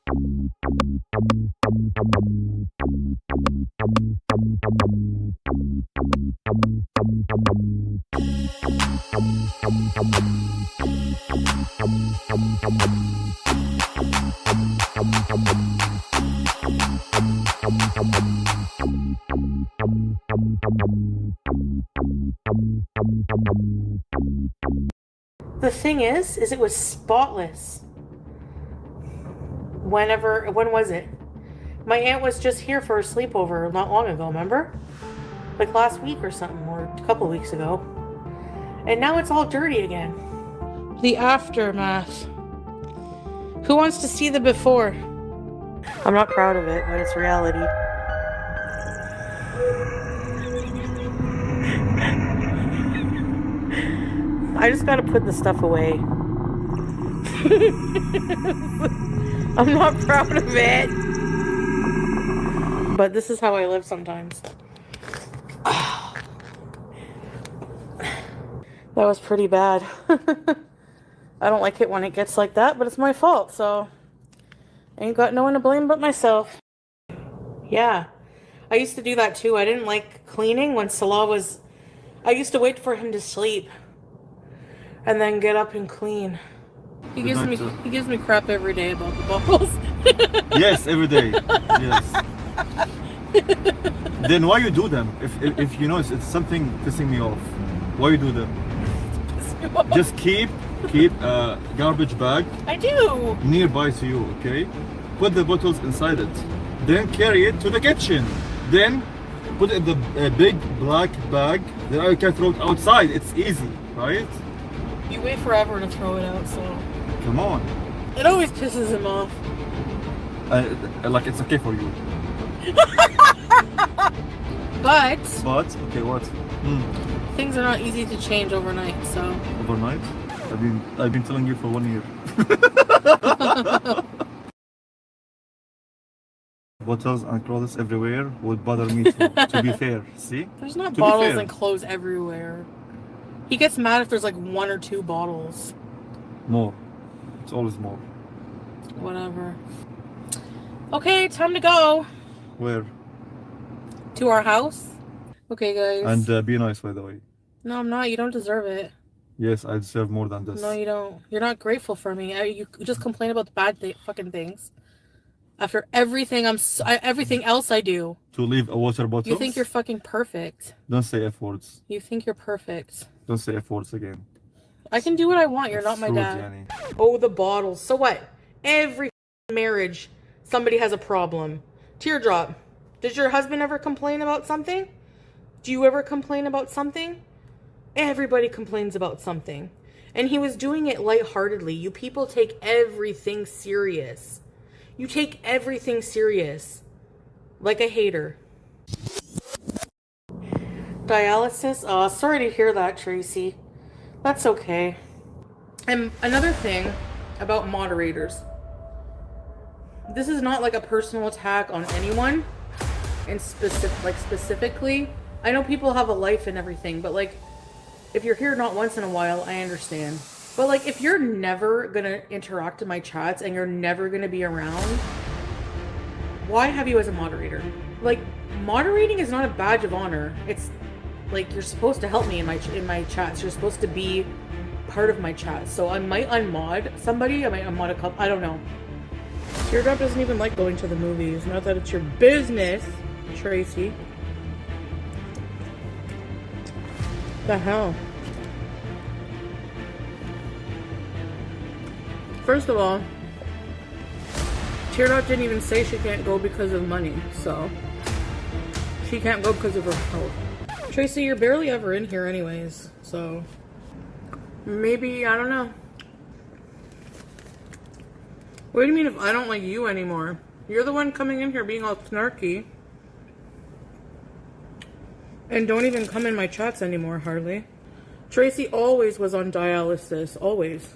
The thing is it was spotless. When was it? My aunt was just here for a sleepover not long ago, remember? Like last week or something, or a couple weeks ago. And now it's all dirty again. The aftermath. Who wants to see the before? I'm not proud of it, but it's reality. I just gotta put the stuff away. I'm not proud of it. But this is how I live sometimes. That was pretty bad. I don't like it when it gets like that, but it's my fault, so I ain't got no one to blame but myself. Yeah, I used to do that too. I didn't like cleaning when Salah was... I used to wait for him to sleep and then get up and clean. He gives me crap every day about the bottles. Yes, every day. Yes. Then why you do them? If you know it's something pissing me off, why you do them? Just keep garbage bag. I do. Nearby to you, okay? Put the bottles inside it. Then carry it to the kitchen. Then put it in the big black bag. Then I can throw it outside. It's easy, right? You wait forever to throw it out, so... Come on. It always pisses him off. Like it's okay for you. But okay, what? Things are not easy to change overnight, so... Overnight? I've been telling you for 1 year. Bottles and clothes everywhere would bother me too, to be fair. See? There's not bottles and clothes everywhere. He gets mad if there's like 1 or 2 bottles. More. It's always more. Whatever. Okay, time to go. Where? To our house. Okay, guys. And be nice, by the way. No, I'm not. You don't deserve it. Yes, I deserve more than this. No, you don't. You're not grateful for me. You just complain about the bad fucking things. After everything everything else I do. To leave a water bottle? You think you're fucking perfect. Don't say F words. You think you're perfect. Don't say F words again. I can do what I want. You're not my dad. Yanni. Oh, the bottles. So what? Every marriage, somebody has a problem. Teardrop. Did your husband ever complain about something? Do you ever complain about something? Everybody complains about something. And he was doing it lightheartedly. You people take everything serious. You take everything serious. Like a hater. Dialysis? Oh, sorry to hear that, Tracy. That's okay. And another thing about moderators. This is not like a personal attack on anyone. And specifically. I know people have a life and everything, but like, if you're here not once in a while, I understand. But like, if you're never gonna interact in my chats and you're never gonna be around, why have you as a moderator? Like, moderating is not a badge of honor. It's like, you're supposed to help me in my chats. You're supposed to be part of my chat. So I might unmod somebody. I might unmod a couple. I don't know. Teardrop doesn't even like going to the movies. Not that it's your business, Tracy. The hell? First of all, Teardrop didn't even say she can't go because of money, so she can't go because of her health. Tracy, you're barely ever in here anyways, so maybe, I don't know. What do you mean if I don't like you anymore? You're the one coming in here being all snarky. And don't even come in my chats anymore, hardly. Tracy always was on dialysis, always.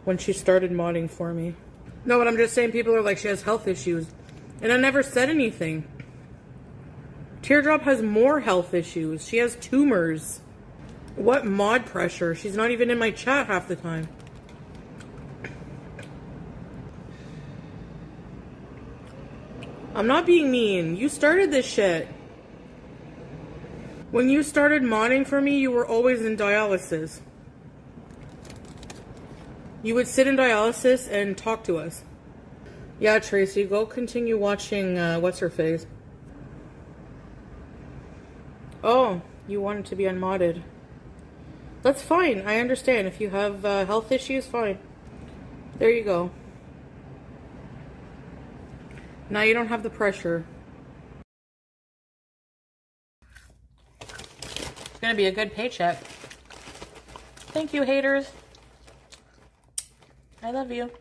When she started modding for me. No, but I'm just saying people are like, she has health issues. And I never said anything. Teardrop has more health issues. She has tumors. What mod pressure? She's not even in my chat half the time. I'm not being mean. You started this shit. When you started modding for me, you were always in dialysis. You would sit in dialysis and talk to us. Yeah, Tracy, go continue watching What's Her Face. Oh, you wanted to be unmodded. That's fine. I understand. If you have health issues, fine. There you go. Now you don't have the pressure. It's gonna be a good paycheck. Thank you, haters. I love you.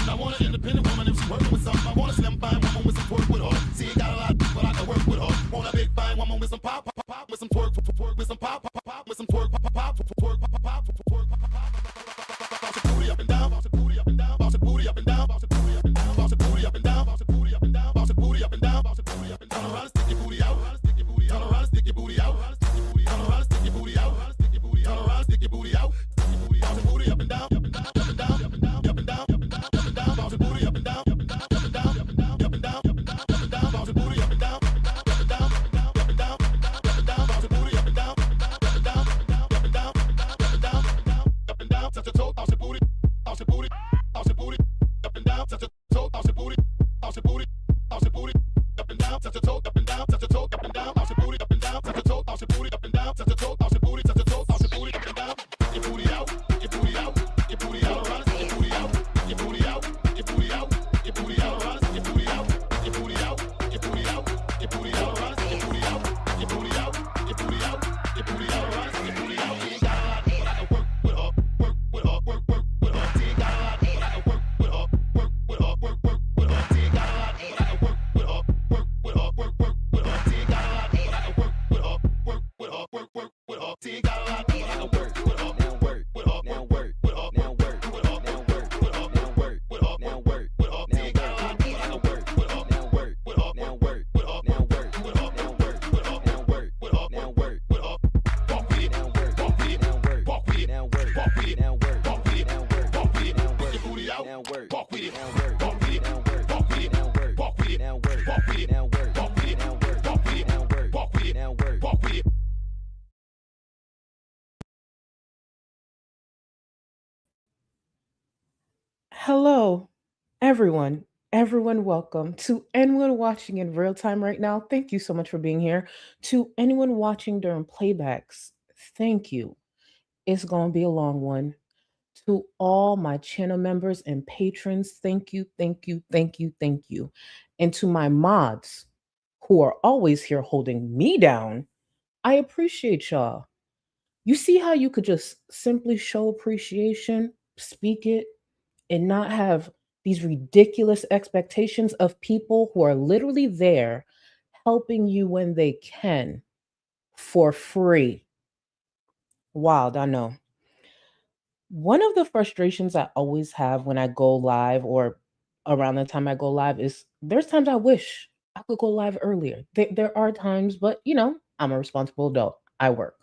I want an independent woman if she working with something. I want a slim fine woman with some twerk with her. See, got a lot, but I can work with her. Want a big fine woman with some pop, pop, pop, with some twerk, twerk, with some pop, pop, pop, with some twerk, pop, pop, twerk, pop, pop, twerk, pop, pop. Bounce your booty up and down, bounce your booty up and down, bounce your booty up and down, bounce your booty up and down, bounce your booty up and down, bounce your booty up and down, bounce your booty up and down, bounce your booty up and down. Turn around and stick your booty out, stick your booty out, turn around and stick your booty out, stick your booty out, turn around and stick your booty out, stick your booty out, turn around and stick your booty out, stick your booty out, bounce your booty up and down, up and down, up and down, up and down, up and down, up and down, up and down, bounce your booty up and down, up and down, up and down, up and down, up and down, up and down, up and down, bounce your booty up and down, up and down, up and down, up and down, up and down, up and down, bounce your booty up and down, up and down, up and down, up and down, up and down, up and down, up and down, touch your toe, bounce your booty, bounce your booty, bounce your booty, up and down, touch your toe, bounce your booty, bounce your booty, bounce your booty, up and down, touch your toe, up and down, touch your toe, up and down, bounce your booty, up and down, touch your toe, bounce your booty, up and down, touch your toe, bounce your booty, touch your toe, bounce your booty, up and down, your booty out, your booty out, your booty out, around, your booty out, your booty out, your booty out, your booty out, around, your booty out, your booty out, your booty out, your booty out, around, your booty out, your booty out, your booty out, your booty out, around, your booty out. You ain't got a lot, but I can work with her, work with her, work with her. You ain't got a lot, but I can work with her, work with her, work with her. You ain't got a lot, but I can work with her, work with her, work with her. You ain't got a lot, but I can work with her, work with her, work with her. You ain't got a lot, but I can work with her, work with her, now work with her, now work with her, now work with her, now work with her, now work with her. You ain't got a lot, but I can work with her, now work with her, now work with her, now work with her, now work with her, now work with her, now work with her. Walk with it, now work, walk with it, now work, walk with it, now work, walk with it, now work, walk with it, now work, walk with it, now work. Your booty out, now work, walk with it, now work, walk with it, now work, walk with it, now work, walk with it, now work, walk with it, now work, walk with it, now work, walk with it, now work, walk with it, now work, walk with it. Hello, everyone. Everyone, welcome. To anyone watching in real time right now, thank you so much for being here. To anyone watching during playbacks, thank you. It's going to be a long one. To all my channel members and patrons, thank you, thank you, thank you, thank you. And to my mods who are always here holding me down, I appreciate y'all. You see how you could just simply show appreciation, speak it, and not have these ridiculous expectations of people who are literally there helping you when they can for free. Wild, I know. One of the frustrations I always have when I go live or around the time I go live is there's times I wish I could go live earlier. There are times, but I'm a responsible adult. I work.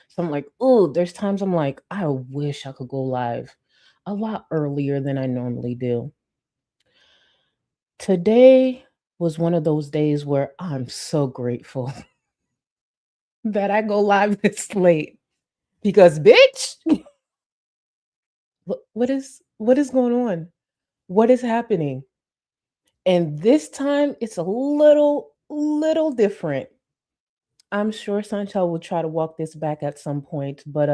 So I'm like, oh, there's times I'm like, I wish I could go live a lot earlier than I normally do. Today was one of those days where I'm so grateful that I go live this late because bitch, what is going on? What is happening? And this time it's a little different. I'm sure Chantal will try to walk this back at some point, but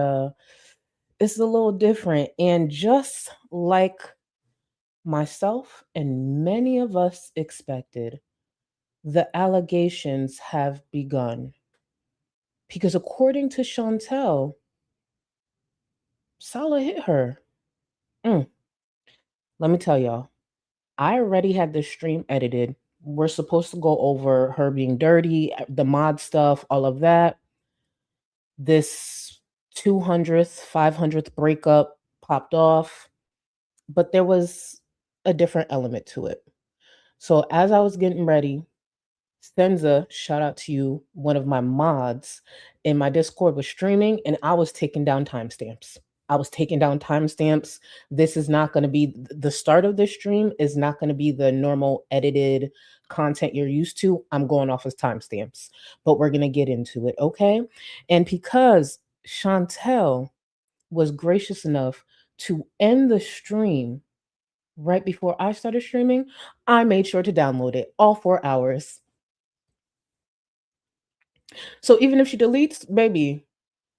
it's a little different. And just like myself and many of us expected, the allegations have begun. Because according to Chantal, Salah hit her. Let me tell y'all, I already had this stream edited. We're supposed to go over her being dirty, the mod stuff, all of that. This 200th, 500th breakup popped off, but there was a different element to it. So as I was getting ready, Senza, shout out to you, one of my mods in my Discord was streaming and I was taking down timestamps. I was taking down timestamps. This is not going to be the start of this stream, is not going to be the normal edited content you're used to. I'm going off as timestamps, but we're going to get into it, okay? And because Chantel was gracious enough to end the stream right before I started streaming, I made sure to download it all 4 hours. So even if she deletes, baby,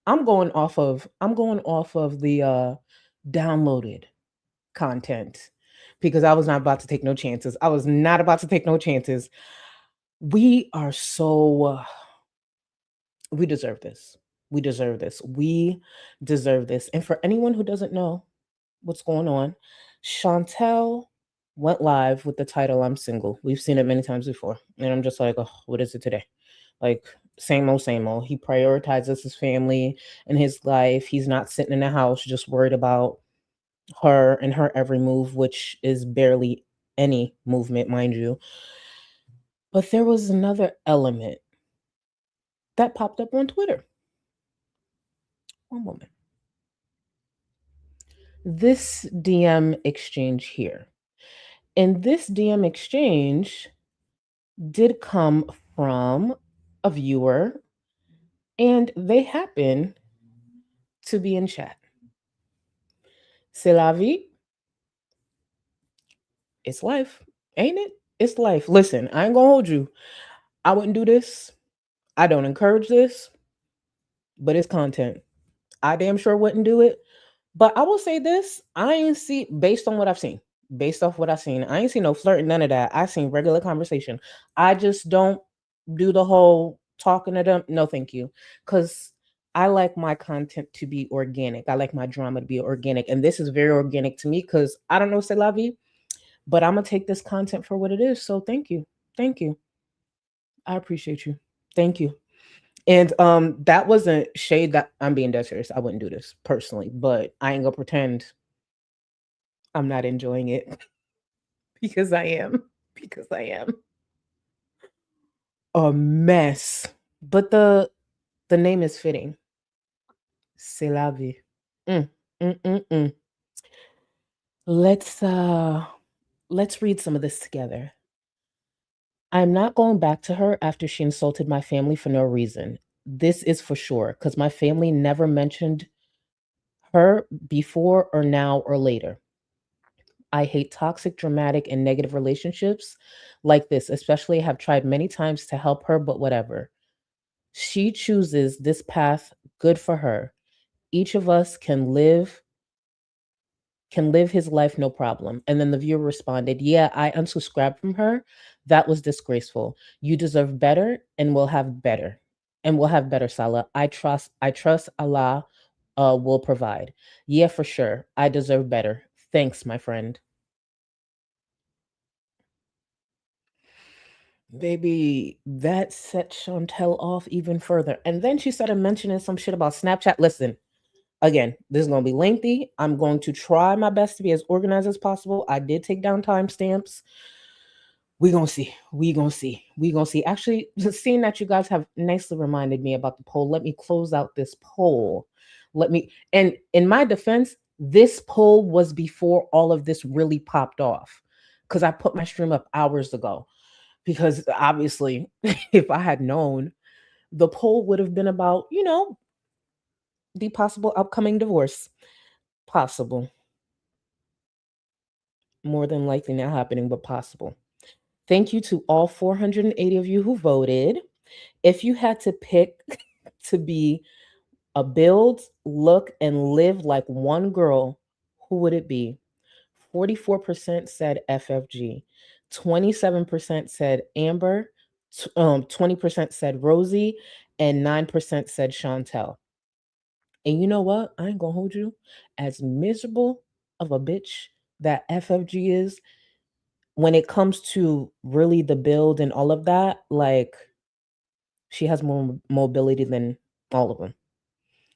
I'm going off of the downloaded content because I was not about to take no chances. I was not about to take no chances. We are so we deserve this. We deserve this. We deserve this. And for anyone who doesn't know what's going on, Chantel went live with the title I'm single. We've seen it many times before. And I'm just like, oh, what is it today? Like, same old, same old. He prioritizes his family and his life. He's not sitting in the house just worried about her and her every move, which is barely any movement, mind you. But there was another element that popped up on Twitter. One moment. This DM exchange here. And this DM exchange did come from a viewer, and they happen to be in chat. C'est la vie. It's life, ain't it? It's life. Listen, I ain't gonna hold you. I wouldn't do this. I don't encourage this, but it's content. I damn sure wouldn't do it. But I will say this: I ain't see based on what I've seen. Based off what I've seen, I ain't seen no flirting, none of that. I seen regular conversation. I just don't do the whole talking to them. No, thank you. Because I like my content to be organic. I like my drama to be organic. And this is very organic to me because I don't know, c'est la vie, but I'm going to take this content for what it is. So thank you. Thank you. I appreciate you. Thank you. And that wasn't shade, that I'm being dead serious. I wouldn't do this personally, but I ain't gonna pretend I'm not enjoying it because I am. Because I am a mess. But the name is fitting. C'est la vie. Mm, mm, mm, mm. Let's read some of this together. I'm not going back to her after she insulted my family for no reason. This is for sure, because my family never mentioned her before or now or later. I hate toxic, dramatic, and negative relationships like this, especially. I have tried many times to help her, but whatever. She chooses this path, good for her. Each of us can live his life no problem. And then the viewer responded, yeah, I unsubscribed from her. That was disgraceful. You deserve better and will have better. And we'll have better, Salah. I trust Allah will provide. Yeah, for sure. I deserve better. Thanks, my friend. Baby, that set Chantel off even further. And then she started mentioning some shit about Snapchat. Listen, again, this is going to be lengthy. I'm going to try my best to be as organized as possible. I did take down timestamps. We gonna see. We gonna see. We gonna see. Actually, seeing that you guys have nicely reminded me about the poll, let me close out this poll. And in my defense, this poll was before all of this really popped off, because I put my stream up hours ago. Because obviously, if I had known, the poll would have been about, the possible upcoming divorce. Possible. More than likely not happening, but possible. Thank you to all 480 of you who voted. If you had to pick to be a build, look, and live like one girl, who would it be? 44% said FFG, 27% said Amber, 20% said Rosie, and 9% said Chantel. And you know what? I ain't gonna hold you. As miserable of a bitch that FFG is, when it comes to really the build and all of that, like, she has more mobility than all of them.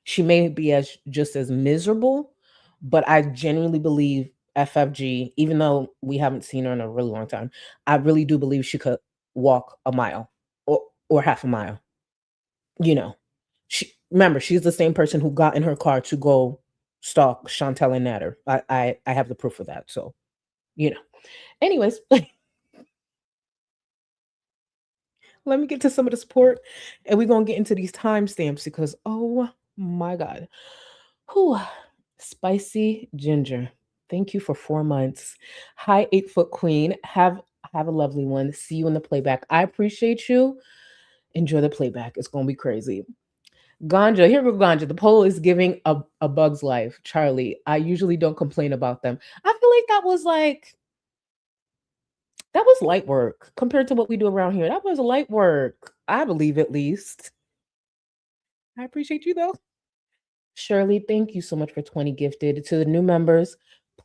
She may be as just as miserable, but I genuinely believe FFG, even though we haven't seen her in a really long time, I really do believe she could walk a mile or half a mile. You know, she remember she's the same person who got in her car to go stalk Chantal and Natter. I have the proof of that. So, you know. Anyways, let me get to some of the support and we're gonna get into these timestamps because oh my god. Whew. Spicy ginger. Thank you for 4 months. Hi, 8 foot queen. Have a lovely one. See you in the playback. I appreciate you. Enjoy the playback. It's gonna be crazy. Ganja, here we go, Ganja. The poll is giving a bug's life. Charlie, I usually don't complain about them. I feel like that was light work compared to what we do around here. That was light work. I believe at least. I appreciate you though. Shirley, thank you so much for 20 gifted. To the new members,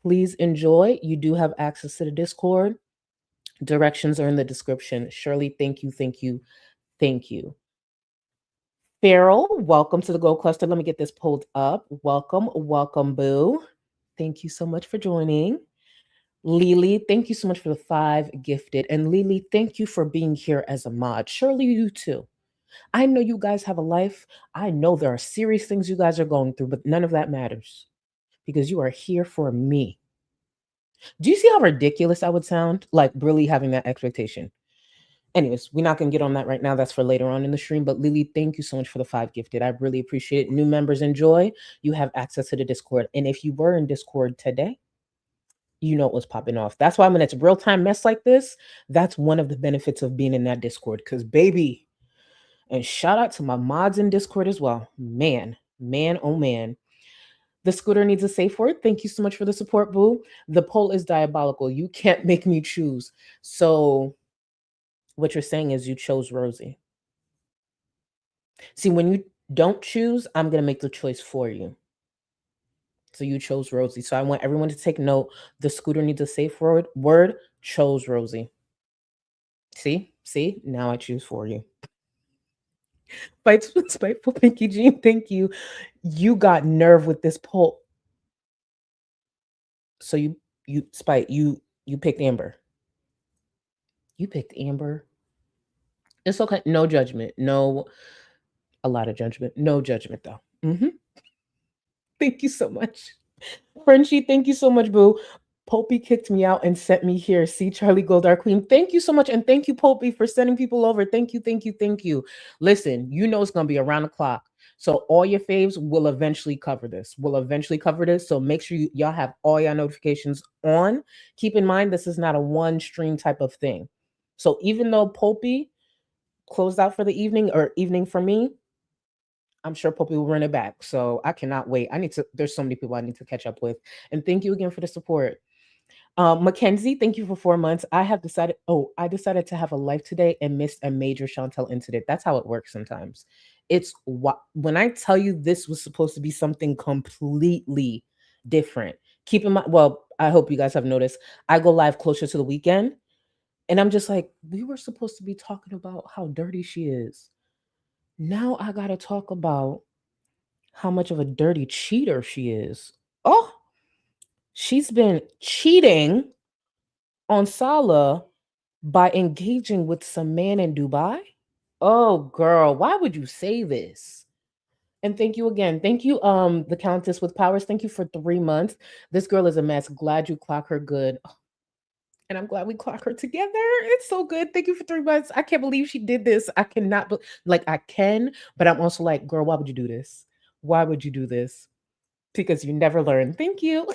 please enjoy. You do have access to the Discord. Directions are in the description. Shirley, thank you, thank you, thank you. Farrell, welcome to the Gold Cluster. Let me get this pulled up. Welcome, welcome, boo. Thank you so much for joining. Lily, thank you so much for the 5 gifted. And Lily, thank you for being here as a mod. Shirley, you too. I know you guys have a life. I know there are serious things you guys are going through, but none of that matters because you are here for me. Do you see how ridiculous I would sound? Like really having that expectation. Anyways, we're not going to get on that right now. That's for later on in the stream. But Lily, thank you so much for the 5 gifted. I really appreciate it. New members enjoy. You have access to the Discord. And if you were in Discord today, you know it was popping off. That's why when it's real time mess like this, that's one of the benefits of being in that Discord. Because baby, and shout out to my mods in Discord as well. Man, oh man. The scooter needs a safe word. Thank you so much for the support, boo. The poll is diabolical. You can't make me choose. So what you're saying is you chose Rosie. See, when you don't choose, I'm going to make the choice for you. So you chose Rosie. So I want everyone to take note. The scooter needs a safe word. Chose Rosie. See? Now I choose for you. Spiteful Pinky Jean, thank you. You got nerve with this poll. So you Spite, you picked Amber. You picked Amber. It's okay. No judgment. No, a lot of judgment. No judgment though. Thank you so much. Frenchie, thank you so much, boo. Popey kicked me out and sent me here. See, Charlie Goldar Queen. Thank you so much. And thank you, Popey, for sending people over. Thank you. Listen, you know it's going to be around the clock. So all your faves will eventually cover this. So make sure y'all have all your notifications on. Keep in mind, this is not a one stream type of thing. So even though Popey closed out for the evening or evening for me, I'm sure Popey will run it back. So I cannot wait. There's so many people I need to catch up with. And thank you again for the support. Mackenzie, thank you for 4 months. I decided to have a life today and missed a major Chantal incident. That's how it works sometimes. It's when I tell you this was supposed to be something completely different. Keep in mind, well, I hope you guys have noticed, I go live closer to the weekend. And I'm just like, we were supposed to be talking about how dirty she is. Now I got to talk about how much of a dirty cheater she is. Oh, she's been cheating on Salah by engaging with some man in Dubai. Oh, girl, why would you say this? And thank you again. Thank you, the Countess with Powers. Thank you for 3 months. This girl is a mess. Glad you clock her good. And I'm glad we clock her together. It's so good. Thank you for 3 months. I can't believe she did this. I cannot, I can, but I'm also like, girl, why would you do this? Why would you do this? Because you never learn. Thank you.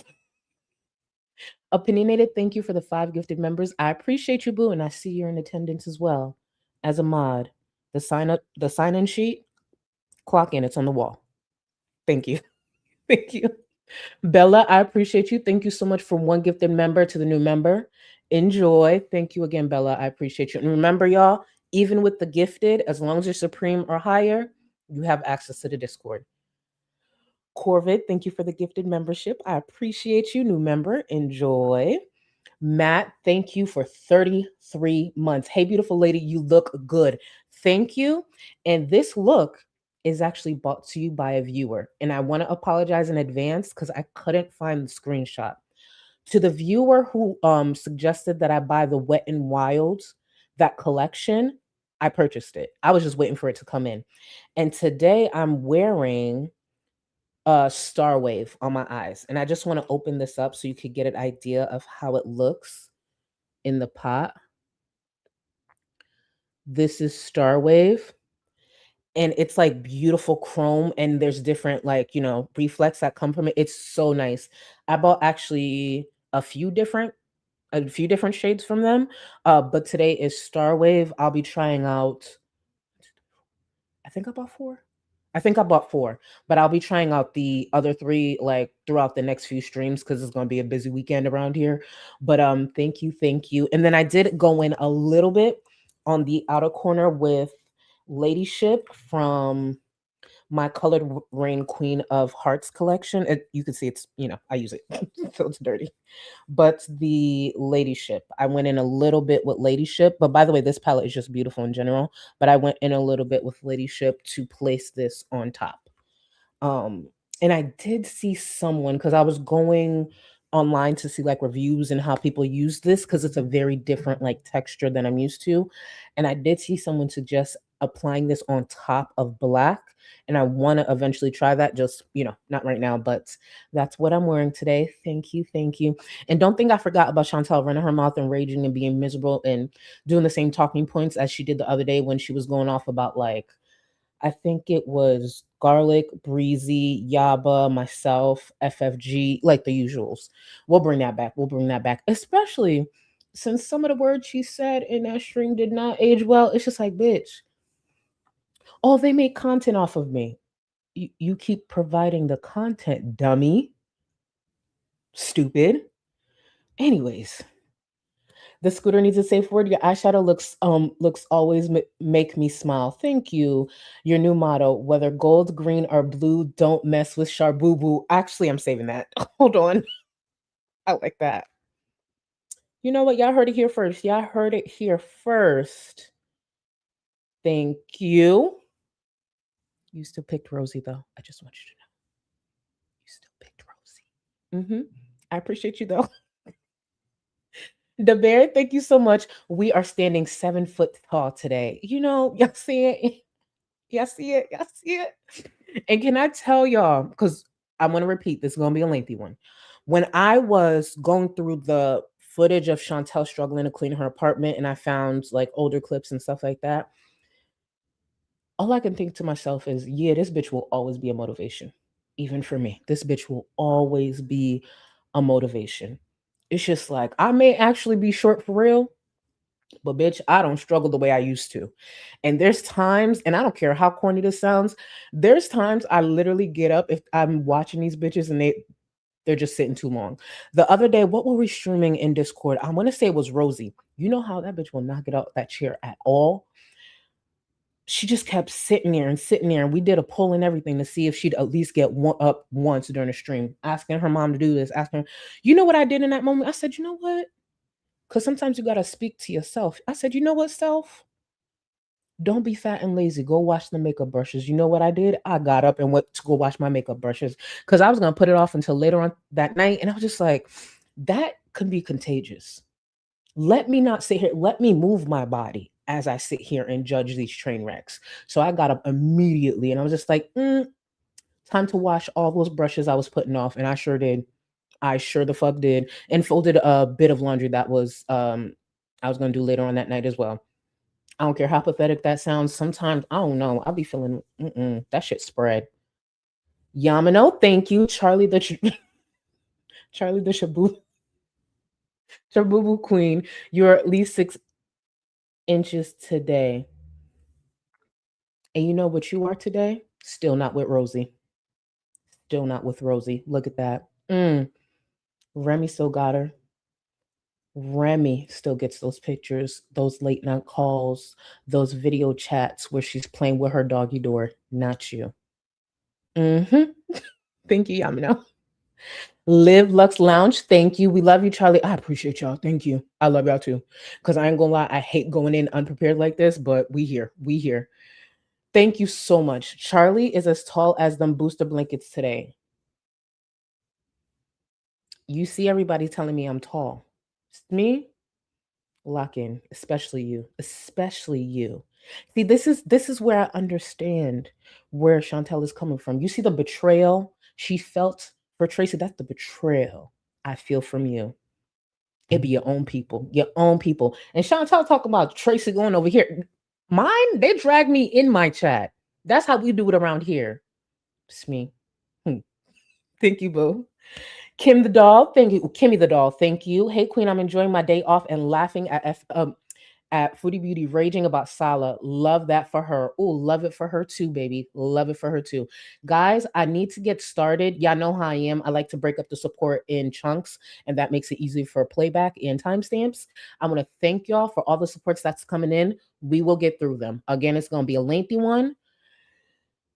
Opinionated, thank you for the 5 gifted members. I appreciate you, boo, and I see you're in attendance as well as a mod. The sign-in sheet, clock in. It's on the wall. Thank you. Thank you. Bella, I appreciate you. Thank you so much from 1 gifted member to the new member. Enjoy. Thank you again, Bella. I appreciate you. And remember, y'all, even with the gifted, as long as you're supreme or higher, you have access to the Discord. Corvid, thank you for the gifted membership. I appreciate you, new member. Enjoy. Matt, thank you for 33 months. Hey, beautiful lady, you look good. Thank you. And this look is actually brought to you by a viewer. And I want to apologize in advance because I couldn't find the screenshot. To the viewer who suggested that I buy the Wet and Wild, that collection, I purchased it. I was just waiting for it to come in. And today I'm wearing a Star Wave on my eyes. And I just want to open this up so you could get an idea of how it looks in the pot. This is Star Wave. And it's like beautiful chrome, and there's different, like, reflex that come from it. It's so nice. I bought actually a few different shades from them. But today is Star Wave. I'll be trying out, I think I bought four. I think I bought four, but I'll be trying out the other three like throughout the next few streams because it's gonna be a busy weekend around here. But thank you. And then I did go in a little bit on the outer corner with Ladyship from my Colored Rain Queen of Hearts collection. You can see it's, I use it, so it's dirty. But the Ladyship, I went in a little bit with Ladyship. But by the way, this palette is just beautiful in general. But I went in a little bit with Ladyship to place this on top. And I did see someone, because I was going online to see like reviews and how people use this, because it's a very different like texture than I'm used to. And I did see someone suggest applying this on top of black. And I want to eventually try that, just, not right now, but that's what I'm wearing today. Thank you. And don't think I forgot about Chantal running her mouth and raging and being miserable and doing the same talking points as she did the other day when she was going off about, like, I think it was Garlic, Breezy, Yaba, myself, FFG, like the usuals. We'll bring that back. Especially since some of the words she said in that stream did not age well. It's just like, bitch. Oh, they make content off of me. You keep providing the content, dummy. Stupid. Anyways, the scooter needs a safe word. Your eyeshadow looks always make me smile. Thank you. Your new motto: whether gold, green, or blue, don't mess with Sharbubu. Actually, I'm saving that. Hold on. I like that. You know what? Y'all heard it here first. Thank you. You still picked Rosie, though. I just want you to know. You still picked Rosie. I appreciate you, though. The Bear, thank you so much. We are standing 7 foot tall today. Y'all see it? Y'all see it? And can I tell y'all, because I'm going to repeat, this is going to be a lengthy one. When I was going through the footage of Chantal struggling to clean her apartment, and I found like older clips and stuff like that, all I can think to myself is, yeah, this bitch will always be a motivation. Even for me, this bitch will always be a motivation. It's just like, I may actually be short for real, but bitch, I don't struggle the way I used to. And there's times, and I don't care how corny this sounds, there's times I literally get up if I'm watching these bitches and they're just sitting too long. The other day, what were we streaming in Discord? I want to say it was Rosie. You know how that bitch will not get out that chair at all? She just kept sitting there, and we did a poll and everything to see if she'd at least get up once during the stream, asking her mom to do this, asking her. You know what I did in that moment? I said, you know what? Because sometimes you got to speak to yourself. I said, you know what, self? Don't be fat and lazy. Go wash the makeup brushes. You know what I did? I got up and went to go wash my makeup brushes because I was going to put it off until later on that night. And I was just like, that could be contagious. Let me not sit here. Let me move my body as I sit here and judge these train wrecks. So I got up immediately and I was just like, time to wash all those brushes I was putting off. And I sure did. I sure the fuck did. And folded a bit of laundry that was I was going to do later on that night as well. I don't care how pathetic that sounds. Sometimes, I don't know, I'll be feeling, that shit spread. Yamano, thank you. Charlie the Shabubu Queen, you're at least 6 inches today. And you know what you are today? Still not with Rosie. Look at that. Remy still got her. Remy still gets those pictures, those late night calls, those video chats where she's playing with her doggy door. Not you. Thank you, Yamino. Live Lux Lounge, thank you. We love you, Charlie. I appreciate y'all. Thank you. I love y'all too. Because I ain't gonna lie, I hate going in unprepared like this, but we here. Thank you so much. Charlie is as tall as them booster blankets today. You see everybody telling me I'm tall. It's me, lock in, especially you. Especially you. See, this is where I understand where Chantel is coming from. You see the betrayal she felt for Tracy. That's the betrayal I feel from you. It be your own people, your own people. And Chantal talking about Tracy going over here. Mine, they drag me in my chat. That's how we do it around here. It's me. Hmm. Thank you, boo. Kim the doll, thank you. Kimmy the doll, thank you. Hey Queen, I'm enjoying my day off and laughing at Foodie Beauty raging about Sala. Love that for her. Oh, love it for her too, baby. Love it for her too. Guys, I need to get started. Y'all know how I am. I like to break up the support in chunks, and that makes it easy for playback and timestamps. I want to thank y'all for all the supports that's coming in. We will get through them. Again, it's going to be a lengthy one.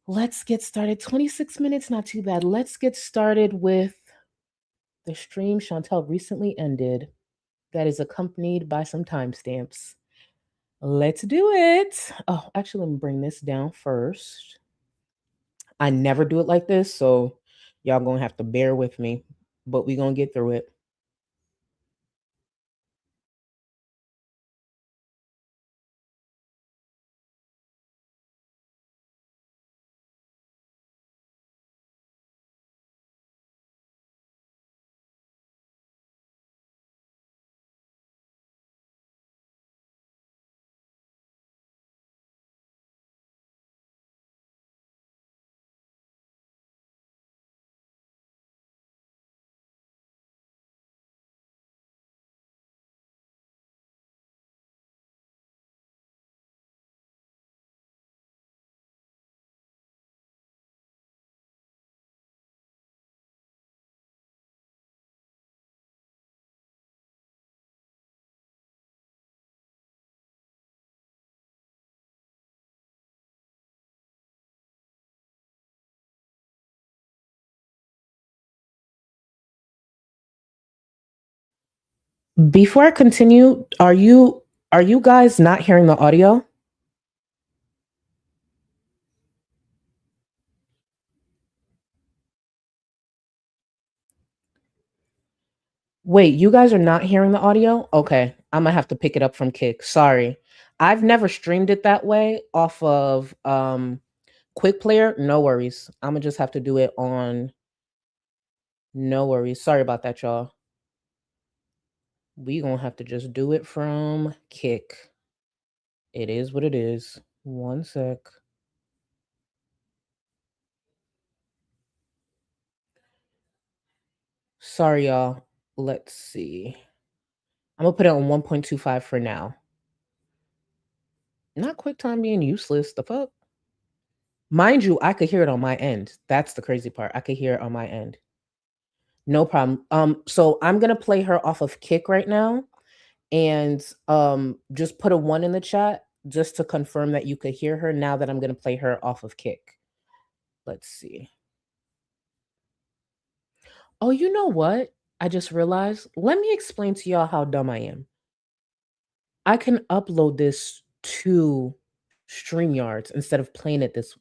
Let's get started. 26 minutes, not too bad. Let's get started with the stream Chantel recently ended that is accompanied by some timestamps. Let's do it. Oh, actually, let me bring this down first. I never do it like this, so y'all gonna have to bear with me, but we gonna get through it. Before I continue, are you guys not hearing the audio? Wait, you guys are not hearing the audio? Okay, I'm gonna have to pick it up from Kick. Sorry. I've never streamed it that way off of Quick Player. No worries. I'm gonna just have to do it on no worries. Sorry about that, y'all. We gonna have to just do it from Kick. It is what it is. One sec. Sorry, y'all. Let's see. I'm gonna put it on 1.25 for now. Not QuickTime being useless. The fuck? Mind you, I could hear it on my end. That's the crazy part. I could hear it on my end. No problem. So I'm gonna play her off of Kick right now, and just put a 1 in the chat just to confirm that you could hear her. Now that I'm gonna play her off of Kick. Let's see. Oh, you know what? I just realized. Let me explain to y'all how dumb I am. I can upload this to StreamYards instead of playing it this.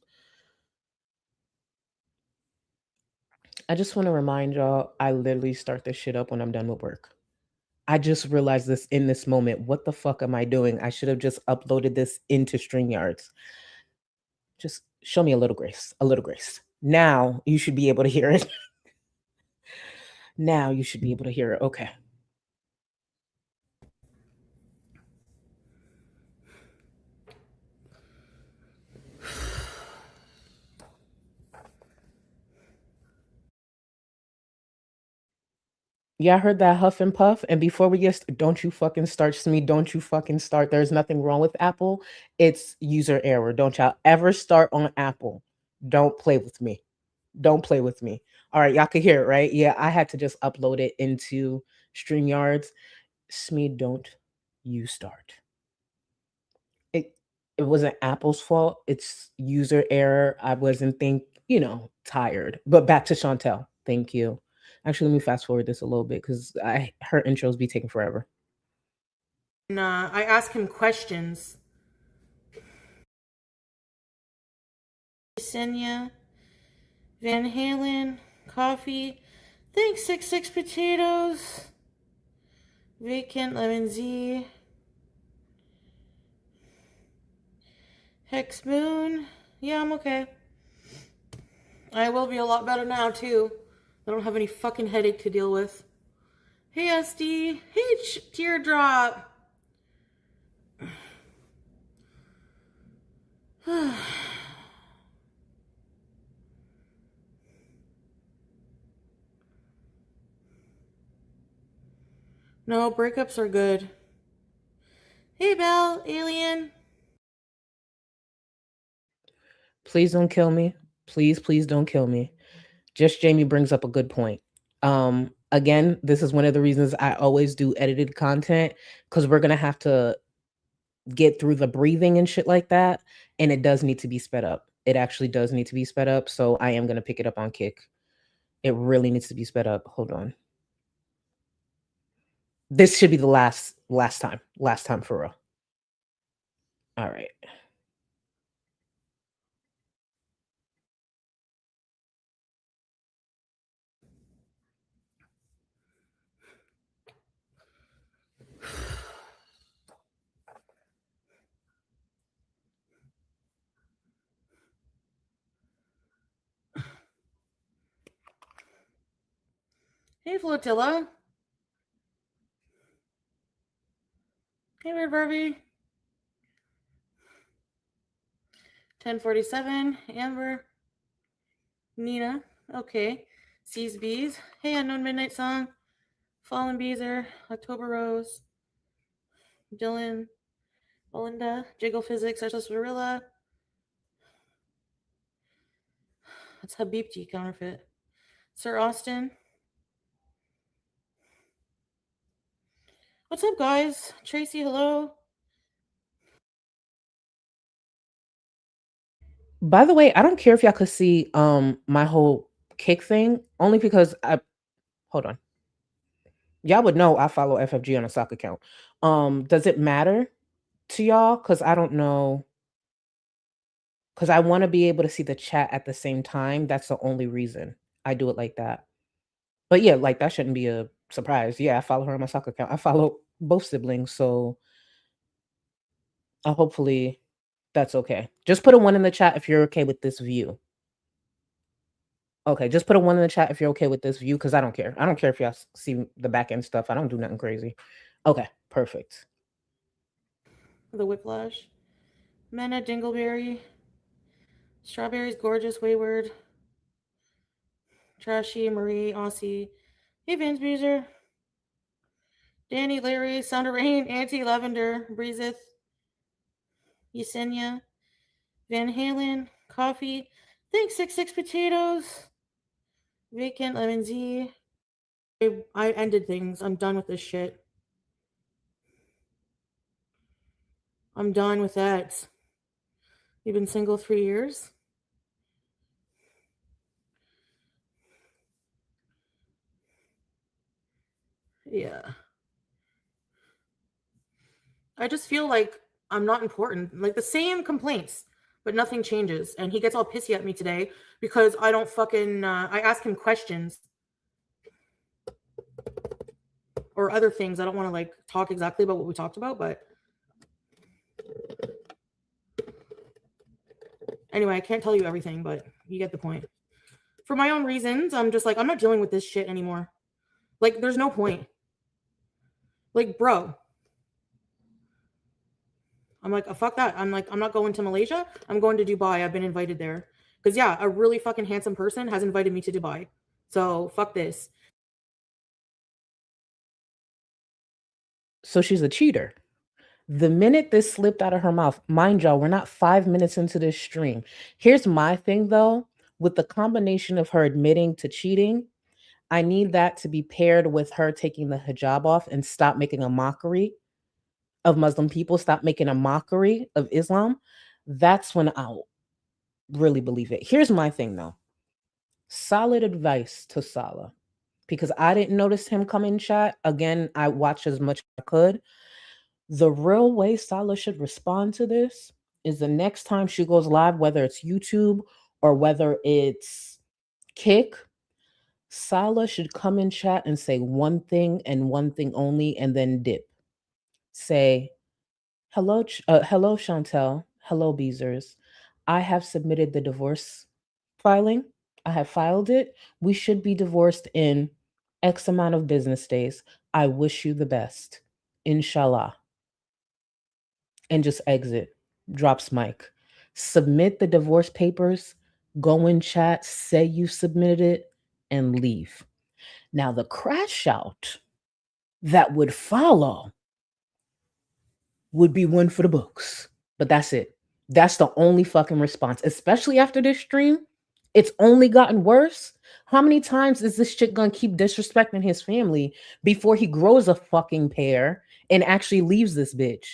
I just want to remind y'all, I literally start this shit up when I'm done with work. I just realized this in this moment. What the fuck am I doing? I should have just uploaded this into StreamYards. Just show me a little grace. A little grace. Now you should be able to hear it. Now you should be able to hear it. Okay. Yeah, I heard that huff and puff. And before we get, don't you fucking start, Smee. Don't you fucking start. There's nothing wrong with Apple. It's user error. Don't y'all ever start on Apple. Don't play with me. Don't play with me. All right, y'all can hear it, right? Yeah, I had to just upload it into StreamYards. Smee, don't you start. It wasn't Apple's fault. It's user error. I wasn't tired. But back to Chantel. Thank you. Actually, let me fast forward this a little bit because her intros be taking forever. And I ask him questions. Yesenia, Van Halen, coffee. Thanks, 66 potatoes. Vacant lemon Z. Hex Moon. Yeah, I'm okay. I will be a lot better now, too. I don't have any fucking headache to deal with. Hey, SD. Hey, Teardrop. No, breakups are good. Hey, Belle, Alien. Please don't kill me. Please don't kill me. Just Jamie brings up a good point. Again, this is one of the reasons I always do edited content, because we're gonna have to get through the breathing and shit like that, and it does need to be sped up. It actually does need to be sped up, so I am gonna pick it up on Kick. It really needs to be sped up. Hold on. This should be the last time for real. All right. Hey, Flotilla. Hey, Weird Barbie. 1047, Amber. Nina. Okay. Seas Bees. Hey, Unknown Midnight Song. Fallen Beezer. October Rose. Dylan. Belinda. Jiggle Physics. Arshus Varilla. That's Habibti counterfeit. Sir Austin. What's up, guys? Tracy, hello. By the way, I don't care if y'all could see my whole Kick thing, only because hold on. Y'all would know I follow FFG on a stock account. Does it matter to y'all? Because I don't know. Because I want to be able to see the chat at the same time. That's the only reason I do it like that. But yeah, like that shouldn't be a surprise. Yeah, I follow her on my stock account. I follow both siblings, so hopefully that's okay. Just put a 1 in the chat if you're okay with this view. Okay, just put a 1 in the chat if you're okay with this view, because I don't care. I don't care if y'all see the back end stuff. I don't do nothing crazy. Okay, perfect. The Whiplash. Mena Dingleberry. Strawberries Gorgeous Wayward. Trashy Marie Aussie. Hey, Vince Beezer. Danny Larry. Sound of Rain. Auntie Lavender. Breezeth. Yesenia. Van Halen. Coffee. Thanks, 66 potatoes. Vacant lemon Z. I ended things. I'm done with this shit. I'm done with that. You've been single 3 years? Yeah. I just feel like I'm not important. Like the same complaints, but nothing changes. And he gets all pissy at me today because I don't fucking, I ask him questions or other things. I don't want to like talk exactly about what we talked about, but anyway, I can't tell you everything, but you get the point. For my own reasons, I'm just like, I'm not dealing with this shit anymore. Like, there's no point. Like, bro. I'm like, oh, fuck that. I'm like, I'm not going to Malaysia. I'm going to Dubai. I've been invited there. Because, yeah, a really fucking handsome person has invited me to Dubai. So, fuck this. So she's a cheater. The minute this slipped out of her mouth, mind y'all, we're not 5 minutes into this stream. Here's my thing, though. With the combination of her admitting to cheating, I need that to be paired with her taking the hijab off and stop making a mockery of Muslim people, stop making a mockery of Islam. That's when I'll really believe it. Here's my thing, though. Solid advice to Salah, because I didn't notice him come in chat. Again, I watched as much as I could. The real way Salah should respond to this is the next time she goes live, whether it's YouTube or whether it's kick, Sala should come in chat and say one thing and one thing only, and then dip. Say, hello, Chantel. Hello, Beezers. I have submitted the divorce filing. I have filed it. We should be divorced in X amount of business days. I wish you the best. Inshallah. And just exit. Drops mic. Submit the divorce papers. Go in chat. Say you submitted it and leave. Now, the crash out that would follow would be one for the books. But that's it. That's the only fucking response, especially after this stream. It's only gotten worse. How many times is this shit gonna keep disrespecting his family before he grows a fucking pair and actually leaves this bitch?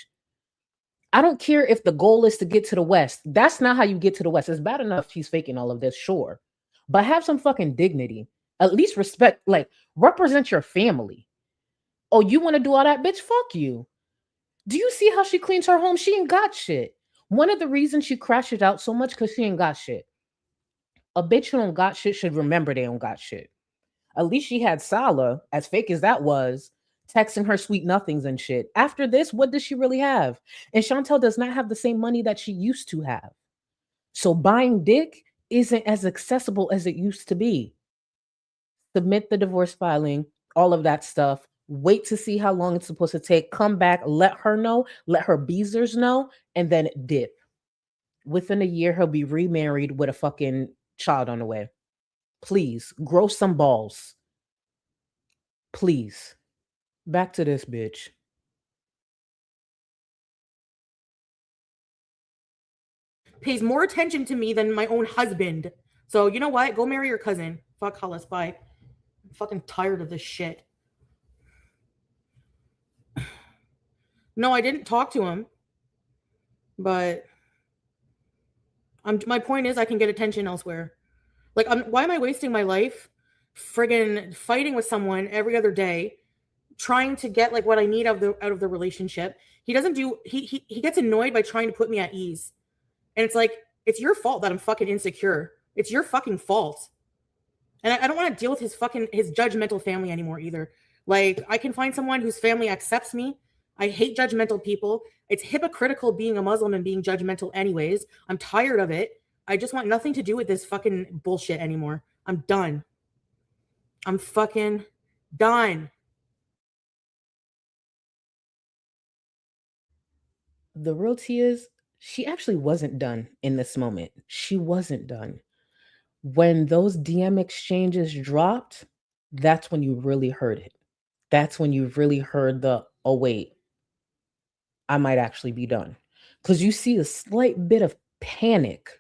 I don't care if the goal is to get to the West. That's not how you get to the West. It's bad enough he's faking all of this, sure. But have some fucking dignity. At least respect, like, represent your family. Oh, you want to do all that? Bitch, fuck you. Do you see how she cleans her home? She ain't got shit. One of the reasons she crashes out so much because she ain't got shit. A bitch who don't got shit should remember they don't got shit. At least she had Sala, as fake as that was, texting her sweet nothings and shit. After this, what does she really have? And Chantel does not have the same money that she used to have. So buying dick isn't as accessible as it used to be. Submit the divorce filing, all of that stuff. Wait to see how long it's supposed to take. Come back, let her know, let her Beezers know, and then dip. Within a year, he'll be remarried with a fucking child on the way. Please, grow some balls. Please. Back to this bitch. Pays more attention to me than my own husband. So you know what? Go marry your cousin. Fuck Hollis, bye. I'm fucking tired of this shit. No, I didn't talk to him. But my point is I can get attention elsewhere. Like, why am I wasting my life friggin' fighting with someone every other day, trying to get like what I need out of the relationship? He doesn't do he gets annoyed by trying to put me at ease. And it's like, it's your fault that I'm fucking insecure. It's your fucking fault. And I don't want to deal with his judgmental family anymore either. Like, I can find someone whose family accepts me. I hate judgmental people. It's hypocritical being a Muslim and being judgmental anyways. I'm tired of it. I just want nothing to do with this fucking bullshit anymore. I'm done. I'm fucking done. The realty is, she actually wasn't done in this moment. She wasn't done. When those DM exchanges dropped, that's when you really heard it. That's when you really heard the, oh, wait, I might actually be done. Because you see a slight bit of panic.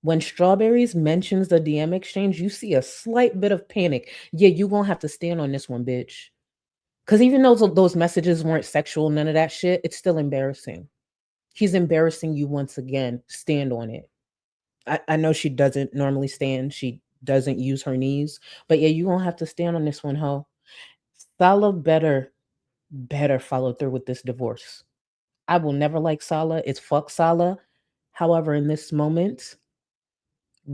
When Strawberries mentions the DM exchange, you see a slight bit of panic. Yeah, you're going to have to stand on this one, bitch. Because even though those messages weren't sexual, none of that shit, it's still embarrassing. He's embarrassing you once again. Stand on it. I know she doesn't normally stand. She doesn't use her knees. But yeah, you're going to have to stand on this one, ho. Sala better follow through with this divorce. I will never like Sala. It's fuck Sala. However, in this moment,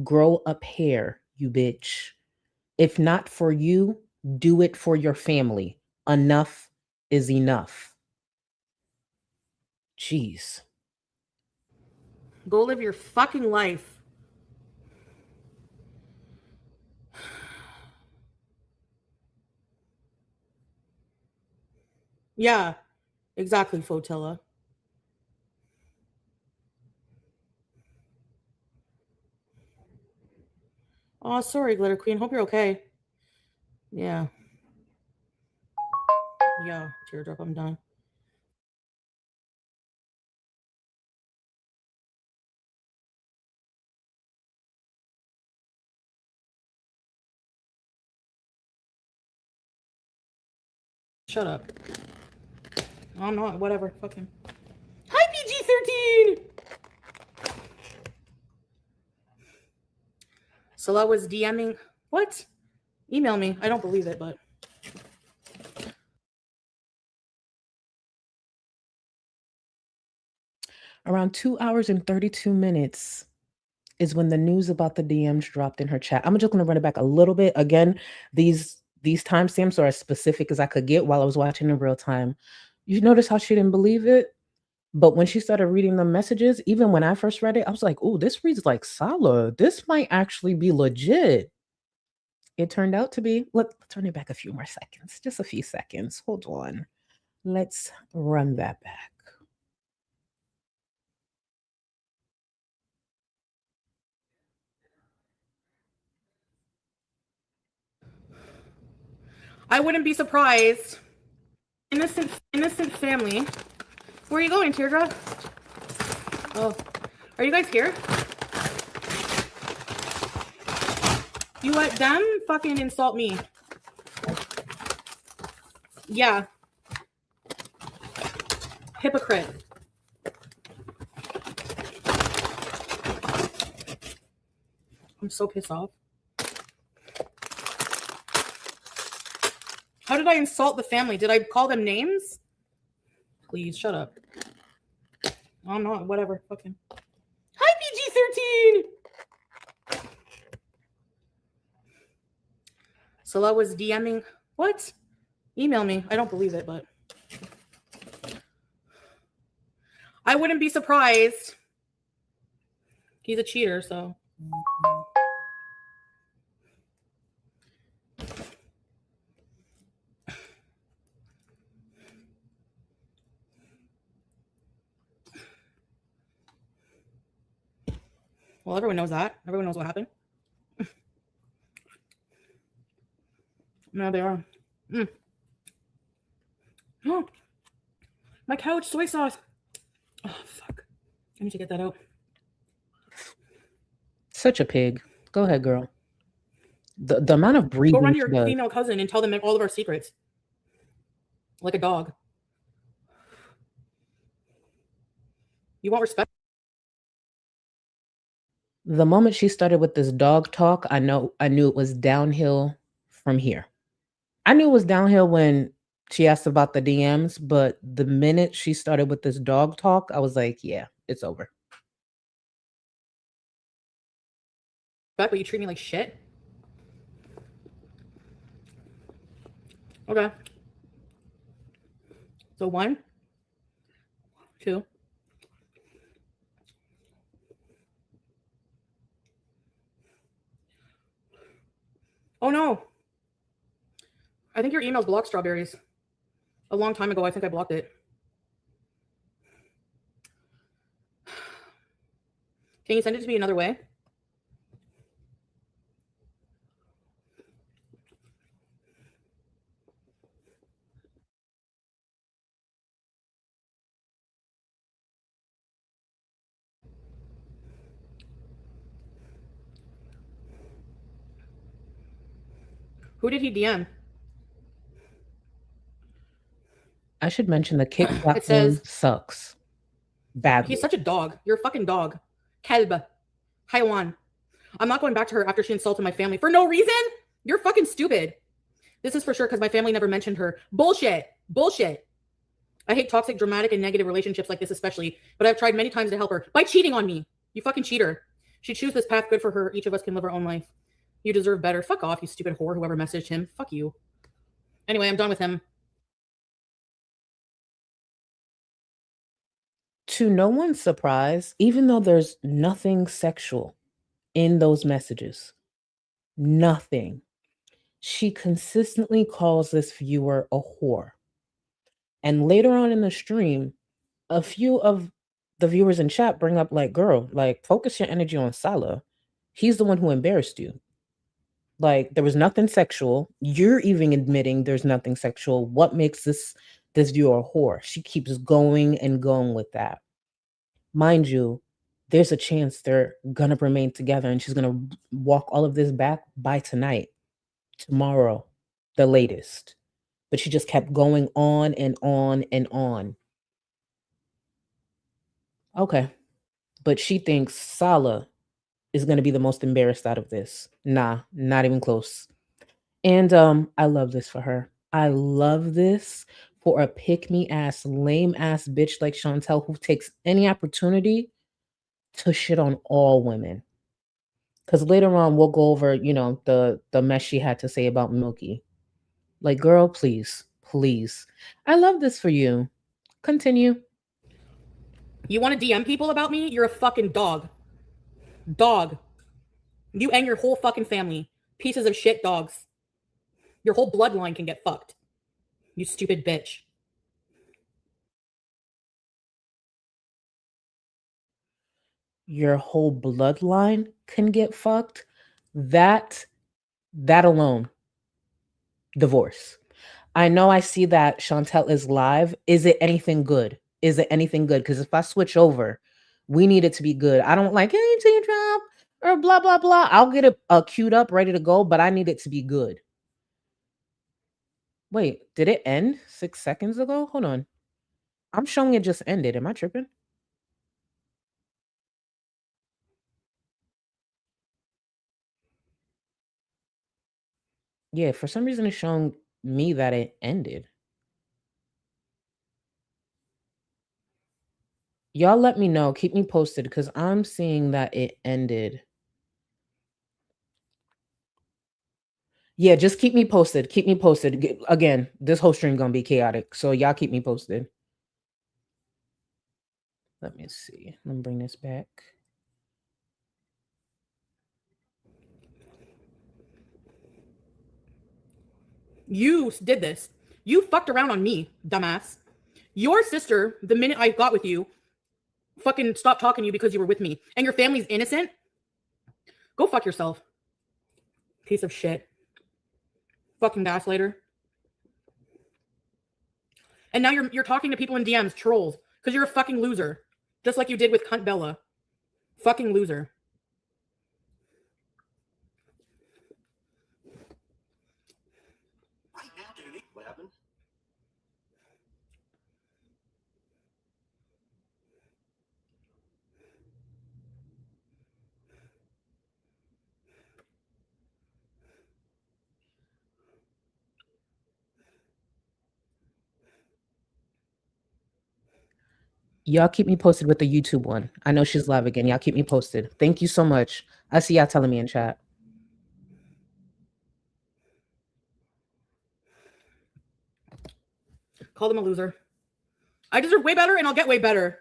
grow a pair, you bitch. If not for you, do it for your family. Enough is enough. Jeez. Go live your fucking life. Yeah, exactly, Fotilla. Oh, sorry, Glitter Queen. Hope you're okay. Yeah. Yeah, teardrop, I'm done. Shut up. I'm not, whatever. Fuck him. Hi, PG-13! Sala was DMing. What? Email me. I don't believe it, but. Around 2 hours and 32 minutes is when the news about the DMs dropped in her chat. I'm just gonna run it back a little bit. Again, these timestamps are as specific as I could get while I was watching in real time. You notice how she didn't believe it? But when she started reading the messages, even when I first read it, I was like, "Oh, this reads like Salah. This might actually be legit." It turned out to be. Let's turn it back a few more seconds. Just a few seconds. Hold on. Let's run that back. I wouldn't be surprised. Innocent family. Where are you going, Teardrop? Oh, are you guys here? You let them fucking insult me. Yeah. Hypocrite. I'm so pissed off. How did I insult the family? Did I call them names? Please, shut up. I'm not. Whatever. Fucking. Hi, PG-13! Salah was DMing. What? Email me. I don't believe it, but I wouldn't be surprised. He's a cheater, so. Well, everyone knows that. Everyone knows what happened. No, they are. Oh, my couch soy sauce. Oh, fuck. I need to get that out. Such a pig. Go ahead, girl. The amount of breathing. Go run to your female cousin and tell them all of our secrets. Like a dog. You want respect? The moment she started with this dog talk, I knew it was downhill from here. I knew it was downhill when she asked about the DMs, but the minute she started with this dog talk, I was like, yeah, it's over. But you treat me like shit? Okay. So 1, 2. Oh no. I think your email's blocked strawberries. A long time ago, I think I blocked it. Can you send it to me another way? Who did he DM? I should mention the kick It platform says- sucks. Badly. He's such a dog. You're a fucking dog. Kelb. Haiwan. I'm not going back to her after she insulted my family for no reason. You're fucking stupid. This is for sure because my family never mentioned her. Bullshit. Bullshit. I hate toxic, dramatic, and negative relationships like this especially, but I've tried many times to help her by cheating on me. You fucking cheater. She'd choose this path. Good for her. Each of us can live our own life. You deserve better. Fuck off, you stupid whore, whoever messaged him. Fuck you. Anyway, I'm done with him. To no one's surprise, even though there's nothing sexual in those messages, nothing, she consistently calls this viewer a whore. And later on in the stream, a few of the viewers in chat bring up, like, girl, like, focus your energy on Salah. He's the one who embarrassed you. Like, there was nothing sexual. You're even admitting there's nothing sexual. What makes this viewer a whore? She keeps going and going with that. Mind you, there's a chance they're gonna remain together and she's gonna walk all of this back by tonight, tomorrow, the latest. But she just kept going on and on and on. Okay. But she thinks Salah is going to be the most embarrassed out of this. Nah, not even close. And I love this for her. I love this for a pick-me-ass, lame-ass bitch like Chantal who takes any opportunity to shit on all women. Because later on we'll go over, the mess she had to say about Milky. Like, girl, please, please. I love this for you. Continue. You want to DM people about me? You're a fucking dog. Dog. You and your whole fucking family. Pieces of shit dogs. Your whole bloodline can get fucked. You stupid bitch. Your whole bloodline can get fucked. That alone, divorce. I know I see that Chantel is live. Is it anything good? Is it anything good? Because if I switch over, we need it to be good. I don't like hey teardrop or blah blah blah. I'll get it queued up, ready to go, but I need it to be good. Wait, did it end 6 seconds ago? Hold on. I'm showing it just ended. Am I tripping? Yeah, for some reason it's showing me that it ended. Y'all let me know. Keep me posted because I'm seeing that it ended. Yeah, just keep me posted. Keep me posted. Again, this whole stream gonna be chaotic, so y'all keep me posted. Let me see. Let me bring this back. You did this. You fucked around on me, dumbass. Your sister, the minute I got with you, fucking stopped talking to you because you were with me. And your family's innocent? Go fuck yourself. Piece of shit. Fucking gaslighter. And now you're talking to people in DMs, trolls, because you're a fucking loser. Just like you did with cunt Bella. Fucking loser. What happened? Y'all keep me posted with the YouTube one. I know she's live again. Y'all keep me posted. Thank you so much. I see y'all telling me in chat. Call them a loser. I deserve way better and I'll get way better.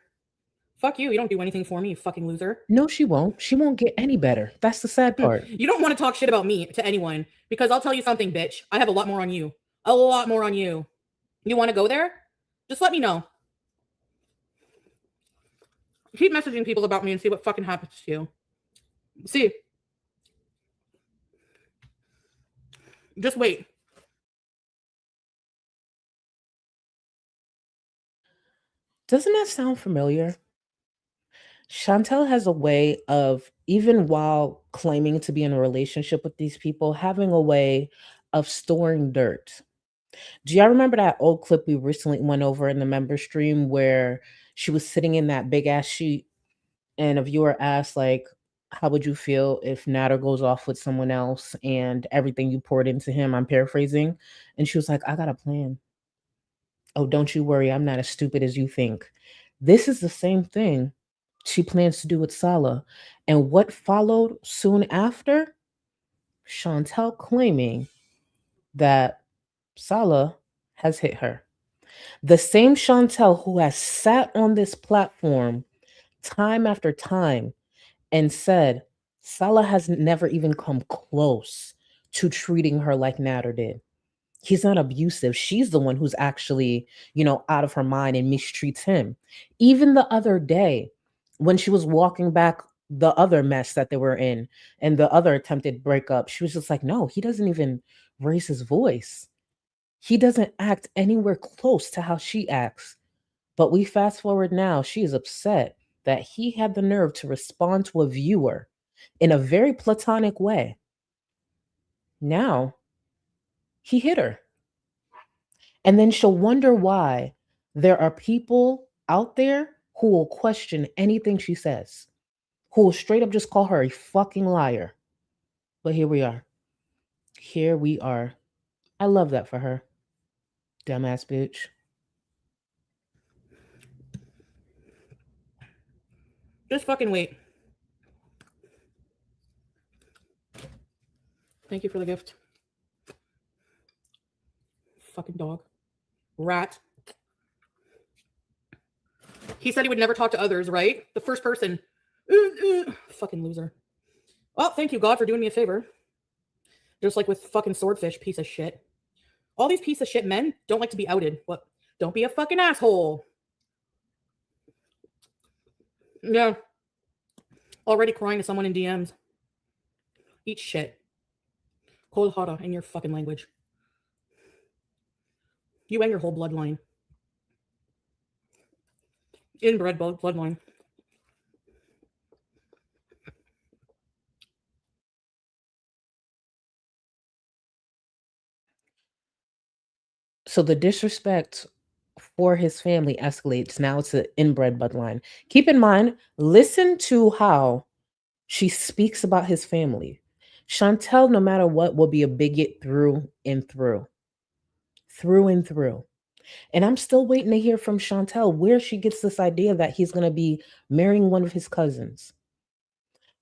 Fuck you. You don't do anything for me, you fucking loser. No, she won't. She won't get any better. That's the sad part. You don't want to talk shit about me to anyone because I'll tell you something, bitch. I have a lot more on you. A lot more on you. You want to go there? Just let me know. Keep messaging people about me and see what fucking happens to you. See. Just wait. Doesn't that sound familiar? Chantel has a way of, even while claiming to be in a relationship with these people, having a way of storing dirt. Do y'all remember that old clip we recently went over in the member stream where she was sitting in that big ass sheet and a viewer asked, like, how would you feel if Nader goes off with someone else and everything you poured into him? I'm paraphrasing. And she was like, I got a plan. Oh, don't you worry. I'm not as stupid as you think. This is the same thing she plans to do with Salah. And what followed soon after? Chantel claiming that Salah has hit her. The same Chantel who has sat on this platform time after time and said Salah has never even come close to treating her like Nader did. He's not abusive. She's the one who's actually, out of her mind and mistreats him. Even the other day, when she was walking back the other mess that they were in and the other attempted breakup, she was just like, no, he doesn't even raise his voice. He doesn't act anywhere close to how she acts. But we fast forward now, she is upset that he had the nerve to respond to a viewer in a very platonic way. Now, he hit her. And then she'll wonder why there are people out there who will question anything she says, who will straight up just call her a fucking liar. But here we are. Here we are. I love that for her. Dumbass bitch. Just fucking wait. Thank you for the gift. Fucking dog. Rat. He said he would never talk to others, right? The first person. Fucking loser. Well, thank you, God, for doing me a favor. Just like with fucking swordfish, piece of shit. All these piece of shit men don't like to be outed. What? Don't be a fucking asshole. Yeah. Already crying to someone in DMs. Eat shit. Cold hara in your fucking language. You and your whole bloodline. Inbred bloodline. So the disrespect for his family escalates now to inbred bloodline. Keep in mind, listen to how she speaks about his family. Chantal, no matter what, will be a bigot through and through. Through and through. And I'm still waiting to hear from Chantal where she gets this idea that he's going to be marrying one of his cousins.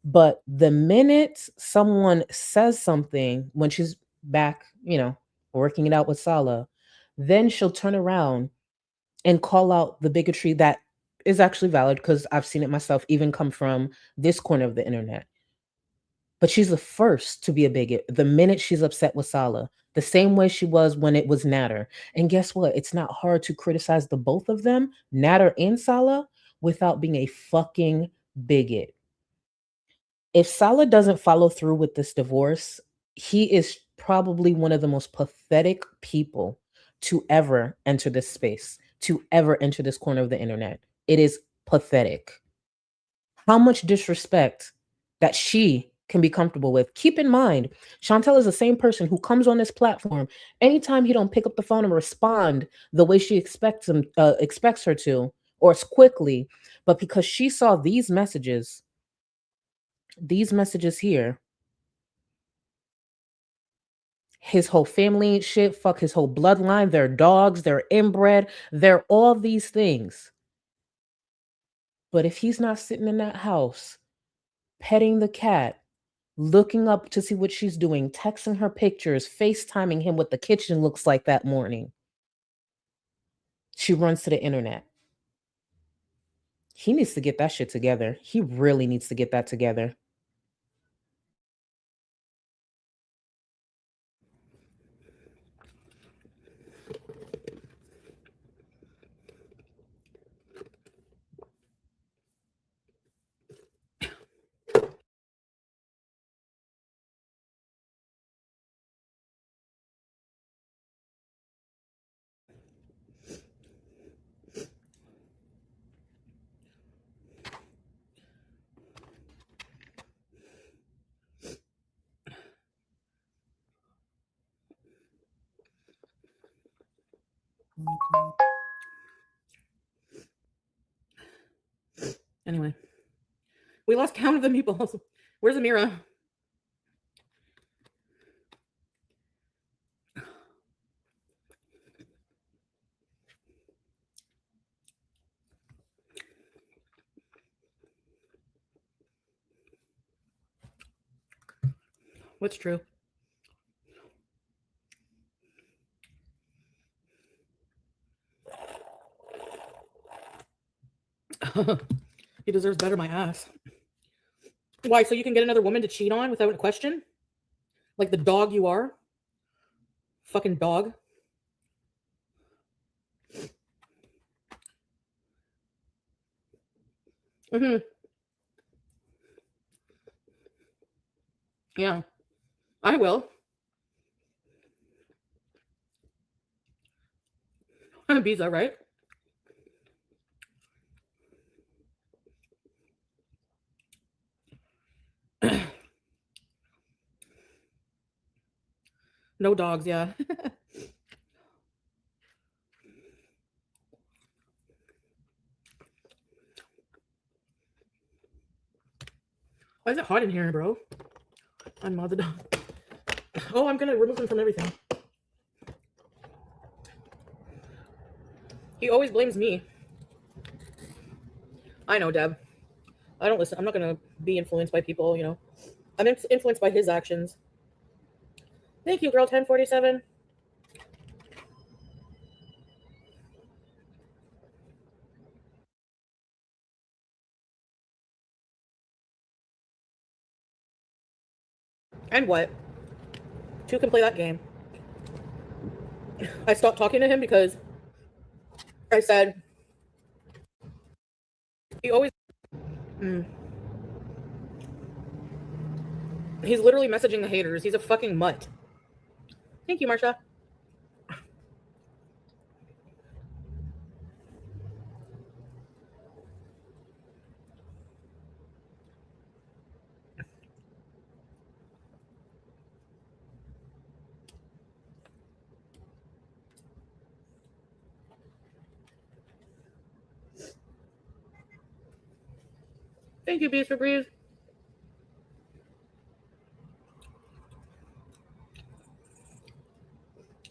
But the minute someone says something when she's back, working it out with Salah, then she'll turn around and call out the bigotry that is actually valid, because I've seen it myself even come from this corner of the internet. But she's the first to be a bigot the minute she's upset with Salah, the same way she was when it was Nader. And guess what? It's not hard to criticize the both of them, Nader and Salah, without being a fucking bigot. If Salah doesn't follow through with this divorce, he is probably one of the most pathetic people to ever enter this space, to ever enter this corner of the internet. It is pathetic. How much disrespect that she can be comfortable with. Keep in mind, Chantal is the same person who comes on this platform. Anytime he don't pick up the phone and respond the way she expects her to, or as quickly, but because she saw these messages here, his whole family shit, fuck his whole bloodline, they're dogs, they're inbred, they're all these things. But if he's not sitting in that house, petting the cat, looking up to see what she's doing, texting her pictures, FaceTiming him what the kitchen looks like that morning, she runs to the internet. He needs to get that shit together. He really needs to get that together. Anyway. We lost count of the meatballs. Where's Amira? What's true? He deserves better, my ass. Why? So you can get another woman to cheat on without a question? Like the dog you are? Fucking dog. Mm-hmm. Yeah. I will. Ibiza, right? No dogs, yeah. Why is it hot in here, bro? I'm not the dog. Oh, I'm gonna remove him from everything. He always blames me. I know, Deb. I don't listen. I'm not gonna be influenced by people, I'm influenced by his actions. Thank you, girl 1047. And what? Two can play that game. I stopped talking to him because I said he always. He's literally messaging the haters. He's a fucking mutt. Thank you, Marsha. Thank you, Beast for Breeze.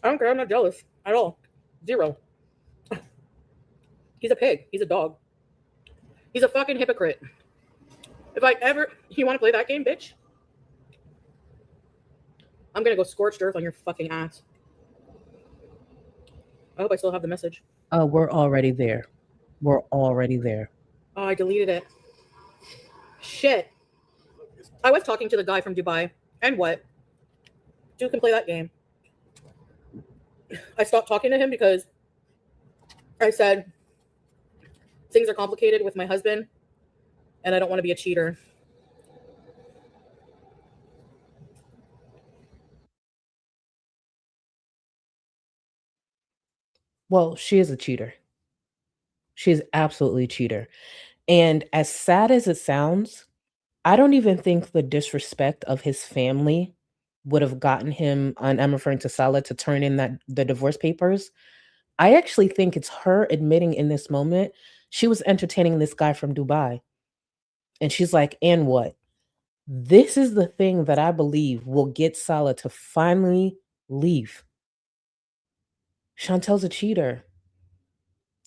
I don't care. I'm not jealous at all. Zero. He's a pig. He's a dog. He's a fucking hypocrite. If I ever. You want to play that game, bitch? I'm gonna go scorched earth on your fucking ass. I hope I still have the message. We're already there. We're already there. Oh, I deleted it. Shit. I was talking to the guy from Dubai. And what? Two can play that game. I stopped talking to him because I said things are complicated with my husband and I don't want to be a cheater. Well, she is a cheater. She is absolutely a cheater. And as sad as it sounds, I don't even think the disrespect of his family would have gotten him, and I'm referring to Salah, to turn in the divorce papers. I actually think it's her admitting in this moment she was entertaining this guy from Dubai. And she's like, and what? This is the thing that I believe will get Salah to finally leave. Chantel's a cheater.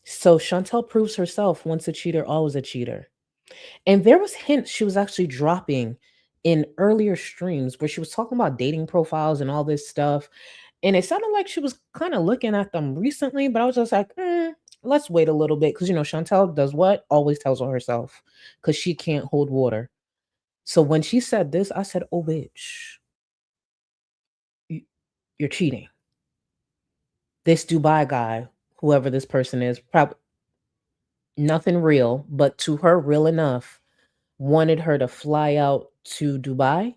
So Chantel proves herself, once a cheater, always a cheater. And there was hints she was actually dropping in earlier streams where she was talking about dating profiles and all this stuff. And it sounded like she was kind of looking at them recently, but I was just like, let's wait a little bit. Because, Chantel does what? Always tells on herself because she can't hold water. So when she said this, I said, oh, bitch, you're cheating. This Dubai guy, whoever this person is, probably nothing real, but to her, real enough, wanted her to fly out to Dubai.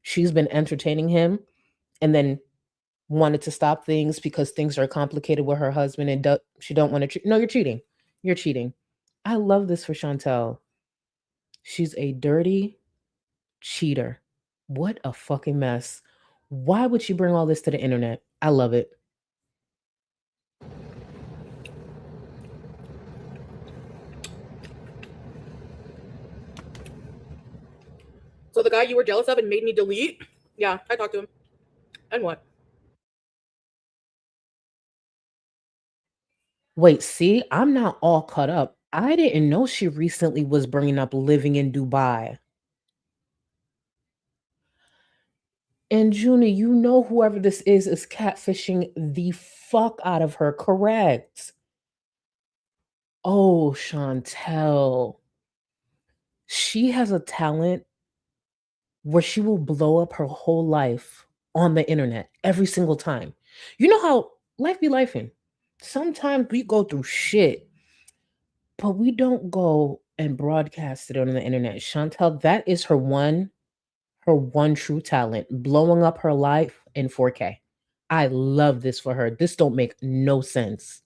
She's been entertaining him and then wanted to stop things because things are complicated with her husband and she don't want to. No, you're cheating. You're cheating. I love this for Chantel. She's a dirty cheater. What a fucking mess. Why would she bring all this to the internet? I love it. So the guy you were jealous of and made me delete? Yeah, I talked to him. And what? Wait, see, I'm not all caught up. I didn't know she recently was bringing up living in Dubai. And Junie, whoever this is catfishing the fuck out of her, correct? Oh, Chantel. She has a talent where she will blow up her whole life on the internet every single time. You know how life be lifing. Sometimes we go through shit, but we don't go and broadcast it on the internet. Chantel, that is her one true talent, blowing up her life in 4K. I love this for her. This don't make no sense.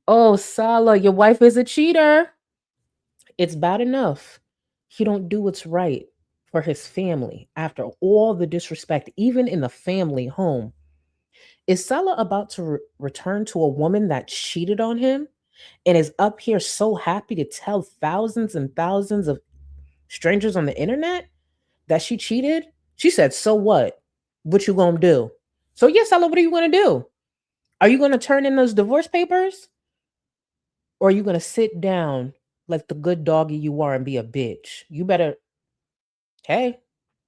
Oh, Salah, your wife is a cheater. It's bad enough he don't do what's right for his family after all the disrespect, even in the family home. Is Salah about to return to a woman that cheated on him and is up here so happy to tell thousands and thousands of strangers on the internet that she cheated? She said, so what? What you gonna do? So yes, Salah, what are you gonna do? Are you gonna turn in those divorce papers? Or are you gonna sit down like the good doggy you are and be a bitch? You better, hey,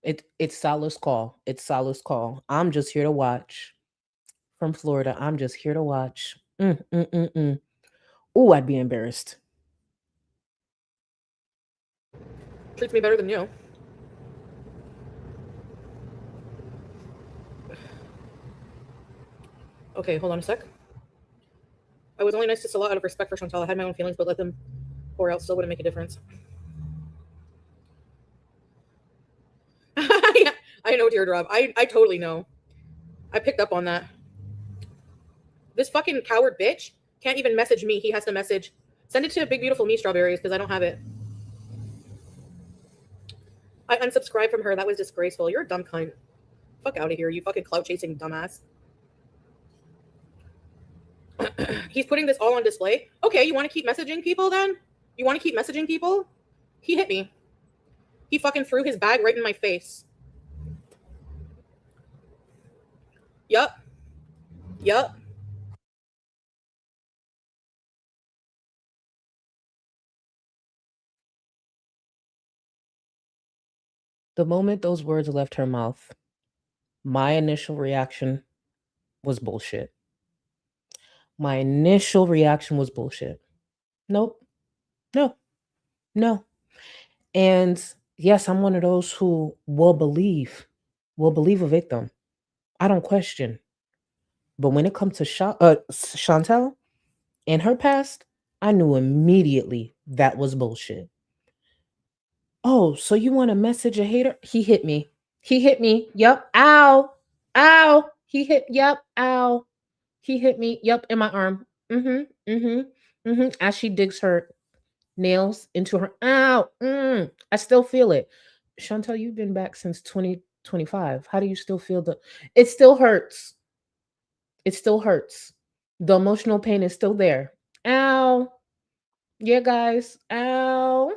It's Salah's call. It's Salah's call. I'm just here to watch. From Florida. I'm just here to watch. Oh, I'd be embarrassed. Treats me better than you. Okay, hold on a sec. I was only nice to Salah out of respect for Chantal. I had my own feelings, but let them pour out still wouldn't make a difference. Yeah, I know, Teardrop. I totally know. I picked up on that. This fucking coward bitch can't even message me. He has to message. Send it to Big Beautiful Me Strawberries because I don't have it. I unsubscribed from her. That was disgraceful. You're a dumb cunt. Fuck out of here, you fucking clout chasing dumbass. He's putting this all on display. Okay, you want to keep messaging people then? You want to keep messaging people? He hit me. He fucking threw his bag right in my face. Yup. Yup. The moment those words left her mouth, my initial reaction was bullshit. My initial reaction was bullshit. Nope. No. No. And yes, I'm one of those who will believe a victim. I don't question. But when it comes to Chantal and her past, I knew immediately that was bullshit. Oh, so you want to message a hater? He hit me. He hit me. Yep. Ow. Ow. He hit. Yep. Ow. He hit me. Yep. In my arm. As she digs her nails into her. Ow. I still feel it. Chantal, you've been back since 2025. How do you still feel the? It still hurts. It still hurts. The emotional pain is still there. Ow. Yeah, guys. Ow.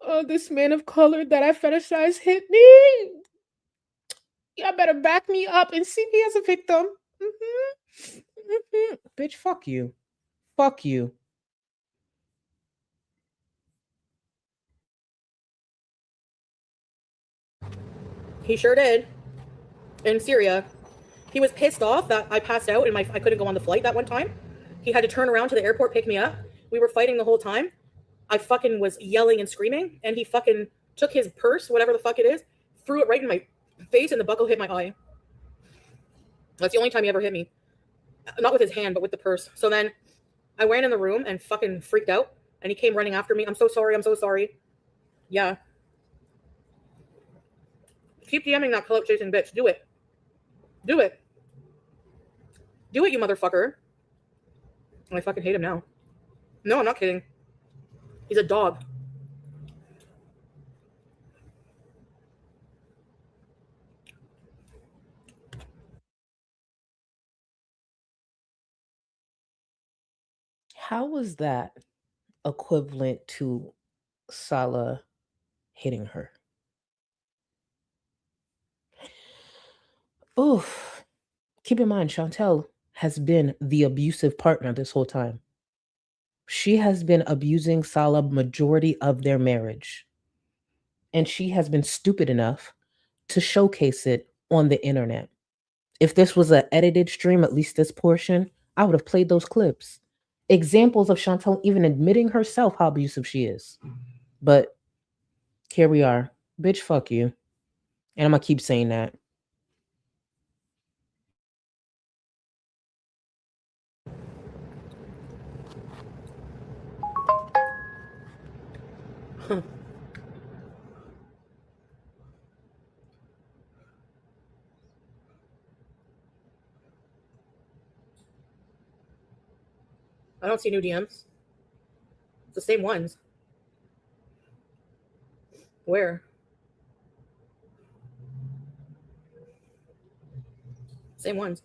Oh, this man of color that I fetishize hit me. Y'all better back me up and see me as a victim. Bitch, fuck you. Fuck you. He sure did. In Syria. He was pissed off that I passed out and I couldn't go on the flight that one time. He had to turn around to the airport, pick me up. We were fighting the whole time. I fucking was yelling and screaming, and he fucking took his purse, whatever the fuck it is, threw it right in my face, and the buckle hit my eye. That's the only time he ever hit me. Not with his hand, but with the purse. So then I ran in the room and fucking freaked out, and he came running after me. I'm so sorry. I'm so sorry. Yeah. Keep DMing that clout chasing bitch. Do it. Do it. Do it, you motherfucker. I fucking hate him now. No, I'm not kidding. He's a dog. How was that equivalent to Salah hitting her? Oof. Keep in mind, Chantal has been the abusive partner this whole time. She has been abusing Salah majority of their marriage. And she has been stupid enough to showcase it on the internet. If this was an edited stream, at least this portion, I would have played those clips. Examples of Chantal even admitting herself how abusive she is. But here we are. Bitch, fuck you. And I'm going to keep saying that. I don't see new DMs. It's the same ones. Where? Same ones.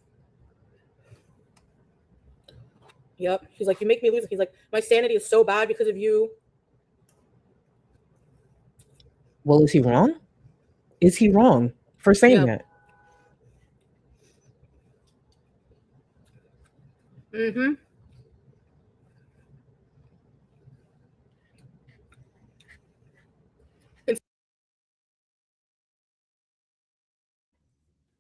Yep. He's like, you make me lose. He's like, my sanity is so bad because of you. Well, is he wrong? Is he wrong for saying that? Mm-hmm.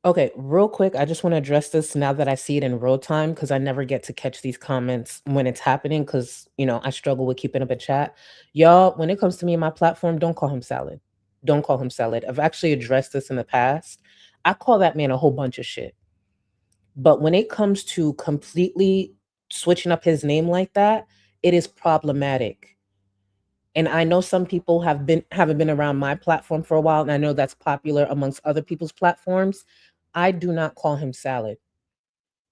Okay, real quick, I just want to address this now that I see it in real time because I never get to catch these comments when it's happening because, I struggle with keeping up a chat. Y'all, when it comes to me and my platform, don't call him salad. Don't call him salad. I've actually addressed this in the past. I call that man a whole bunch of shit. But when it comes to completely switching up his name like that, it is problematic. And I know some people haven't been around my platform for a while, and I know that's popular amongst other people's platforms. I do not call him salad.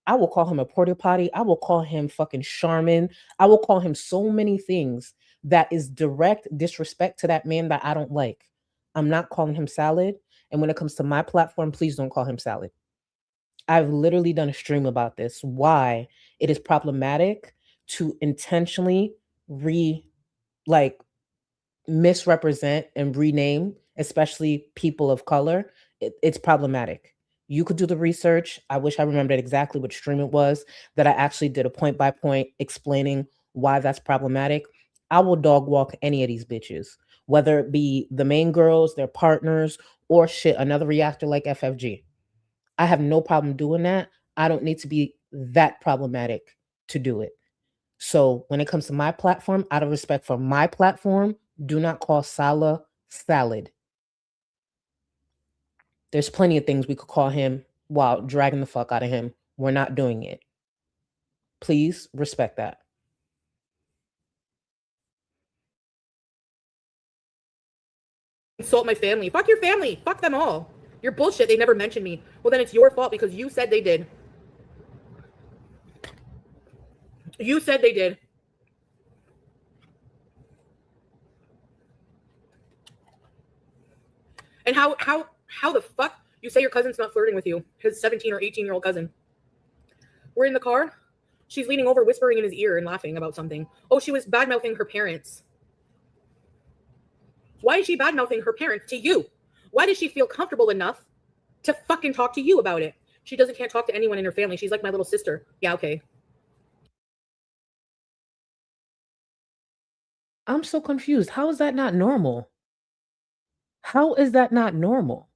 I will call him a porta potty. I will call him fucking Charmin. I will call him so many things that is direct disrespect to that man that I don't like. I'm not calling him salad. And when it comes to my platform, please don't call him salad. I've literally done a stream about this. Why it is problematic to intentionally re like misrepresent and rename, especially people of color. It's problematic. You could do the research. I wish I remembered exactly what stream it was that I actually did a point by point explaining why that's problematic. I will dog walk any of these bitches, whether it be the main girls, their partners, or shit, another reactor like FFG. I have no problem doing that. I don't need to be that problematic to do it. So when it comes to my platform, out of respect for my platform, do not call Salah salad. There's plenty of things we could call him while dragging the fuck out of him. We're not doing it. Please respect that. Insult my family. Fuck your family. Fuck them all. You're bullshit. They never mentioned me. Well, then it's your fault because you said they did. You said they did. And how the fuck you say your cousin's not flirting with you? His 17 or 18-year-old cousin. We're in the car. She's leaning over, whispering in his ear and laughing about something. Oh, she was bad mouthing her parents. Why is she bad mouthing her parents to you? Why does she feel comfortable enough to fucking talk to you about it? She can't talk to anyone in her family. She's like my little sister. Yeah, okay. I'm so confused. How is that not normal? How is that not normal?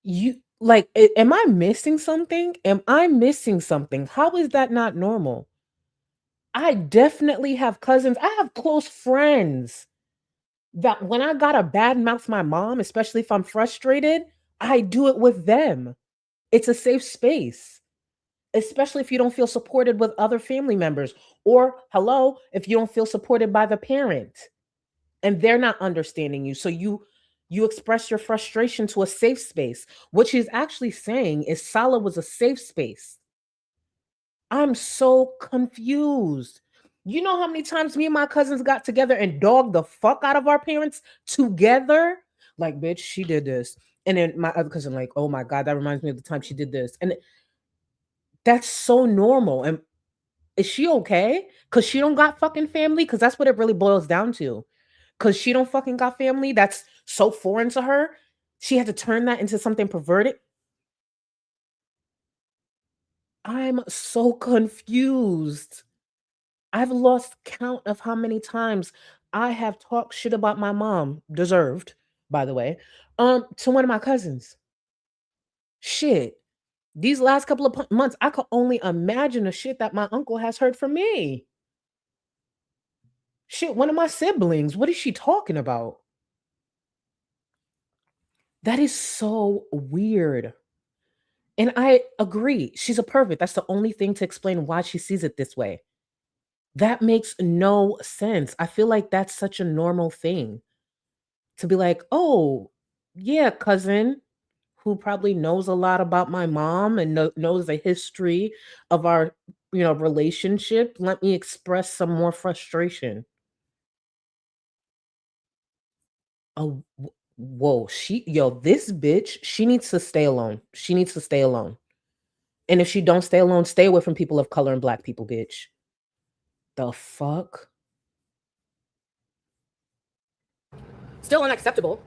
Am I missing something? Am I missing something? How is that not normal? I definitely have cousins. I have close friends that when I gotta badmouth my mom, especially if I'm frustrated, I do it with them. It's a safe space, especially if you don't feel supported with other family members, or hello, if you don't feel supported by the parent and they're not understanding you. So you express your frustration to a safe space. What she's actually saying is Sala was a safe space. I'm so confused. You know how many times me and my cousins got together and dogged the fuck out of our parents together? Like, bitch, she did this. And then my other cousin, like, oh my God, that reminds me of the time she did this. And that's so normal. And is she okay? Because she don't got fucking family? Because that's what it really boils down to. Because she don't fucking got family that's so foreign to her. She had to turn that into something perverted. I'm so confused. I've lost count of how many times I have talked shit about my mom, deserved, by the way, to one of my cousins. Shit. These last couple of months, I could only imagine the shit that my uncle has heard from me. Shit, one of my siblings. What is she talking about? That is so weird. And I agree. She's a pervert. That's the only thing to explain why she sees it this way. That makes no sense. I feel like that's such a normal thing to be like, oh, yeah, cousin who probably knows a lot about my mom and knows the history of our, relationship. Let me express some more frustration. Oh, whoa, this bitch, she needs to stay alone. She needs to stay alone. And if she don't stay alone, stay away from people of color and black people, bitch. The fuck? Still unacceptable.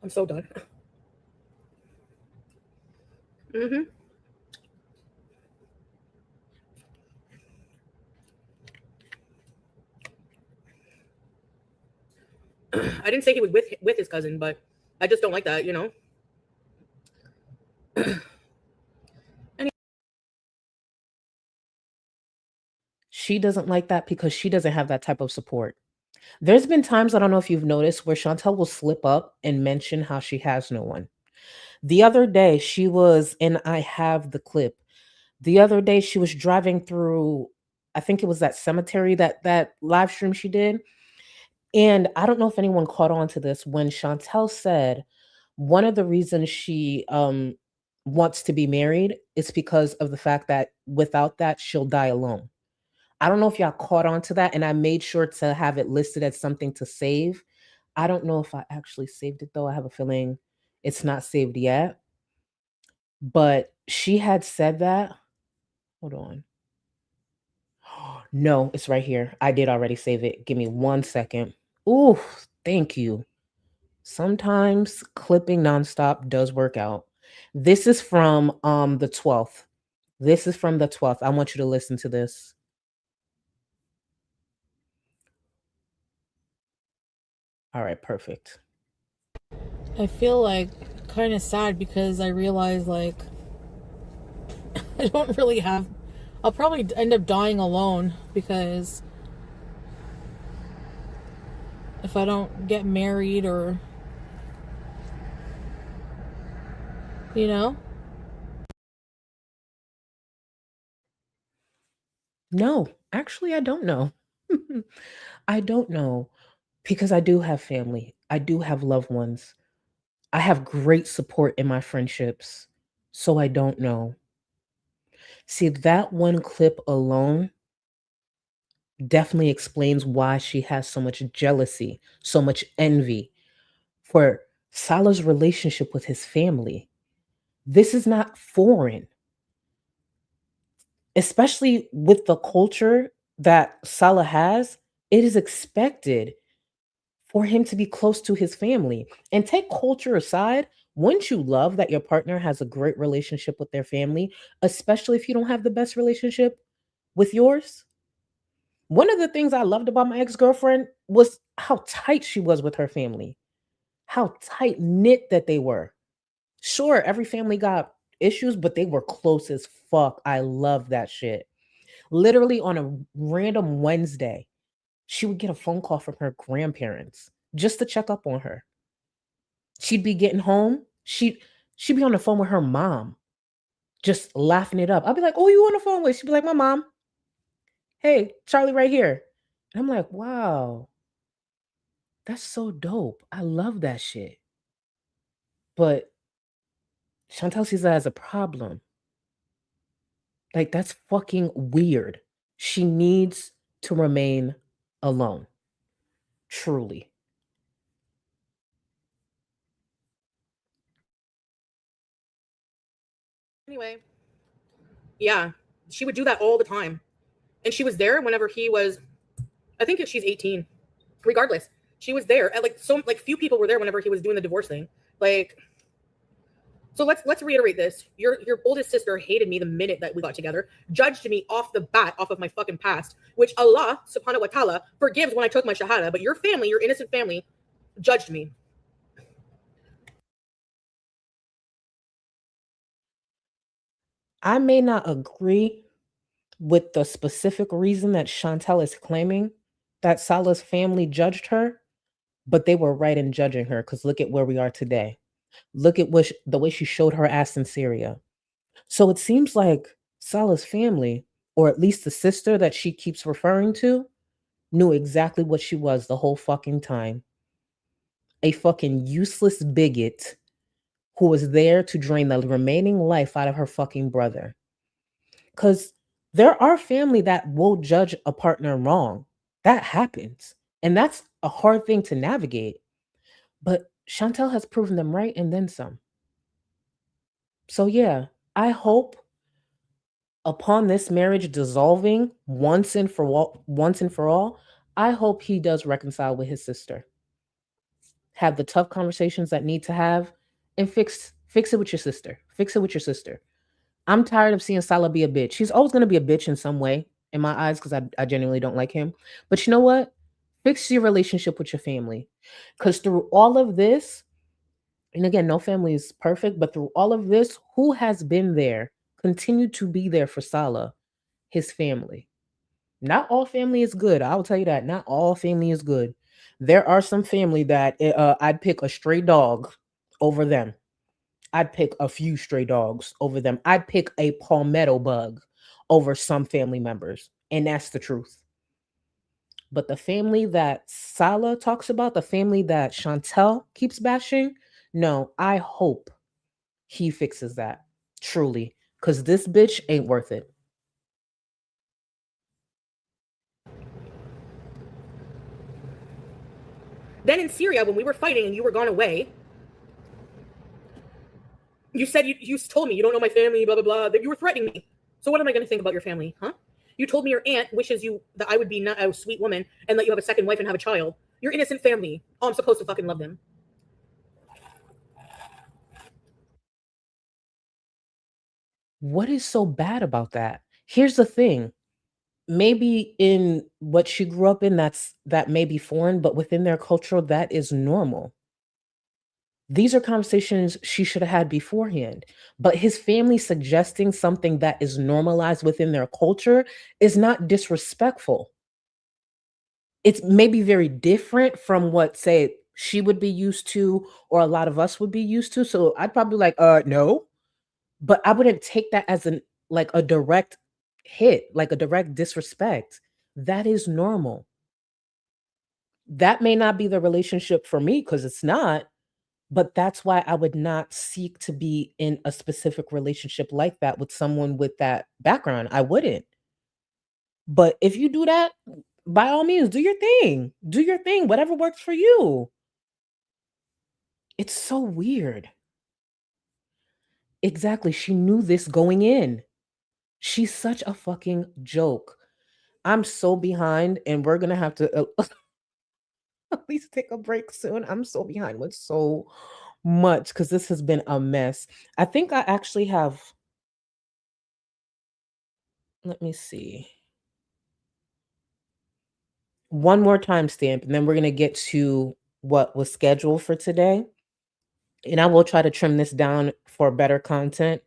I'm so done. Mm-hmm. I didn't say he was with his cousin, but I just don't like that, you know. She doesn't like that because she doesn't have that type of support. There's been times, I don't know if you've noticed, where Chantel will slip up and mention how she has no one. The other day, she was, and I have the clip. The other day, she was driving through, I think it was that cemetery, that live stream she did. And I don't know if anyone caught on to this when Chantel said one of the reasons she wants to be married is because of the fact that without that, she'll die alone. I don't know if y'all caught on to that, and I made sure to have it listed as something to save. I don't know if I actually saved it though. I have a feeling it's not saved yet. But she had said that. Hold on. No, it's right here. I did already save it. Give me 1 second. Ooh, thank you. Sometimes clipping nonstop does work out. This is from the 12th. This is from the 12th. I want you to listen to this. All right, perfect. I feel like kind of sad because I realize like I don't really have. I'll probably end up dying alone because if I don't get married or, you know. No, actually, I don't know. I don't know because I do have family. I do have loved ones. I have great support in my friendships. So I don't know. See, that one clip alone definitely explains why she has so much jealousy, so much envy for Salah's relationship with his family. This is not foreign, especially with the culture that Salah has. It is expected for him to be close to his family. And take culture aside, wouldn't you love that your partner has a great relationship with their family, especially if you don't have the best relationship with yours? One of the things I loved about my ex-girlfriend was how tight she was with her family, how tight knit that they were. Sure, every family got issues, but they were close as fuck. I love that shit. Literally on a random Wednesday, she would get a phone call from her grandparents just to check up on her. She'd be getting home. She'd be on the phone with her mom, just laughing it up. I'd be like, "Oh, you on the phone with?" She'd be like, "My mom. Hey, Charlie, right here." And I'm like, "Wow, that's so dope. I love that shit." But Chantal sees that as a problem. Like that's fucking weird. She needs to remain alone. Truly. Anyway, yeah, she would do that all the time, and she was there whenever he was. I think she's 18. Regardless, she was there, and like few people were there whenever he was doing the divorce thing. Like, so let's reiterate this. Your oldest sister hated me the minute that we got together, judged me off the bat, off of my fucking past, which Allah subhanahu wa ta'ala forgives when I took my shahada. But your family, your innocent family, judged me. I may not agree with the specific reason that Chantel is claiming that Salah's family judged her, but they were right in judging her because look at where we are today. Look at the way she showed her ass in Syria. So it seems like Salah's family, or at least the sister that she keeps referring to, knew exactly what she was the whole fucking time. A fucking useless bigot who was there to drain the remaining life out of her fucking brother. Because there are family that will judge a partner wrong. That happens. And that's a hard thing to navigate. But Chantel has proven them right and then some. So yeah, I hope upon this marriage dissolving once and for all, I hope he does reconcile with his sister. Have the tough conversations that need to have and fix it with your sister. Fix it with your sister. I'm tired of seeing Salah be a bitch. He's always going to be a bitch in some way in my eyes because I genuinely don't like him. But you know what? Fix your relationship with your family. Because through all of this, and again, no family is perfect, but through all of this, who has been there, continued to be there for Salah? His family. Not all family is good. I will tell you that. Not all family is good. There are some family that I'd pick a stray dog over them. I'd pick a few stray dogs over them. I'd pick a palmetto bug over some family members. And that's the truth. But the family that Salah talks about, the family that Chantal keeps bashing, no, I hope he fixes that. Truly. Because this bitch ain't worth it. Then in Syria, when we were fighting and you were gone away, you said you told me you don't know my family, blah, blah, blah, that you were threatening me. So what am I going to think about your family, huh? You told me your aunt wishes you that I would be not a sweet woman and that you have a second wife and have a child. Your innocent family. Oh, I'm supposed to fucking love them. What is so bad about that? Here's the thing. Maybe in what she grew up in, that may be foreign, but within their culture, that is normal. These are conversations she should have had beforehand. But his family suggesting something that is normalized within their culture is not disrespectful. It's maybe very different from what, say, she would be used to or a lot of us would be used to. So I'd probably like, no. But I wouldn't take that as a direct hit, like a direct disrespect. That is normal. That may not be the relationship for me because it's not, but that's why I would not seek to be in a specific relationship like that with someone with that background. I wouldn't. But if you do that, by all means, do your thing. Do your thing, whatever works for you. It's so weird. Exactly. She knew this going in. She's such a fucking joke. I'm so behind, and we're gonna have to at least take a break soon. I'm so behind with so much because this has been a mess. I think I actually have. Let me see. One more timestamp, and then we're gonna get to what was scheduled for today. And I will try to trim this down for better content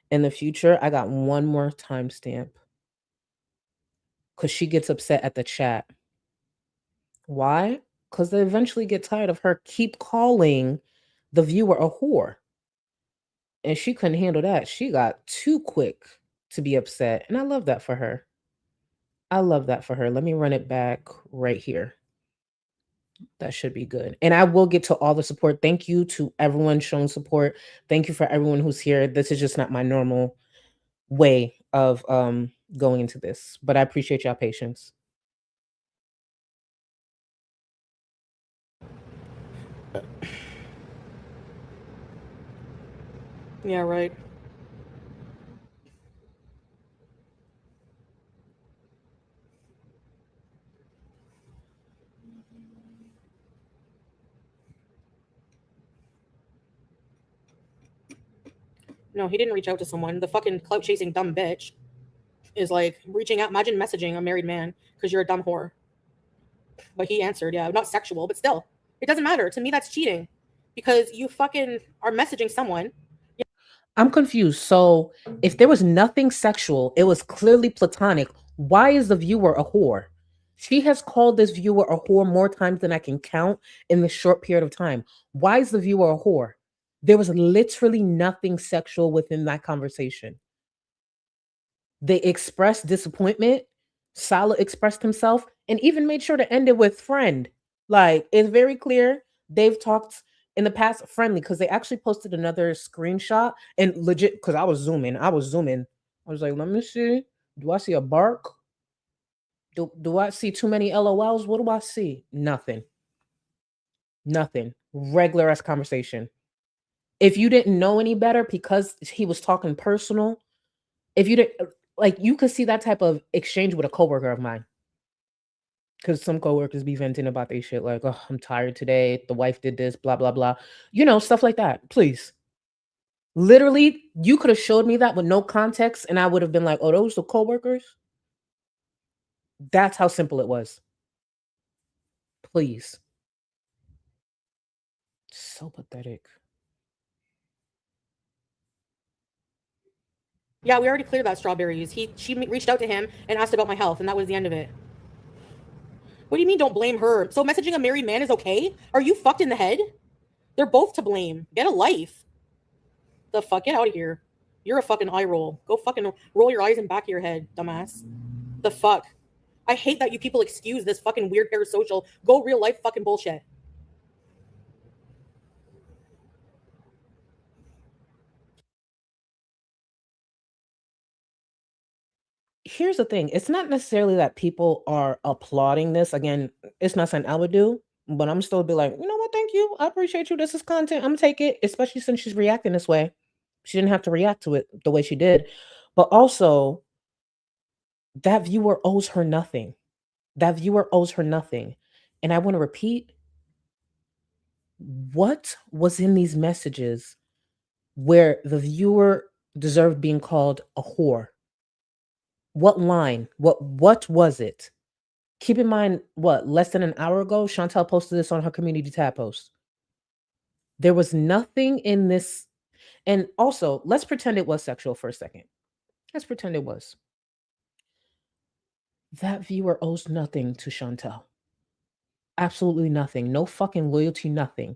in the future. I got one more timestamp because she gets upset at the chat. Why? Because they eventually get tired of her keep calling the viewer a whore. And she couldn't handle that. She got too quick to be upset. And I love that for her. I love that for her. Let me run it back right here. That should be good. And I will get to all the support. Thank you to everyone showing support. Thank you for everyone who's here. This is just not my normal way of going into this, but I appreciate y'all patience. Yeah, right. No, he didn't reach out to someone. The fucking clout chasing dumb bitch is like reaching out. Imagine messaging a married man because you're a dumb whore. But he answered, yeah, not sexual, but still, it doesn't matter. To me, that's cheating because you fucking are messaging someone. I'm confused. So if there was nothing sexual, it was clearly platonic. Why is the viewer a whore? She has called this viewer a whore more times than I can count in this short period of time. Why is the viewer a whore? There was literally nothing sexual within that conversation. They expressed disappointment. Salah expressed himself and even made sure to end it with friend. Like, it's very clear they've talked in the past friendly because they actually posted another screenshot and legit because I was zooming. I was like, let me see. Do I see a bark? Do I see too many LOLs? What do I see? Nothing. Nothing. Regular ass conversation. If you didn't know any better because he was talking personal, if you didn't like, you could see that type of exchange with a coworker of mine. Because some coworkers be venting about their shit like, oh, I'm tired today. The wife did this, blah, blah, blah. You know, stuff like that. Please. Literally, you could have showed me that with no context, and I would have been like, oh, those are coworkers? That's how simple it was. Please. So pathetic. Yeah, we already cleared that strawberries. She reached out to him and asked about my health, and that was the end of it. What do you mean don't blame her? So messaging a married man is okay? Are you fucked in the head? They're both to blame. Get a life. The fuck? Get out of here. You're a fucking eye roll. Go fucking roll your eyes in back of your head, dumbass. The fuck? I hate that you people excuse this fucking weird parasocial, go real life fucking bullshit. Here's the thing. It's not necessarily that people are applauding this. Again, it's not something I would do, but I'm still be like, you know what? Thank you. I appreciate you. This is content. I'm gonna take it, especially since she's reacting this way. She didn't have to react to it the way she did. But also, that viewer owes her nothing. That viewer owes her nothing. And I want to repeat, what was in these messages where the viewer deserved being called a whore? What line? What was it? Keep in mind, what, less than an hour ago, Chantal posted this on her community tab post. There was nothing in this. And also, let's pretend it was sexual for a second. Let's pretend it was. That viewer owes nothing to Chantal. Absolutely nothing. No fucking loyalty, nothing.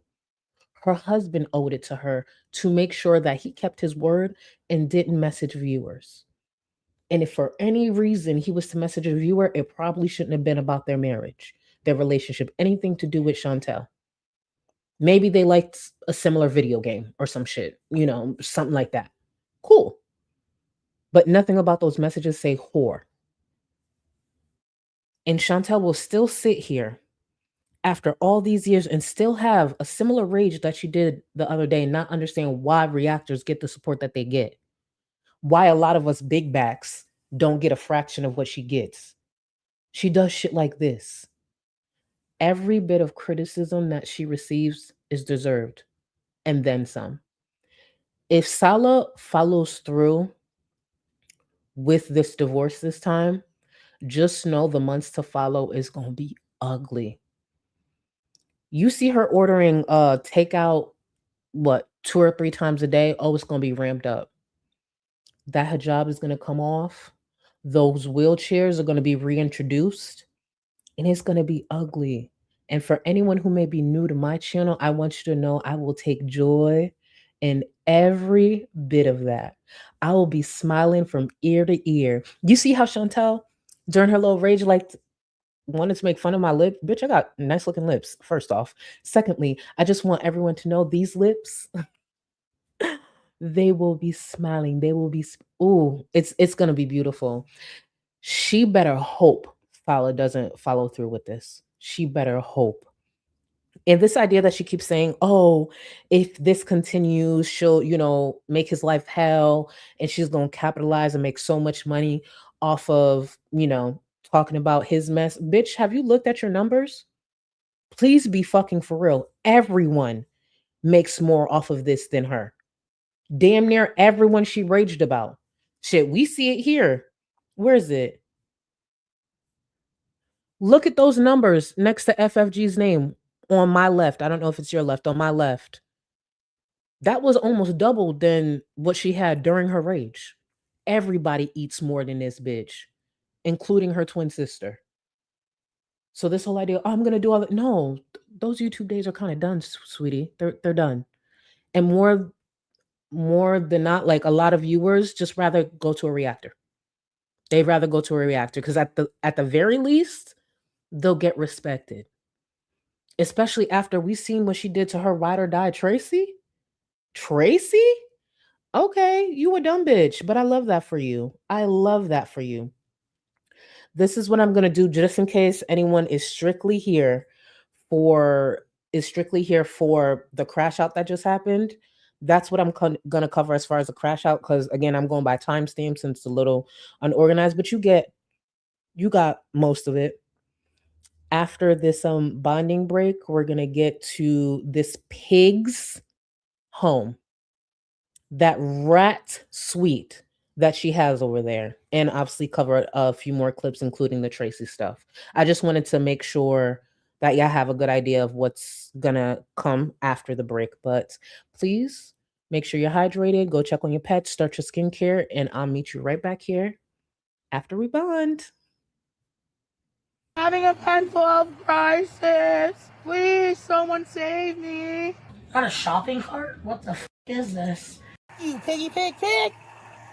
Her husband owed it to her to make sure that he kept his word and didn't message viewers. And if for any reason he was to message a viewer, it probably shouldn't have been about their marriage, their relationship, anything to do with Chantal. Maybe they liked a similar video game or some shit, something like that. Cool. But nothing about those messages say whore. And Chantal will still sit here after all these years and still have a similar rage that she did the other day, not understand why reactors get the support that they get. Why a lot of us big backs don't get a fraction of what she gets. She does shit like this. Every bit of criticism that she receives is deserved, and then some. If Salah follows through with this divorce this time, just know the months to follow is going to be ugly. You see her ordering takeout, 2 or 3 times a day? Oh, it's going to be ramped up. That hijab is going to come off. Those wheelchairs are going to be reintroduced, and it's going to be ugly. And for anyone who may be new to my channel, I want you to know I will take joy in every bit of that. I will be smiling from ear to ear. You see how Chantal, during her little rage, wanted to make fun of my lip? Bitch, I got nice looking lips, first off. Secondly, I just want everyone to know these lips, they will be smiling. They will be, it's going to be beautiful. She better hope Fala doesn't follow through with this. She better hope. And this idea that she keeps saying, oh, if this continues, she'll, make his life hell, and she's going to capitalize and make so much money off of, talking about his mess. Bitch, have you looked at your numbers? Please be fucking for real. Everyone makes more off of this than her. Damn near everyone she raged about. Shit, we see it here. Where is it? Look at those numbers next to FFG's name on my left. I don't know if it's your left, on my left. That was almost double than what she had during her rage. Everybody eats more than this bitch, including her twin sister. So this whole idea, I'm going to do all that. No, those YouTube days are kind of done, sweetie. They're done. And more than not, a lot of viewers just rather go to a reactor. They'd rather go to a reactor because at the very least, they'll get respected. Especially after we seen what she did to her ride or die, Tracy. Tracy? Okay, you a dumb bitch, but I love that for you. I love that for you. This is what I'm going to do just in case anyone is strictly here for the crash out that just happened. That's what I'm going to cover as far as the crash out, because again, I'm going by timestamps and it's a little unorganized, but you got most of it. After this bonding break, we're going to get to this pig's home, that rat suite that she has over there, and obviously cover a few more clips, including the Tracy stuff. I just wanted to make sure that y'all have a good idea of what's gonna come after the break. But please make sure you're hydrated, go check on your pets, start your skincare, and I'll meet you right back here after we bond. Having a mental health crisis. Please, someone save me. Got a shopping cart? What the f is this? You piggy pig pig!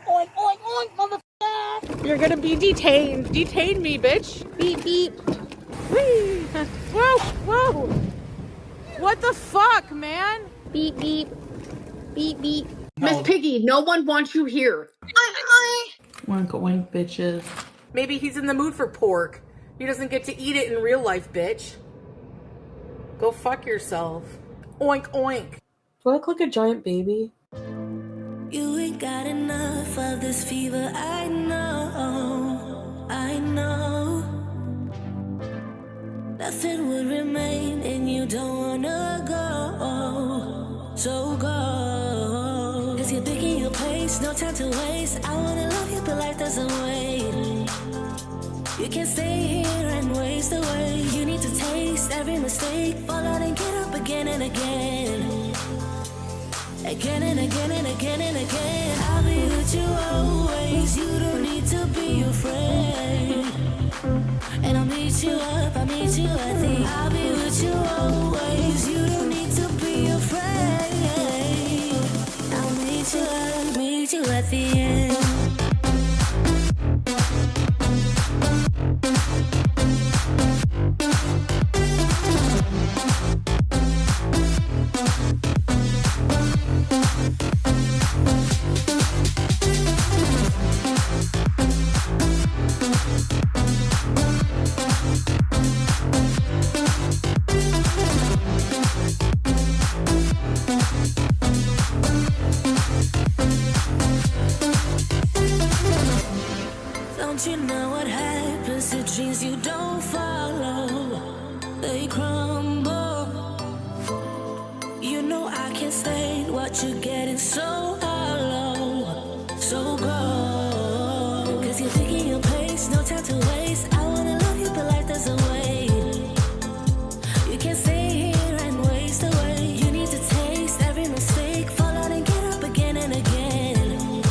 Oink oink oink, motherfucker! You're gonna be detained. Detain me, bitch. Beep beep. Whee. Whoa, whoa. What the fuck, man? Beep, beep. Beep, beep. Miss Piggy, no one wants you here. Oink oink, bitches. Maybe he's in the mood for pork. He doesn't get to eat it in real life, bitch. Go fuck yourself. Oink oink. Do I look like a giant baby? You ain't got enough of this fever, I know, I know. Nothing would remain and you don't wanna go, so go. Cause you're thinking your place, no time to waste. I wanna love you but life doesn't wait. You can't stay here and waste away. You need to taste every mistake, fall out and get up again and again. Again and again and again and again. I'll be with you always. You don't need to be afraid. And I'll meet you up, I'll meet you at the. I'll be with you always. You don't need to be afraid. I'll meet you up, meet you at the end. Don't you know what happens to dreams you don't follow? They crumble. You know I can't stand what you're getting so hollow. So go. Cause you're thinking your pace, no time to waste. I wanna love you but life doesn't wait. You can't stay here and waste away. You need to taste every mistake, fall out and get up again and again.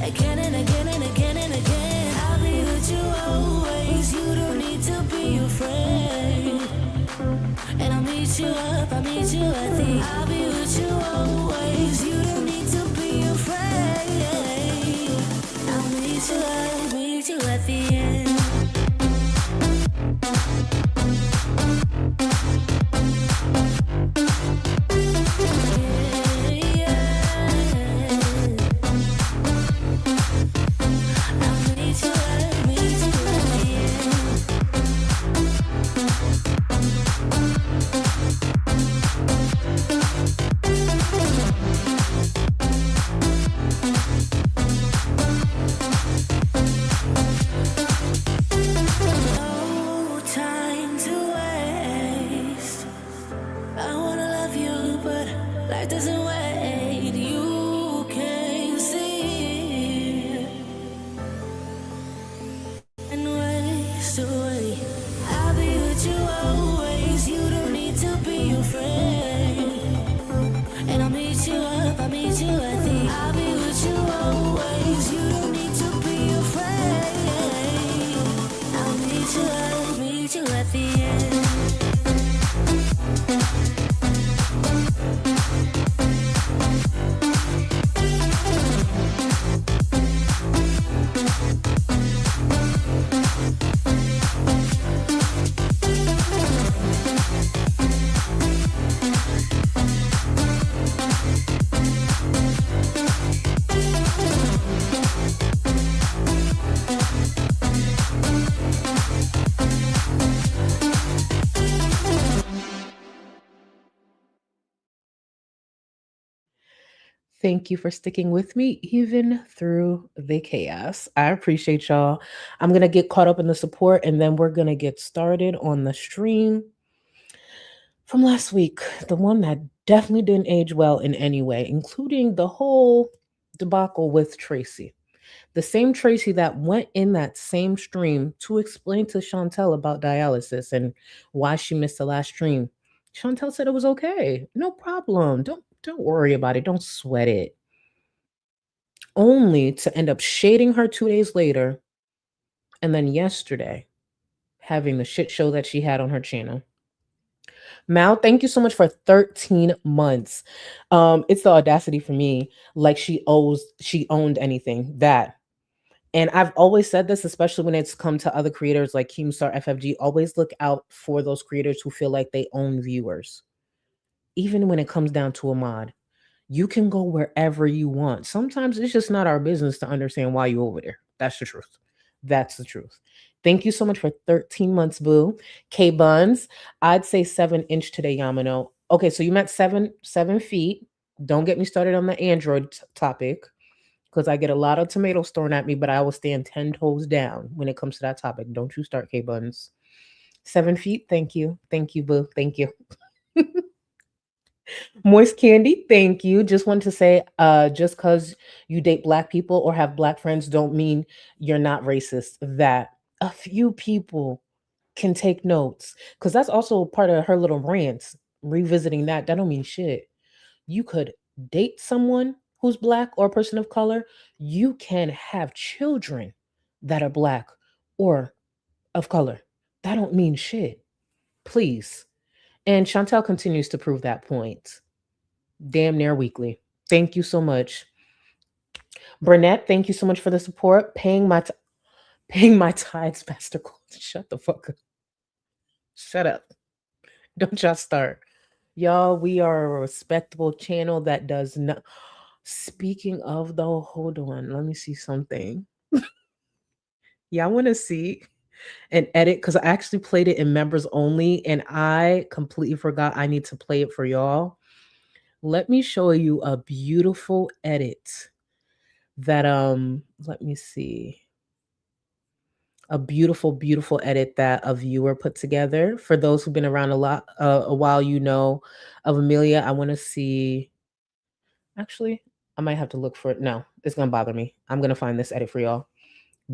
Again and again and again and again. I'll be with you always. You don't need to be afraid. And I'll meet you up, I'll meet you at the. I'll be with you always. You don't need to be afraid. I'll meet you at the end. No time to waste. I wanna love you, but life doesn't wait. You can't see and waste away. I'll be with you always. You don't need to be afraid. And I'll meet you up, I'll meet you at the. I'll be with you always. You don't need to be afraid. I'll meet you up, meet you at the end. Thank you for sticking with me even through the chaos. I appreciate y'all. I'm going to get caught up in the support and then we're going to get started on the stream from last week, the one that definitely didn't age well in any way, including the whole debacle with Tracy. The same Tracy that went in that same stream to explain to Chantel about dialysis and why she missed the last stream. Chantel said it was okay. No problem. Don't worry about it. Don't sweat it. Only to end up shading her 2 days later, and then yesterday having the shit show that she had on her channel. Mal, thank you so much for 13 months. It's the audacity for me. Like she owned anything. That. And I've always said this, especially when it's come to other creators like Keemstar FFG, always look out for those creators who feel like they own viewers. Even when it comes down to a mod, you can go wherever you want. Sometimes it's just not our business to understand why you're over there. That's the truth. That's the truth. Thank you so much for 13 months, boo. K Buns, I'd say 7-inch today, Yamano. Okay, so you meant 7 feet. Don't get me started on the Android topic, because I get a lot of tomatoes thrown at me, but I will stand 10 toes down when it comes to that topic. Don't you start, K Buns. 7 feet. Thank you. Thank you, boo. Thank you. Moist Candy, thank you. Just want to say, just because you date Black people or have Black friends don't mean you're not racist. That a few people can take notes, because that's also part of her little rants. Revisiting that don't mean shit. You could date someone who's Black or a person of color. You can have children that are Black or of color. That don't mean shit. Please. And Chantel continues to prove that point damn near weekly. Thank you so much. Burnett, thank you so much for the support. Paying my tithes, Pastor Cole. Shut the fuck up. Shut up. Don't y'all start. Y'all, we are a respectable channel that does not. Speaking of though, hold on. Let me see something. Y'all want to see an edit? Because I actually played it in members only and I completely forgot I need to play it for y'all. Let me show you a beautiful edit that let me see. A beautiful edit that a viewer put together. For those who've been around a while, you know of Amelia. I want to see. Actually, I might have to look for it. No, it's gonna bother me. I'm gonna find this edit for y'all.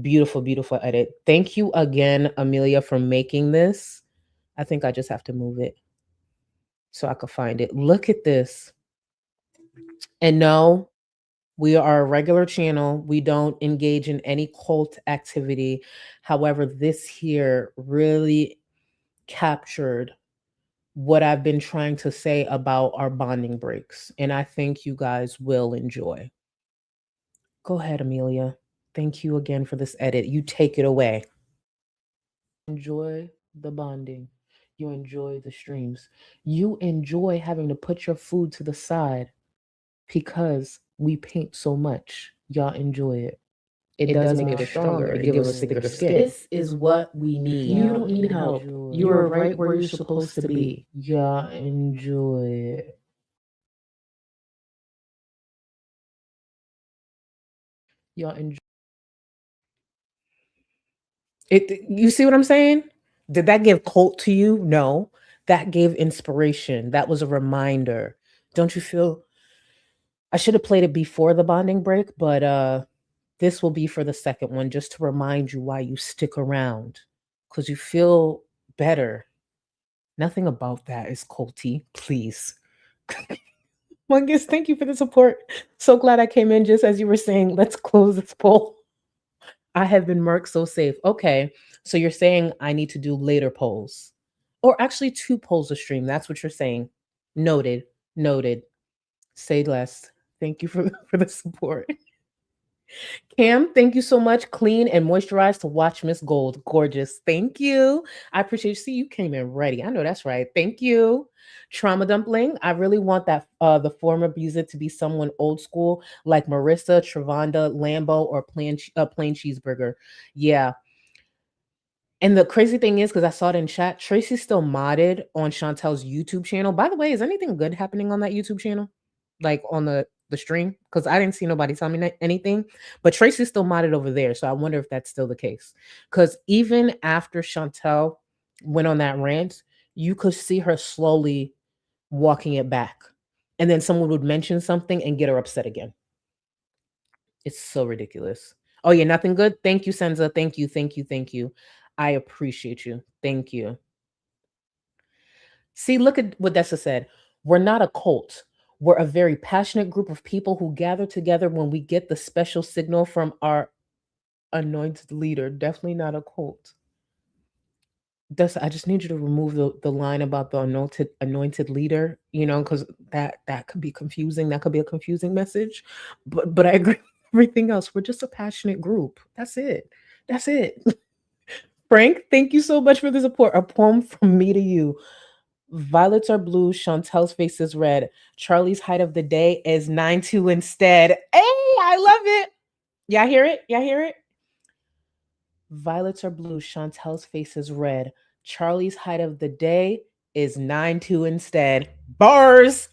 Beautiful edit. Thank you again, Amelia, for making this. I think I just have to move it so I could find it. Look at this. And no, we are a regular channel. We don't engage in any cult activity. However, this here really captured what I've been trying to say about our bonding breaks. And I think you guys will enjoy. Go ahead, Amelia. Thank you again for this edit. You take it away. Enjoy the bonding. You enjoy the streams. You enjoy having to put your food to the side because we paint so much. Y'all enjoy it. It does make it stronger. It gives us thicker skin. This is what we need. You don't need help. You are right where you're supposed to be. Y'all enjoy it. Y'all enjoy it. You see what I'm saying? Did that give cult to you? No. That gave inspiration. That was a reminder. Don't you feel? I should have played it before the bonding break, but this will be for the second one, just to remind you why you stick around, because you feel better. Nothing about that is culty, please. Mungus, thank you for the support. So glad I came in just as you were saying, let's close this poll. I have been marked so safe. Okay, so you're saying I need to do later polls, or actually 2 polls a stream. That's what you're saying. Noted. Say less. Thank you for the support. Cam, thank you so much. Clean and moisturized to watch Miss Gold. Gorgeous. Thank you. I appreciate you. See, you came in ready. I know that's right. Thank you. Trauma Dumpling. I really want that the former Biza to be someone old school like Marissa, Travanda, Lambo, or plain cheeseburger. Yeah. And the crazy thing is, because I saw it in chat, Tracy's still modded on Chantel's YouTube channel. By the way, is anything good happening on that YouTube channel? Like on the stream? Because I didn't see nobody tell me anything. But Tracy's still modded over there. So I wonder if that's still the case. Because even after Chantel went on that rant, you could see her slowly walking it back. And then someone would mention something and get her upset again. It's so ridiculous. Oh yeah, nothing good. Thank you, Senza. Thank you, thank you, thank you. I appreciate you. Thank you. See, look at what Dessa said. We're not a cult. We're a very passionate group of people who gather together when we get the special signal from our anointed leader. Definitely not a cult. Dessa, I just need you to remove the line about the anointed leader, because that could be confusing. That could be a confusing message. But I agree with everything else. We're just a passionate group. That's it. That's it. Frank, thank you so much for the support. A poem from me to you. Violets are blue, Chantel's face is red. Charlie's height of the day is 9'2" instead. Hey, I love it. Y'all hear it? Y'all hear it? Violets are blue, Chantel's face is red. Charlie's height of the day is 9'2" instead. Bars.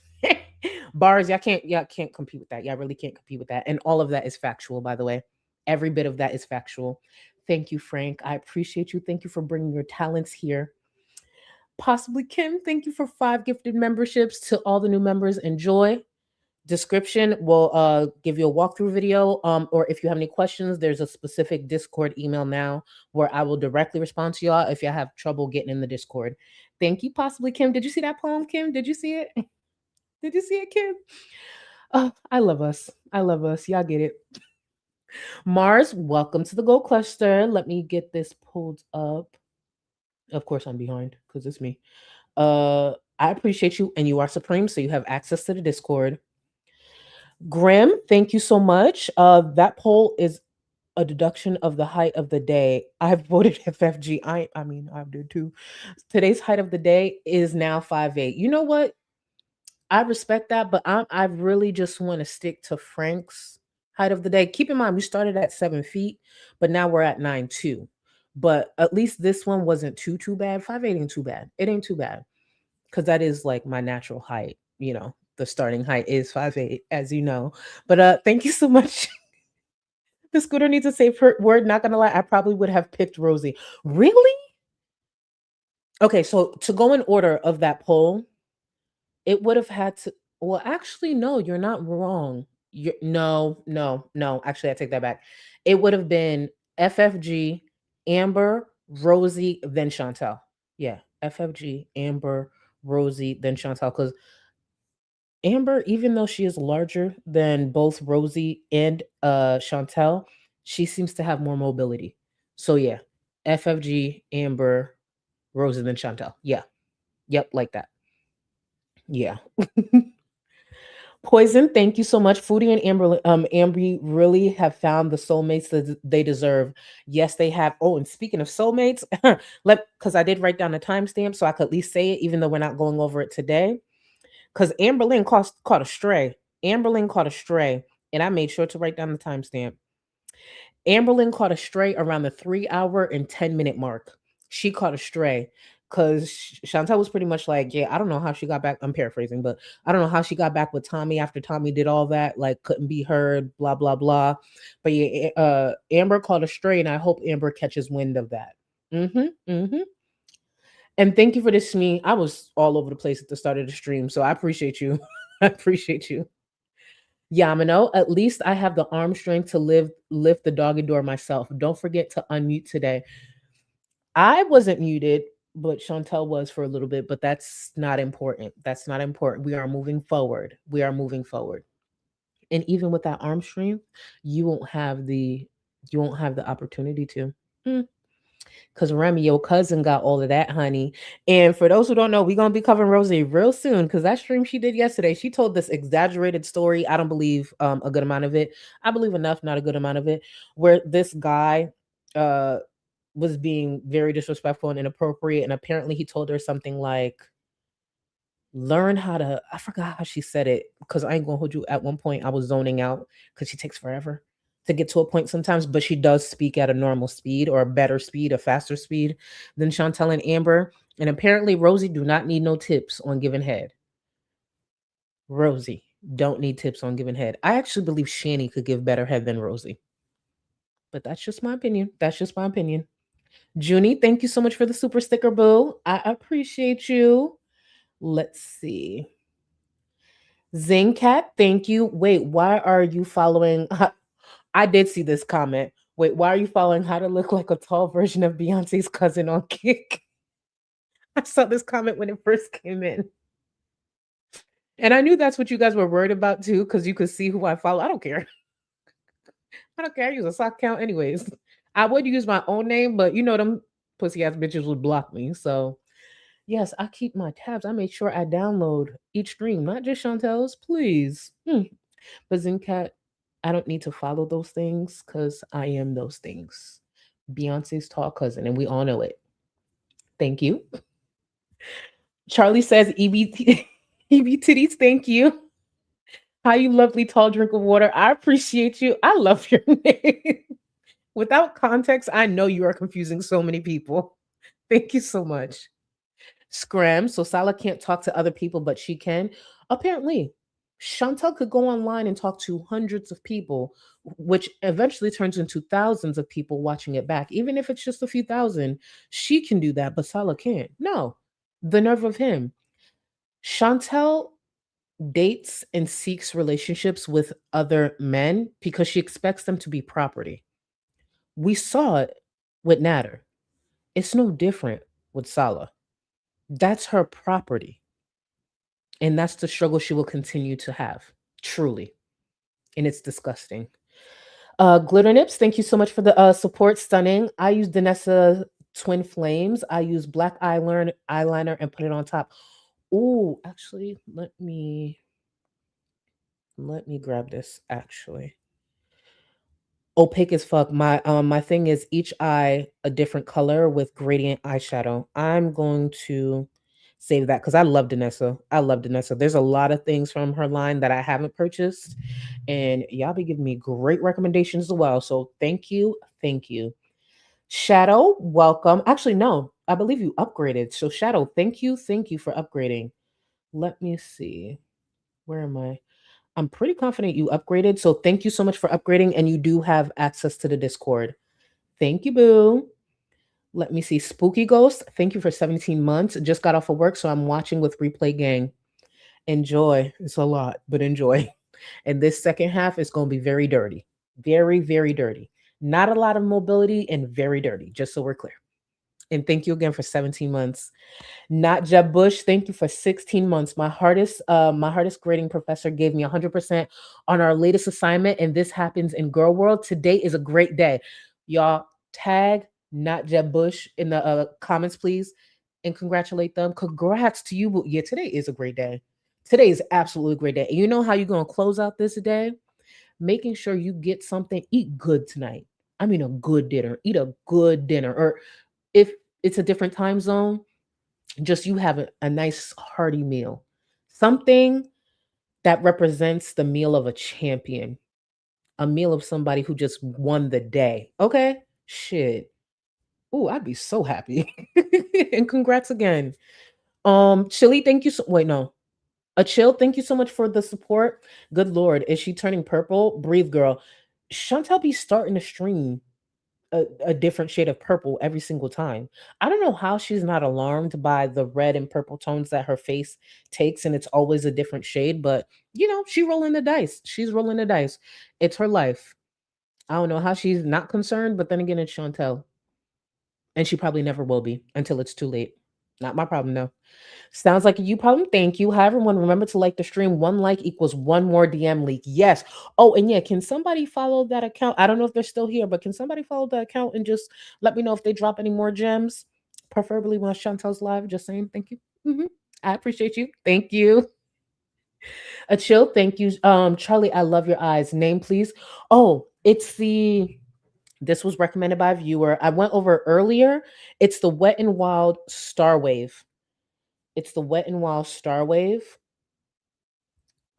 Bars. Y'all can't compete with that. Y'all really can't compete with that. And all of that is factual, by the way. Every bit of that is factual. Thank you, Frank. I appreciate you. Thank you for bringing your talents here. Possibly Kim, thank you for 5 gifted memberships. To all the new members, enjoy. Description will give you a walkthrough video, or if you have any questions, there's a specific Discord email now where I will directly respond to y'all if y'all have trouble getting in the Discord. Thank you, Possibly Kim. Did you see that poem, Kim? Did you see it? Did you see it, Kim? Oh, I love us. I love us. Y'all get it. Mars, welcome to the Gold Cluster. Let me get this pulled up. Of course, I'm behind because it's me. I appreciate you, and you are supreme, so you have access to the Discord. Grim, thank you so much. That poll is a deduction of the height of the day. I voted FFG. I mean, I did too. Today's height of the day is now 5'8". You know what? I respect that, but I really just want to stick to Frank's height of the day. Keep in mind, we started at 7 feet, but now we're at 9'2". But at least this one wasn't too bad. 5'8" ain't too bad. It ain't too bad. Because that is like my natural height. The starting height is 5'8", as you know. But thank you so much. The scooter needs a safe word. Not gonna lie, I probably would have picked Rosie. Really? Okay, so to go in order of that poll, it would have had to. Well, actually, no, you're not wrong. No. Actually, I take that back. It would have been FFG, Amber, Rosie, then Chantal. Yeah, FFG, Amber, Rosie, then Chantal. Because Amber, even though she is larger than both Rosie and Chantal, she seems to have more mobility. So yeah, FFG, Amber, Rosie, then Chantal. Yeah. Yep, like that. Yeah. Poison, thank you so much. Foodie and Amber really have found the soulmates that they deserve. Yes, they have. Oh, and speaking of soulmates, because I did write down a timestamp so I could at least say it, even though we're not going over it today. Because Amberlyn caught a stray. Amberlyn caught a stray, and I made sure to write down the timestamp. Amberlyn caught a stray around the 3-hour and 10-minute mark. She caught a stray because Chantal was pretty much like, yeah, I don't know how she got back. I'm paraphrasing, but I don't know how she got back with Tommy after Tommy did all that, like couldn't be heard, blah, blah, blah. But yeah, Amber caught a stray, and I hope Amber catches wind of that. And thank you for this, me. I was all over the place at the start of the stream, so I appreciate you. I appreciate you. Yamano, at least I have the arm strength to lift the doggy door myself. Don't forget to unmute today. I wasn't muted, but Chantel was for a little bit, but that's not important. That's not important. We are moving forward. We are moving forward. And even with that arm strength, you won't have the opportunity to. Because Remy, your cousin, got all of that, honey. And for those who don't know, we're going to be covering Rosie real soon because that stream she did yesterday, she told this exaggerated story. I don't believe a good amount of it. I believe enough, not a good amount of it, where this guy was being very disrespectful and inappropriate. And apparently he told her something like, learn how to, I forgot how she said it because I ain't going to hold you. At one point, I was zoning out because she takes forever to get to a point sometimes, but she does speak at a normal speed or a better speed, a faster speed than Chantal and Amber. And apparently Rosie do not need no tips on giving head. Rosie don't need tips on giving head. I actually believe Shani could give better head than Rosie. But that's just my opinion. That's just my opinion. Junie, thank you so much for the super sticker, boo. I appreciate you. Let's see. Zingcat, thank you. Wait, why are you following? I did see this comment. Wait, why are you following how to look like a tall version of Beyonce's cousin on Kick? I saw this comment when it first came in. And I knew that's what you guys were worried about too, because you could see who I follow. I don't care. I don't care. I use a sock count anyways. I would use my own name, but you know them pussy ass bitches would block me. So yes, I keep my tabs. I make sure I download each stream, not just Chantel's, please. But Zencat, I don't need to follow those things because I am those things. Beyonce's tall cousin, and we all know it. Thank you. Charlie says EBT EB titties, thank you. How you lovely tall drink of water. I appreciate you. I love your name. Without context, I know you are confusing so many people. Thank you so much. Scram. So Salah can't talk to other people, but she can. Apparently, Chantal could go online and talk to hundreds of people, which eventually turns into thousands of people watching it back. Even if it's just a few thousand, she can do that, but Salah can't. No, the nerve of him. Chantal dates and seeks relationships with other men because she expects them to be property. We saw it with Nader. It's no different with Salah. That's her property. And that's the struggle she will continue to have, truly. And it's disgusting. Glitter Nips, thank you so much for the support. Stunning. I use Danessa Twin Flames. I use black eyeliner and put it on top. Oh, actually, let me grab this. Actually, opaque as fuck. My thing is each eye a different color with gradient eyeshadow. I'm going to save that because I love Danessa. I love Danessa. There's a lot of things from her line that I haven't purchased, and y'all be giving me great recommendations as well. So thank you, thank you. Shadow, welcome. Actually, no, I believe you upgraded. So Shadow, thank you for upgrading. Let me see. Where am I? I'm pretty confident you upgraded. So thank you so much for upgrading, and you do have access to the Discord. Thank you, boo. Let me see. Spooky Ghost, thank you for 17 months. Just got off of work, so I'm watching with Replay Gang. Enjoy. It's a lot, but enjoy. And this second half is going to be very dirty. Very, very dirty. Not a lot of mobility and very dirty, just so we're clear. And thank you again for 17 months. Not Jeb Bush, thank you for 16 months. My hardest grading professor gave me 100% on our latest assignment, and this happens in Girl World. Today is a great day. Y'all tag Not Jeb Bush in the comments, please, and congratulate them. Congrats to you. Yeah, today is a great day. Today is absolutely a great day. And you know how you're going to close out this day? Making sure you get something, eat good tonight. I mean, a good dinner. Eat a good dinner. Or if it's a different time zone, just you have a nice hearty meal. Something that represents the meal of a champion. A meal of somebody who just won the day. Okay? Shit. Ooh, I'd be so happy. And congrats again. Chili, thank you so wait, no. A chill, thank you so much for the support. Good Lord, is she turning purple? Breathe, girl. Chantal be starting to stream a different shade of purple every single time. I don't know how she's not alarmed by the red and purple tones that her face takes, and it's always a different shade, but you know, she rolling the dice. She's rolling the dice. It's her life. I don't know how she's not concerned, but then again, it's Chantel. And she probably never will be until it's too late. Not my problem, though. Sounds like a you problem. Thank you. Hi, everyone. Remember to like the stream. One like equals one more DM leak. Yes. Oh, and yeah, can somebody follow that account? I don't know if they're still here, but can somebody follow that account and just let me know if they drop any more gems? Preferably when Chantel's live. Just saying. Thank you. I appreciate you. Thank you. A chill. Thank you. Charlie, I love your eyes. Name, please. Oh, this was recommended by a viewer. I went over earlier. It's the Wet and Wild Star Wave. It's the Wet and Wild Star Wave.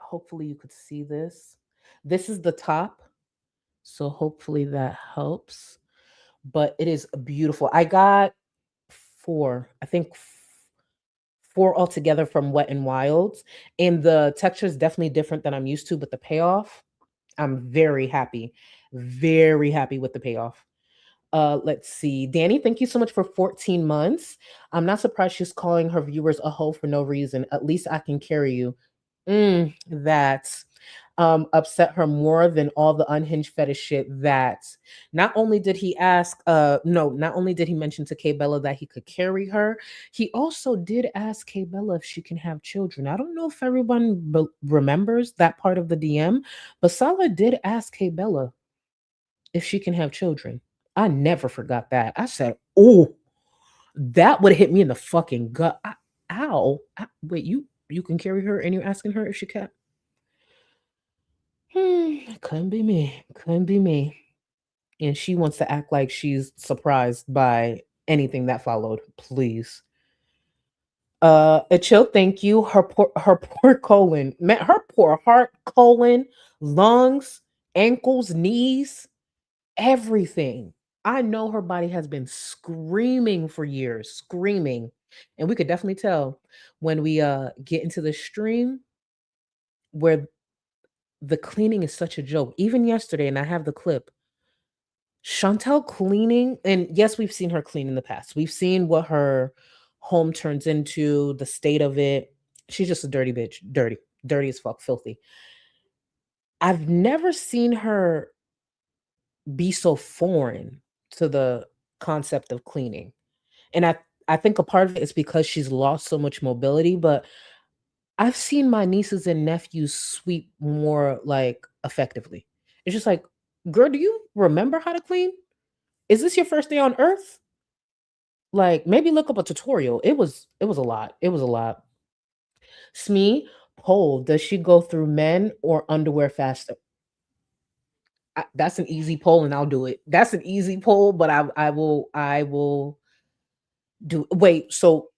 Hopefully you could see this. This is the top. So hopefully that helps. But it is beautiful. I got four altogether from Wet and Wilds. And the texture is definitely different than I'm used to, but the payoff, I'm very happy. Very happy with the payoff. Let's see. Danny, thank you so much for 14 months. I'm not surprised she's calling her viewers a hoe for no reason. At least I can carry you. That's upset her more than all the unhinged fetish shit that not only did he ask, not only did he mention to K Bella that he could carry her, he also did ask K Bella if she can have children. I don't know if everyone remembers that part of the DM, but Salah did ask K Bella if she can have children. I never forgot that. I said, oh, that would have hit me in the fucking gut. Ow. Wait, you can carry her and you're asking her if she can? Couldn't be me. Couldn't be me. And she wants to act like she's surprised by anything that followed. Please. A chill, thank you. Her poor colon. Man, her poor heart, colon, lungs, ankles, knees, everything. I know her body has been screaming for years, screaming. And we could definitely tell when we get into the stream where the cleaning is such a joke. Even yesterday, and I have the clip, Chantal cleaning, and yes, we've seen her clean in the past. We've seen what her home turns into, the state of it. She's just a dirty bitch. Dirty as fuck, filthy. I've never seen her be so foreign to the concept of cleaning. And I think a part of it is because she's lost so much mobility, but I've seen my nieces and nephews sweep more like effectively. It's just like, girl, do you remember how to clean? Is this your first day on earth? Like, maybe look up a tutorial. It was a lot. It was a lot. Smee, poll, does she go through men or underwear faster? That's an easy poll, and I'll do it. That's an easy poll, but I will do. Wait, so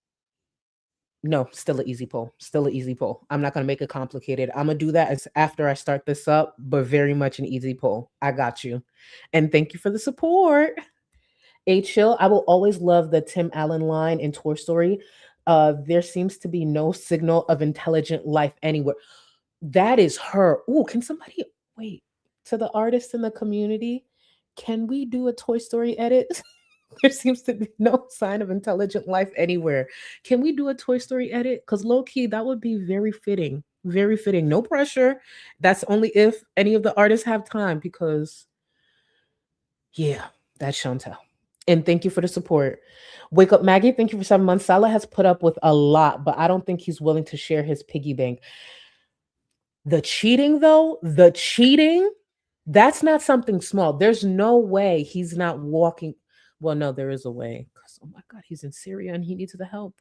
no, still an easy poll. Still an easy poll. I'm not gonna make it complicated. I'm gonna do that after I start this up, but very much an easy poll. I got you, and thank you for the support. A chill. I will always love the Tim Allen line in Toy Story. There seems to be no signal of intelligent life anywhere. That is her. Oh, can somebody wait to the artists in the community? Can we do a Toy Story edit? There seems to be no sign of intelligent life anywhere. Can we do a Toy Story edit? Because low key, that would be very fitting. Very fitting. No pressure. That's only if any of the artists have time, because yeah, that's Chantal. And thank you for the support. Wake Up Maggie, thank you for 7 months. Salah has put up with a lot, but I don't think he's willing to share his piggy bank. The cheating, though, that's not something small. There's no way he's not walking. Well, no, there is a way. Because, oh my God, he's in Syria and he needs the help.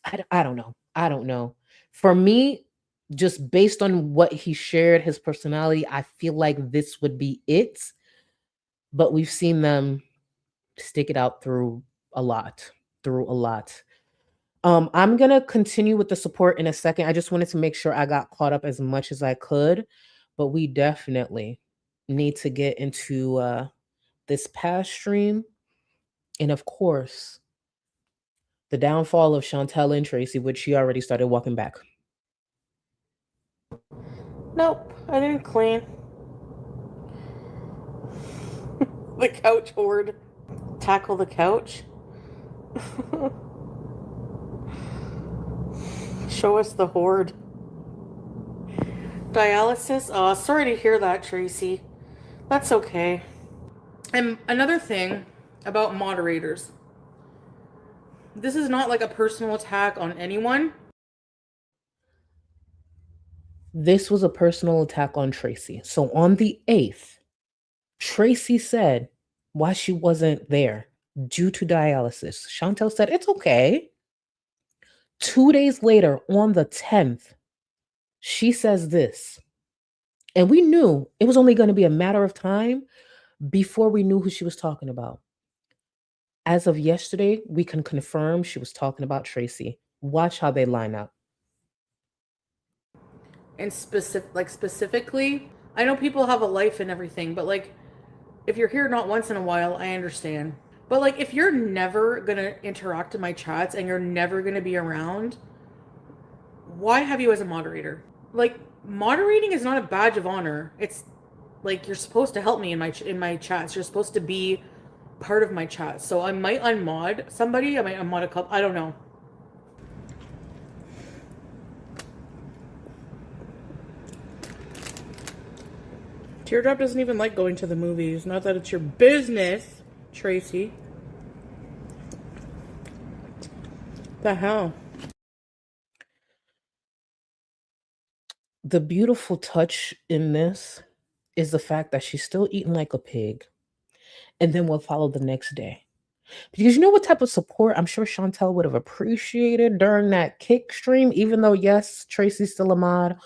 I don't know. I don't know. For me, just based on what he shared, his personality, I feel like this would be it. But we've seen them stick it out through a lot. I'm gonna continue with the support in a second. I just wanted to make sure I got caught up as much as I could, but we definitely need to get into this past stream, and of course, the downfall of Chantal and Tracy, which she already started walking back. Nope, I didn't clean. The couch horde. Tackle the couch. Show us the horde. Dialysis? Oh, sorry to hear that, Tracy. That's okay. And another thing about moderators. This is not like a personal attack on anyone. This was a personal attack on Tracy. So on the 8th, Tracy said why she wasn't there due to dialysis. Chantal said, it's okay. 2 days later, on the 10th, she says this. And we knew it was only going to be a matter of time before we knew who she was talking about. As of yesterday, we can confirm she was talking about Tracy. Watch how they line up. And specifically, I know people have a life and everything, but like, if you're here not once in a while, I understand. But like, if you're never gonna interact in my chats and you're never gonna be around, why have you as a moderator? Like, moderating is not a badge of honor. It's like, you're supposed to help me in my chats. You're supposed to be part of my chat. So I might unmod somebody. I might unmod a couple. I don't know. Teardrop doesn't even like going to the movies. Not that it's your business, Tracy. The hell? The beautiful touch in this is the fact that she's still eating like a pig, and then we'll follow the next day. Because you know what type of support I'm sure Chantel would have appreciated during that kick stream, even though, yes, Tracy's still a mod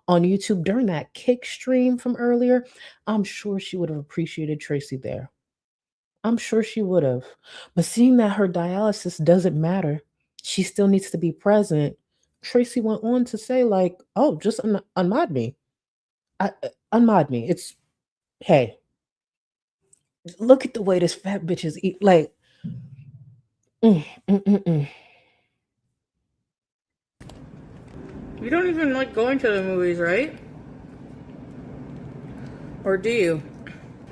on YouTube. During that kick stream from earlier, I'm sure she would have appreciated Tracy there. I'm sure she would have. But seeing that her dialysis doesn't matter, she still needs to be present. Tracy went on to say, like, oh, just unmod me. Unmod me. It's, hey, look at the way this fat bitch is eat. Like, You don't even like going to the movies, right? Or do you?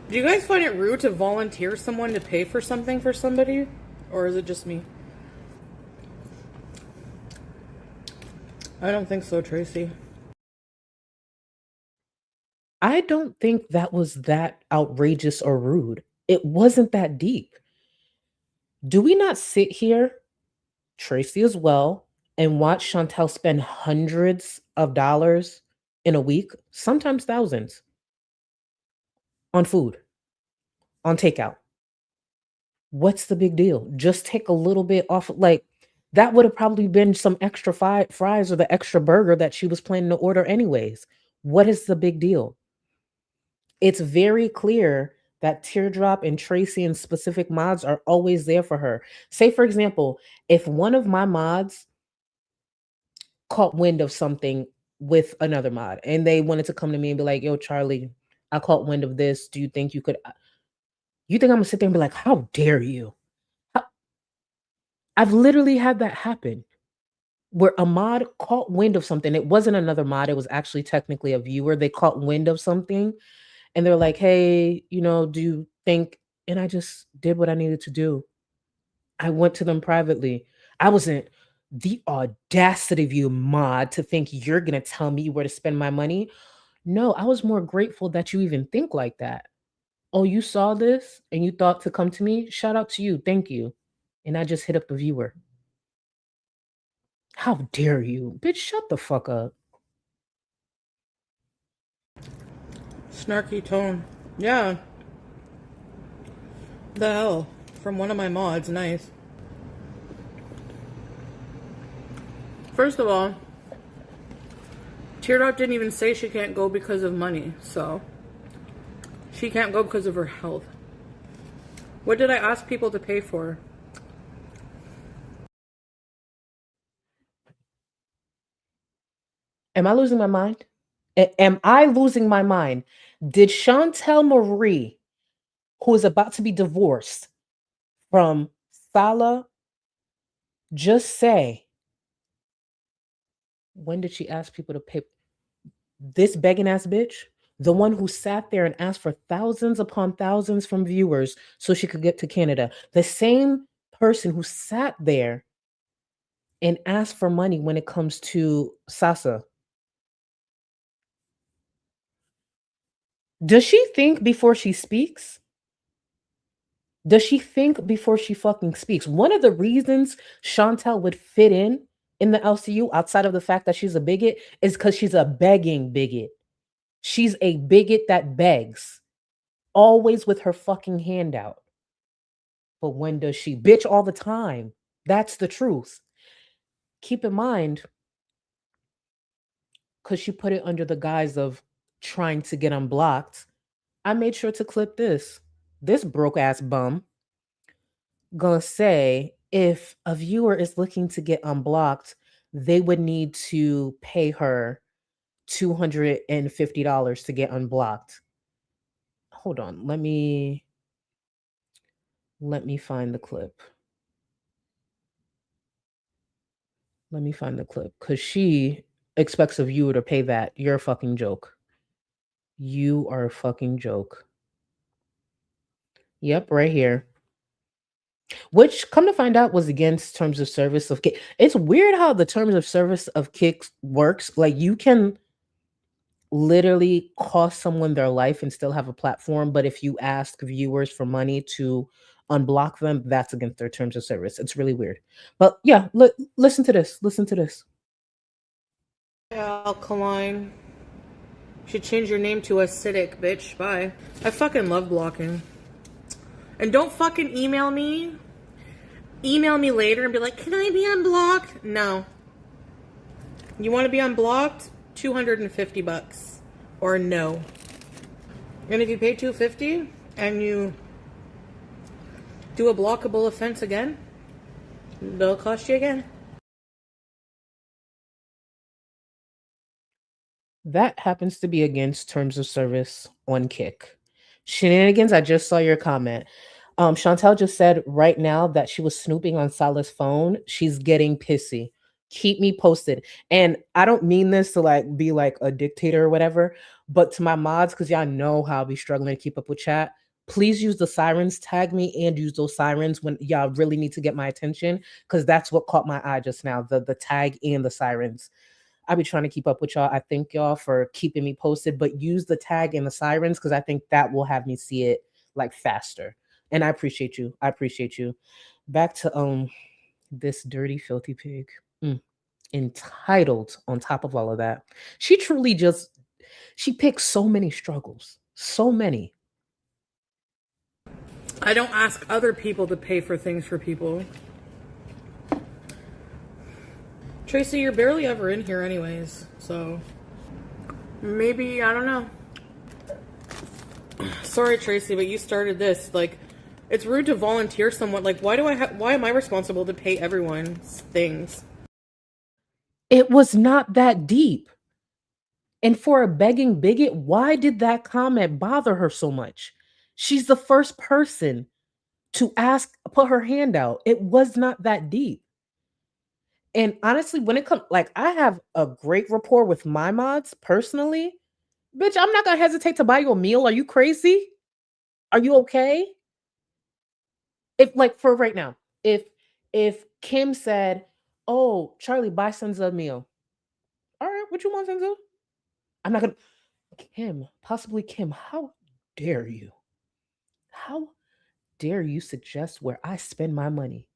Do you guys find it rude to volunteer someone to pay for something for somebody? Or is it just me? I don't think so, Tracy. I don't think that was that outrageous or rude. It wasn't that deep. Do we not sit here, Tracy as well, and watch Chantel spend hundreds of dollars in a week, sometimes thousands, on food, on takeout? What's the big deal? Just take a little bit off. Like, that would have probably been some extra fries or the extra burger that she was planning to order anyways. What is the big deal? It's very clear that Teardrop and Tracy and specific mods are always there for her. Say, for example, if one of my mods caught wind of something with another mod and they wanted to come to me and be like, yo, Charlie, I caught wind of this. Do you think you could? You think I'm gonna sit there and be like, how dare you? I've literally had that happen where a mod caught wind of something. It wasn't another mod. It was actually technically a viewer. They caught wind of something and they're like, hey, do you think? And I just did what I needed to do. I went to them privately. I wasn't the audacity of you, mod, to think you're going to tell me where to spend my money. No, I was more grateful that you even think like that. Oh, you saw this and you thought to come to me? Shout out to you. Thank you. And I just hit up the viewer. How dare you? Bitch, shut the fuck up. Snarky tone. Yeah. The hell? From one of my mods. Nice. First of all, Teardrop didn't even say she can't go because of money, so she can't go because of her health. What did I ask people to pay for? Am I losing my mind? Am I losing my mind? Did Chantel Marie, who is about to be divorced from Salah, just say, when did she ask people to pay? This begging ass bitch, the one who sat there and asked for thousands upon thousands from viewers so she could get to Canada, the same person who sat there and asked for money when it comes to Sasa. Does she think before she speaks? Does she think before she fucking speaks? One of the reasons Chantel would fit in the LCU, outside of the fact that she's a bigot, is because she's a begging bigot. She's a bigot that begs, always with her fucking hand out. But when does she? Bitch, all the time. That's the truth. Keep in mind, because she put it under the guise of trying to get unblocked, I made sure to clip this. This broke ass bum gonna say if a viewer is looking to get unblocked, they would need to pay her $250 to get unblocked. Hold on, let me find the clip. Let me find the clip because she expects a viewer to pay that. You're a fucking joke. You are a fucking joke. Yep, right here. Which, come to find out, was against terms of service of Kick. It's weird how the terms of service of Kick works. Like, you can literally cost someone their life and still have a platform. But if you ask viewers for money to unblock them, that's against their terms of service. It's really weird. But yeah, listen to this. Listen to this. Alkaline. Should change your name to acidic, bitch. Bye. I fucking love blocking. And don't fucking email me. Email me later and be like, can I be unblocked? No. You want to be unblocked? $250. Or no. And if you pay $250 and you do a blockable offense again, they'll cost you again. That happens to be against terms of service on Kick. Shenanigans, I just saw your comment. Chantal just said right now that she was snooping on Salah's phone. She's getting pissy. Keep me posted. And I don't mean this to like be like a dictator or whatever, but to my mods, because y'all know how I'll be struggling to keep up with chat. Please use the sirens, tag me, and use those sirens when y'all really need to get my attention, because that's what caught my eye just now, the tag and the sirens. I be trying to keep up with y'all. I thank y'all for keeping me posted, but use the tag and the sirens because I think that will have me see it like faster. And I appreciate you. I appreciate you. Back to this dirty, filthy pig. Entitled on top of all of that. She truly just she picks so many struggles. So many. I don't ask other people to pay for things for people. Tracy, you're barely ever in here anyways, so maybe, I don't know. Sorry, Tracy, but you started this. Like, it's rude to volunteer someone. Like, why am I responsible to pay everyone's things? It was not that deep. And for a begging bigot, why did that comment bother her so much? She's the first person to put her hand out. It was not that deep. And honestly, when it comes, like, I have a great rapport with my mods personally. Bitch, I'm not gonna hesitate to buy you a meal. Are you crazy? Are you okay? If, like, for right now, if Kim said, "Oh, Charlie, buy Sons a meal," all right, what you want, Senzo? I'm not gonna. Kim, possibly Kim. How dare you? How dare you suggest where I spend my money?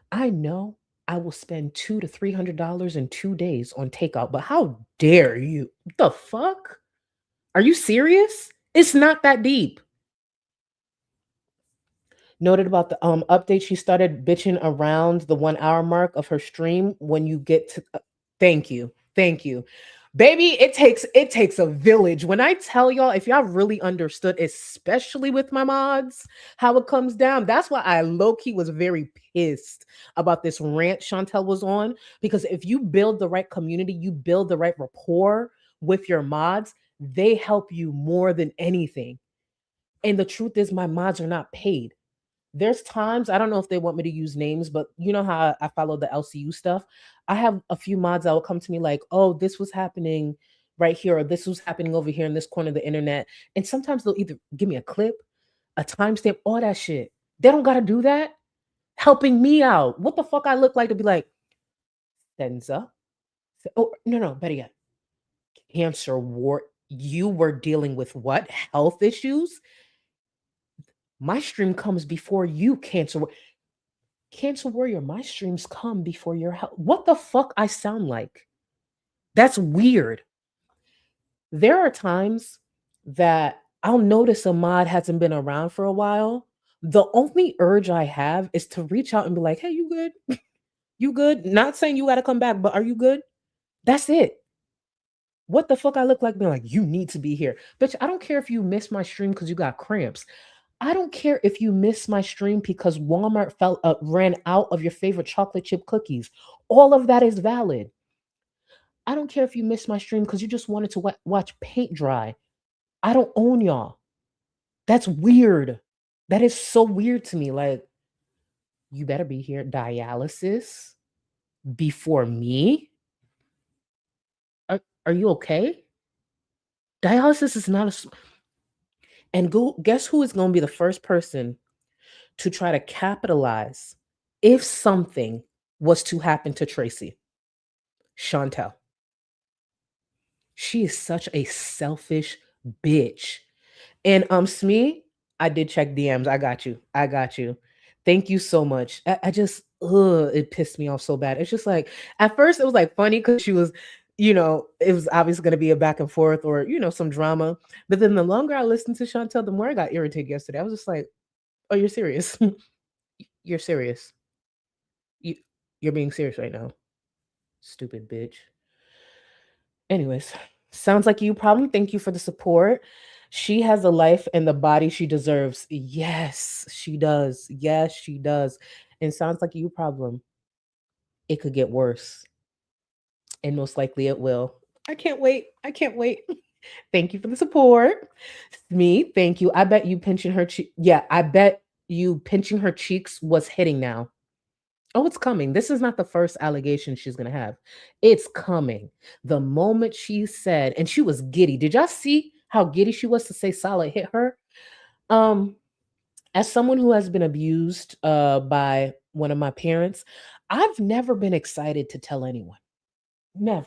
I know I will spend $200 to $300 in 2 days on takeout, but how dare you? The fuck? Are you serious? It's not that deep. Noted about the update. She started bitching around the 1 hour mark of her stream. When you get to, thank you, baby. It takes a village. When I tell y'all, if y'all really understood, especially with my mods, how it comes down. That's why I low-key was very pissed about this rant Chantel was on, because if you build the right community, you build the right rapport with your mods, they help you more than anything. And the truth is, my mods are not paid. There's times, I don't know if they want me to use names, but you know how I follow the LCU stuff. I have a few mods that will come to me like, "Oh, this was happening right here," or "This was happening over here in this corner of the internet." And sometimes they'll either give me a clip, a timestamp, all that shit. They don't got to do that. Helping me out. What the fuck I look like to be like, Senza? Oh, no, better yet. Cancer war. You were dealing with what? Health issues? My stream comes before you, Cancer Warrior. My streams come before your health. What the fuck I sound like? That's weird. There are times that I'll notice a mod hasn't been around for a while. The only urge I have is to reach out and be like, "Hey, you good? You good?" Not saying you got to come back, but are you good? That's it. What the fuck I look like being like, "You need to be here." Bitch, I don't care if you miss my stream because you got cramps. I don't care if you miss my stream because Walmart ran out of your favorite chocolate chip cookies. All of that is valid. I don't care if you missed my stream because you just wanted to watch paint dry. I don't own y'all. That's weird. That is so weird to me. Like, you better be here. Dialysis before me? Are you okay? Dialysis is not a... And guess who is going to be the first person to try to capitalize if something was to happen to Tracy? Chantal. She is such a selfish bitch. And Smee, I did check DMs. I got you. I got you. Thank you so much. I just it pissed me off so bad. It's just like at first it was like funny because she was, it was obviously gonna be a back and forth or some drama. But then the longer I listened to Chantel, the more I got irritated yesterday. I was just like, oh, you're serious. You're serious. You you're being serious right now. Stupid bitch. Anyways, sounds like you problem. Thank you for the support. She has the life and the body she deserves. Yes, she does. Yes, she does. And sounds like you problem. It could get worse. And most likely it will. I can't wait. I can't wait. Thank you for the support. Me, thank you. I bet you pinching her cheek. Yeah, I bet you pinching her cheeks was hitting now. Oh, it's coming. This is not the first allegation she's going to have. It's coming. The moment she said, and she was giddy. Did y'all see how giddy she was to say Salah hit her? As someone who has been abused by one of my parents, I've never been excited to tell anyone. Never.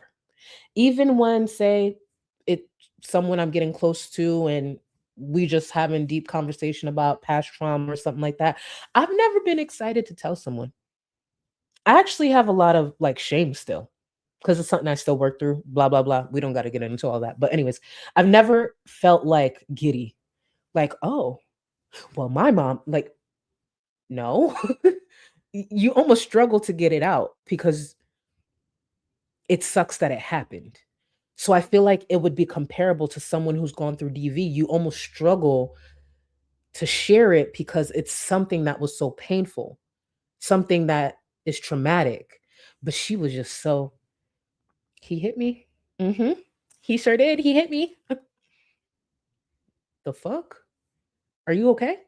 Even when, say, it's someone I'm getting close to and we just having deep conversation about past trauma or something like that. I've never been excited to tell someone. I actually have a lot of like shame still because it's something I still work through, blah, blah, blah. We don't got to get into all that. But, anyways, I've never felt like giddy, like, oh, well, my mom, like, no, you almost struggle to get it out because it sucks that it happened. So I feel like it would be comparable to someone who's gone through DV. You almost struggle to share it because it's something that was so painful, something that is traumatic. But she was just so, he hit me. He sure did. He hit me. The fuck? Are you okay?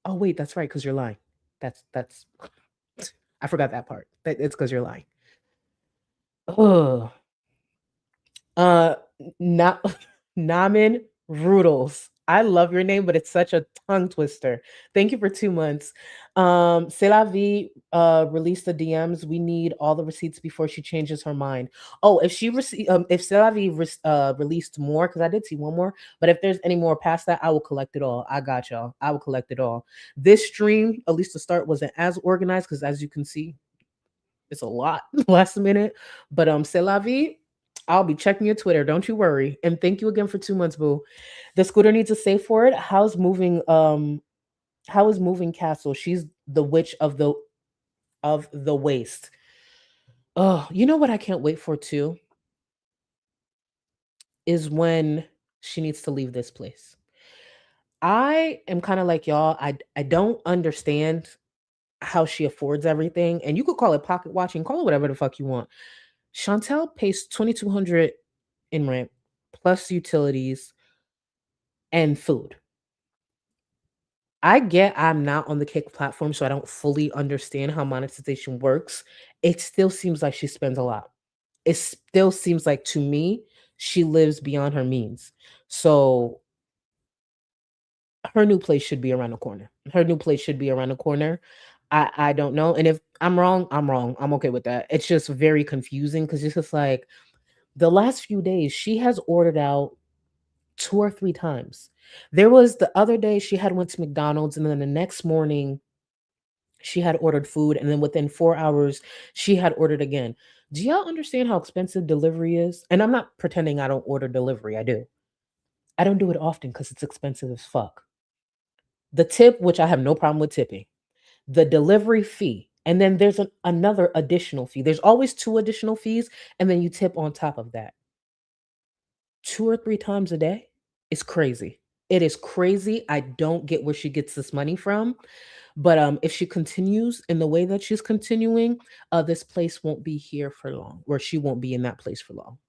Oh wait, that's right, because you're lying. That's I forgot that part. It's because you're lying. Oh. Not Namin Rudels. I love your name, but it's such a tongue twister. Thank you for 2 months. C'est la vie released the DMs. We need all the receipts before she changes her mind. Oh, if she if C'est la vie released more, because I did see one more, but if there's any more past that, I will collect it all. I got y'all. I will collect it all. This stream, at least the start, wasn't as organized because as you can see, it's a lot last minute. But C'est la vie. I'll be checking your Twitter. Don't you worry. And thank you again for 2 months, boo. The scooter needs a save for it. How is moving Castle? She's the witch of the waste. Oh, you know what I can't wait for too? Is when she needs to leave this place. I am kind of like y'all. I don't understand how she affords everything. And you could call it pocket watching, call it whatever the fuck you want. Chantel pays $2,200 in rent plus utilities and food. I get I'm not on the Kick platform, so I don't fully understand how monetization works. It still seems like she spends a lot. It still seems like to me she lives beyond her means. So her new place should be around the corner. Her new place should be around the corner. I don't know. And if I'm wrong, I'm wrong. I'm okay with that. It's just very confusing because it's just like the last few days she has ordered out 2 or 3 times. There was the other day she had went to McDonald's and then the next morning she had ordered food and then within 4 hours she had ordered again. Do y'all understand how expensive delivery is? And I'm not pretending I don't order delivery. I do. I don't do it often because it's expensive as fuck. The tip, which I have no problem with tipping, the delivery fee, and then there's another additional fee. There's always 2 additional fees, and then you tip on top of that. 2 or 3 times a day? It's crazy. It is crazy. I don't get where she gets this money from. But if she continues in the way that she's continuing, this place won't be here for long, or she won't be in that place for long.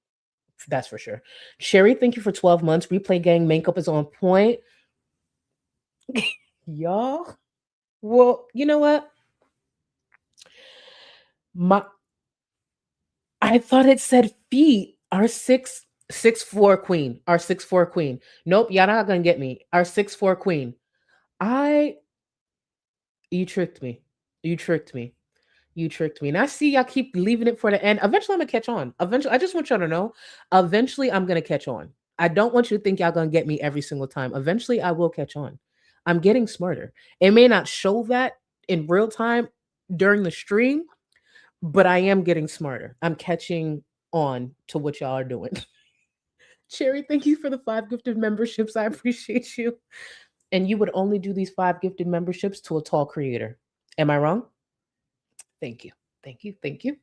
That's for sure. Sherry, thank you for 12 months. Replay gang makeup is on point. Y'all. Well, you know what? I thought it said feet. Our 6'4" queen. Our 6'4" queen. Nope, y'all not gonna get me. Our 6'4" queen. You tricked me. You tricked me. You tricked me. And I see y'all keep leaving it for the end. Eventually, I'm gonna catch on. Eventually, I just want y'all to know. Eventually, I'm gonna catch on. I don't want you to think y'all gonna get me every single time. Eventually, I will catch on. I'm getting smarter. It may not show that in real time during the stream, but I am getting smarter. I'm catching on to what y'all are doing. Cherry, thank you for the 5 gifted memberships. I appreciate you. And you would only do these 5 gifted memberships to a tall creator. Am I wrong? Thank you. Thank you. Thank you.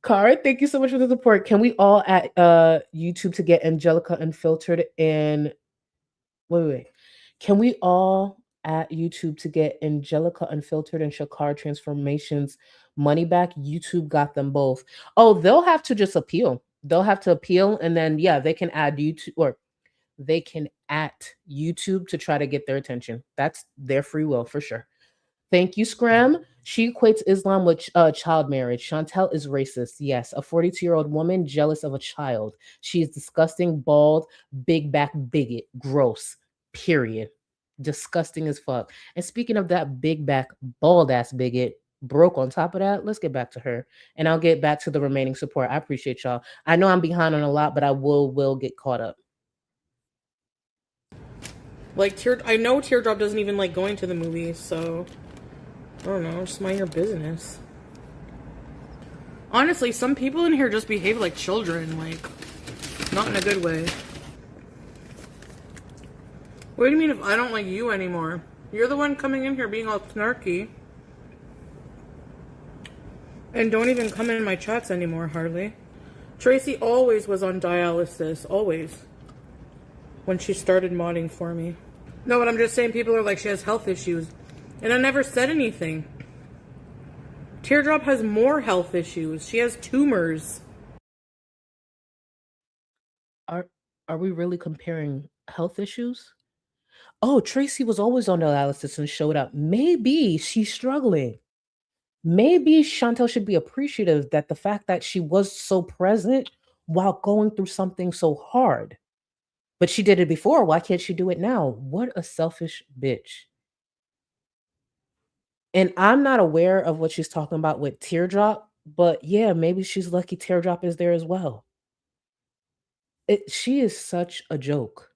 Cara, thank you so much for the support. Can we all at YouTube to get Angelica Unfiltered and wait. Can we all at YouTube to get Angelica Unfiltered and Shakar Transformations money back? YouTube got them both. Oh, they'll have to just appeal. They'll have to appeal, and then yeah, they can add YouTube or they can at YouTube to try to get their attention. That's their free will for sure. Thank you, Scram. She equates Islam with child marriage. Chantal is racist. Yes, a 42-year-old woman jealous of a child. She is disgusting, bald, big back bigot. Gross. Period. Disgusting as fuck. And speaking of that big back, bald ass bigot, broke on top of that, let's get back to her. And I'll get back to the remaining support. I appreciate y'all. I know I'm behind on a lot, but I will get caught up. Like, I know Teardrop doesn't even like going to the movies, so I don't know, just mind your business. Honestly, some people in here just behave like children, like, not in a good way. What do you mean if I don't like you anymore? You're the one coming in here being all snarky. And don't even come in my chats anymore, hardly. Tracy always was on dialysis, always. When she started modding for me. No, but I'm just saying people are like, she has health issues. And I never said anything. Teardrop has more health issues. She has tumors. Are we really comparing health issues? Oh, Tracy was always on dialysis and showed up. Maybe she's struggling. Maybe Chantal should be appreciative that the fact that she was so present while going through something so hard. But she did it before. Why can't she do it now? What a selfish bitch. And I'm not aware of what she's talking about with Teardrop, but yeah, maybe she's lucky Teardrop is there as well. She is such a joke.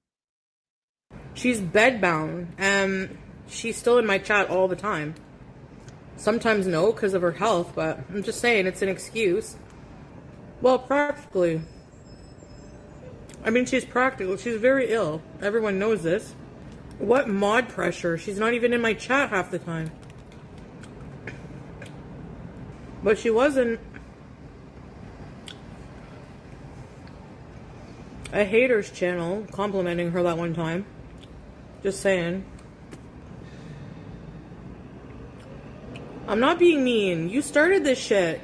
She's bedbound, and she's still in my chat all the time. Sometimes no, because of her health, but I'm just saying it's an excuse. Well, practically. I mean, she's practical. She's very ill. Everyone knows this. What mod pressure? She's not even in my chat half the time. But she wasn't. A haters channel complimenting her that one time. Just saying. I'm not being mean. You started this shit.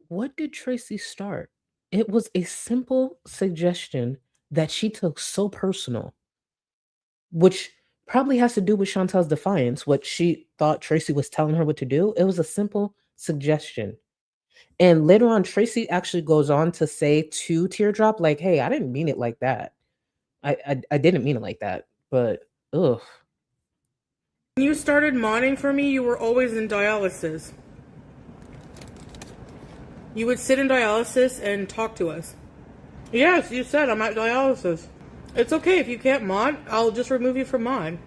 What did Tracy start? It was a simple suggestion that she took so personal, which probably has to do with Chantal's defiance, what she thought Tracy was telling her what to do. It was a simple suggestion. And later on, Tracy actually goes on to say to Teardrop, like, hey, I didn't mean it like that. I didn't mean it like that. But, ugh. When you started modding for me, you were always in dialysis. You would sit in dialysis and talk to us. Yes, you said I'm at dialysis. It's okay if you can't mod. I'll just remove you from mod.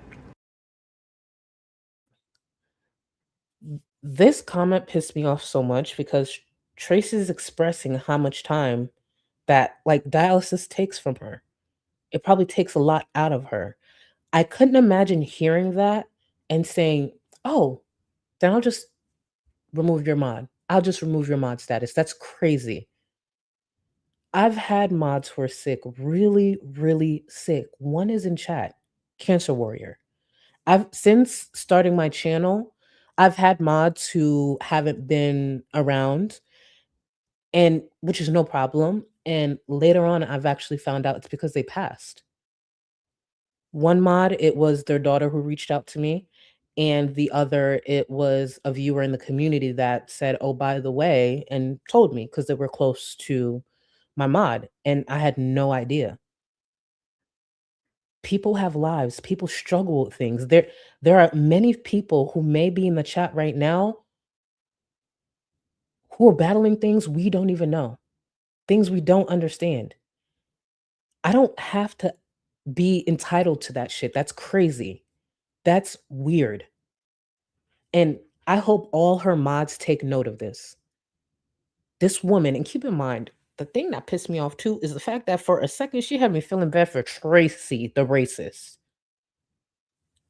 This comment pissed me off so much because Tracy's expressing how much time that like dialysis takes from her. It probably takes a lot out of her. I couldn't imagine hearing that and saying, oh, then I'll just remove your mod. I'll just remove your mod status. That's crazy. I've had mods who are sick, really, really sick. One is in chat, Cancer Warrior. Since starting my channel, I've had mods who haven't been around, and which is no problem. And later on, I've actually found out it's because they passed. One mod, it was their daughter who reached out to me. And the other, it was a viewer in the community that said, oh, by the way, and told me because they were close to my mod. And I had no idea. People have lives. People struggle with things. There are many people who may be in the chat right now who are battling things we don't even know, things we don't understand. I don't have to be entitled to that shit. That's crazy. That's weird. And I hope all her mods take note of this. This woman, and keep in mind, the thing that pissed me off too is the fact that for a second she had me feeling bad for Tracy, the racist.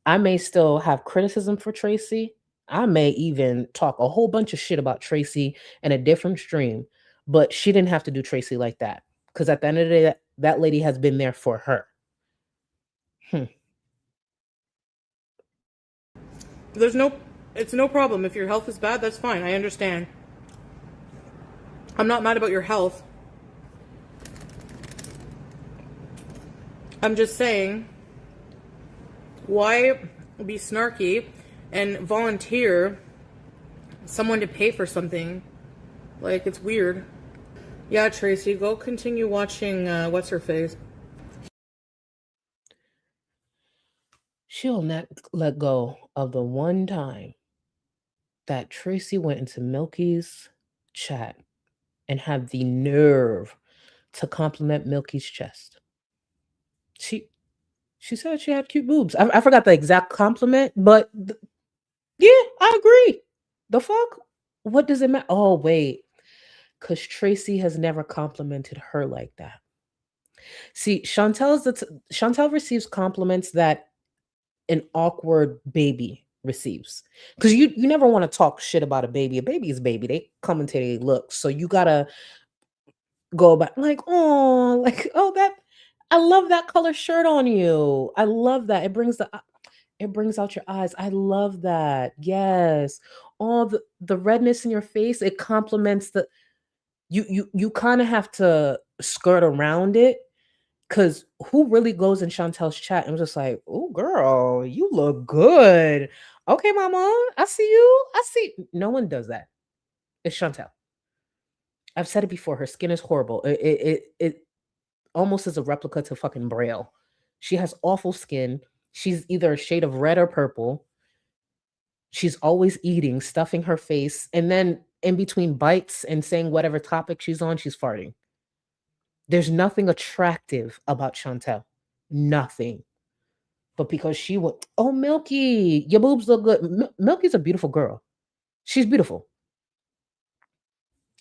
I may still have criticism for Tracy. I may even talk a whole bunch of shit about Tracy in a different stream, but she didn't have to do Tracy like that. Because at the end of the day, that lady has been there for her. It's no problem. If your health is bad, that's fine. I understand. I'm not mad about your health. I'm just saying, why be snarky and volunteer someone to pay for something? Like, it's weird. Yeah, Tracy, go continue watching What's Her Face. She'll not let go of the one time that Tracy went into Milky's chat and had the nerve to compliment Milky's chest. She said she had cute boobs. I forgot the exact compliment, but yeah, I agree. The fuck? What does it matter? Oh, wait. Because Tracy has never complimented her like that. See, Chantal receives compliments that an awkward baby receives. Because you never want to talk shit about a baby. A baby is a baby. They come into their looks. So you gotta go about like, oh, that I love that color shirt on you. I love that. It brings out your eyes. I love that. Yes. All the redness in your face, it complements the you kind of have to skirt around it. Cause who really goes in Chantel's chat and was just like, oh girl, you look good. Okay, mama, I see you. I see. No one does that. It's Chantel. I've said it before. Her skin is horrible. It almost is a replica to fucking Braille. She has awful skin. She's either a shade of red or purple. She's always eating, stuffing her face, and then in between bites and saying whatever topic she's on, she's farting. There's nothing attractive about Chantel. Nothing. But because she went, oh, Milky, your boobs look good. Milky's a beautiful girl. She's beautiful.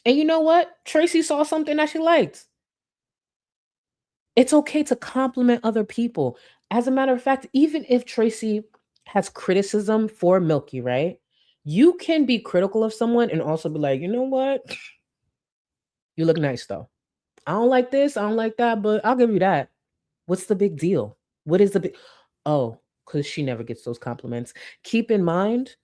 And you know what? Tracy saw something that she liked. It's okay to compliment other people. As a matter of fact, even if Tracy has criticism for Milky, right? You can be critical of someone and also be like, you know what? You look nice though. I don't like this, I don't like that, but I'll give you that. What's the big deal? What is the big? Oh, because she never gets those compliments. Keep in mind,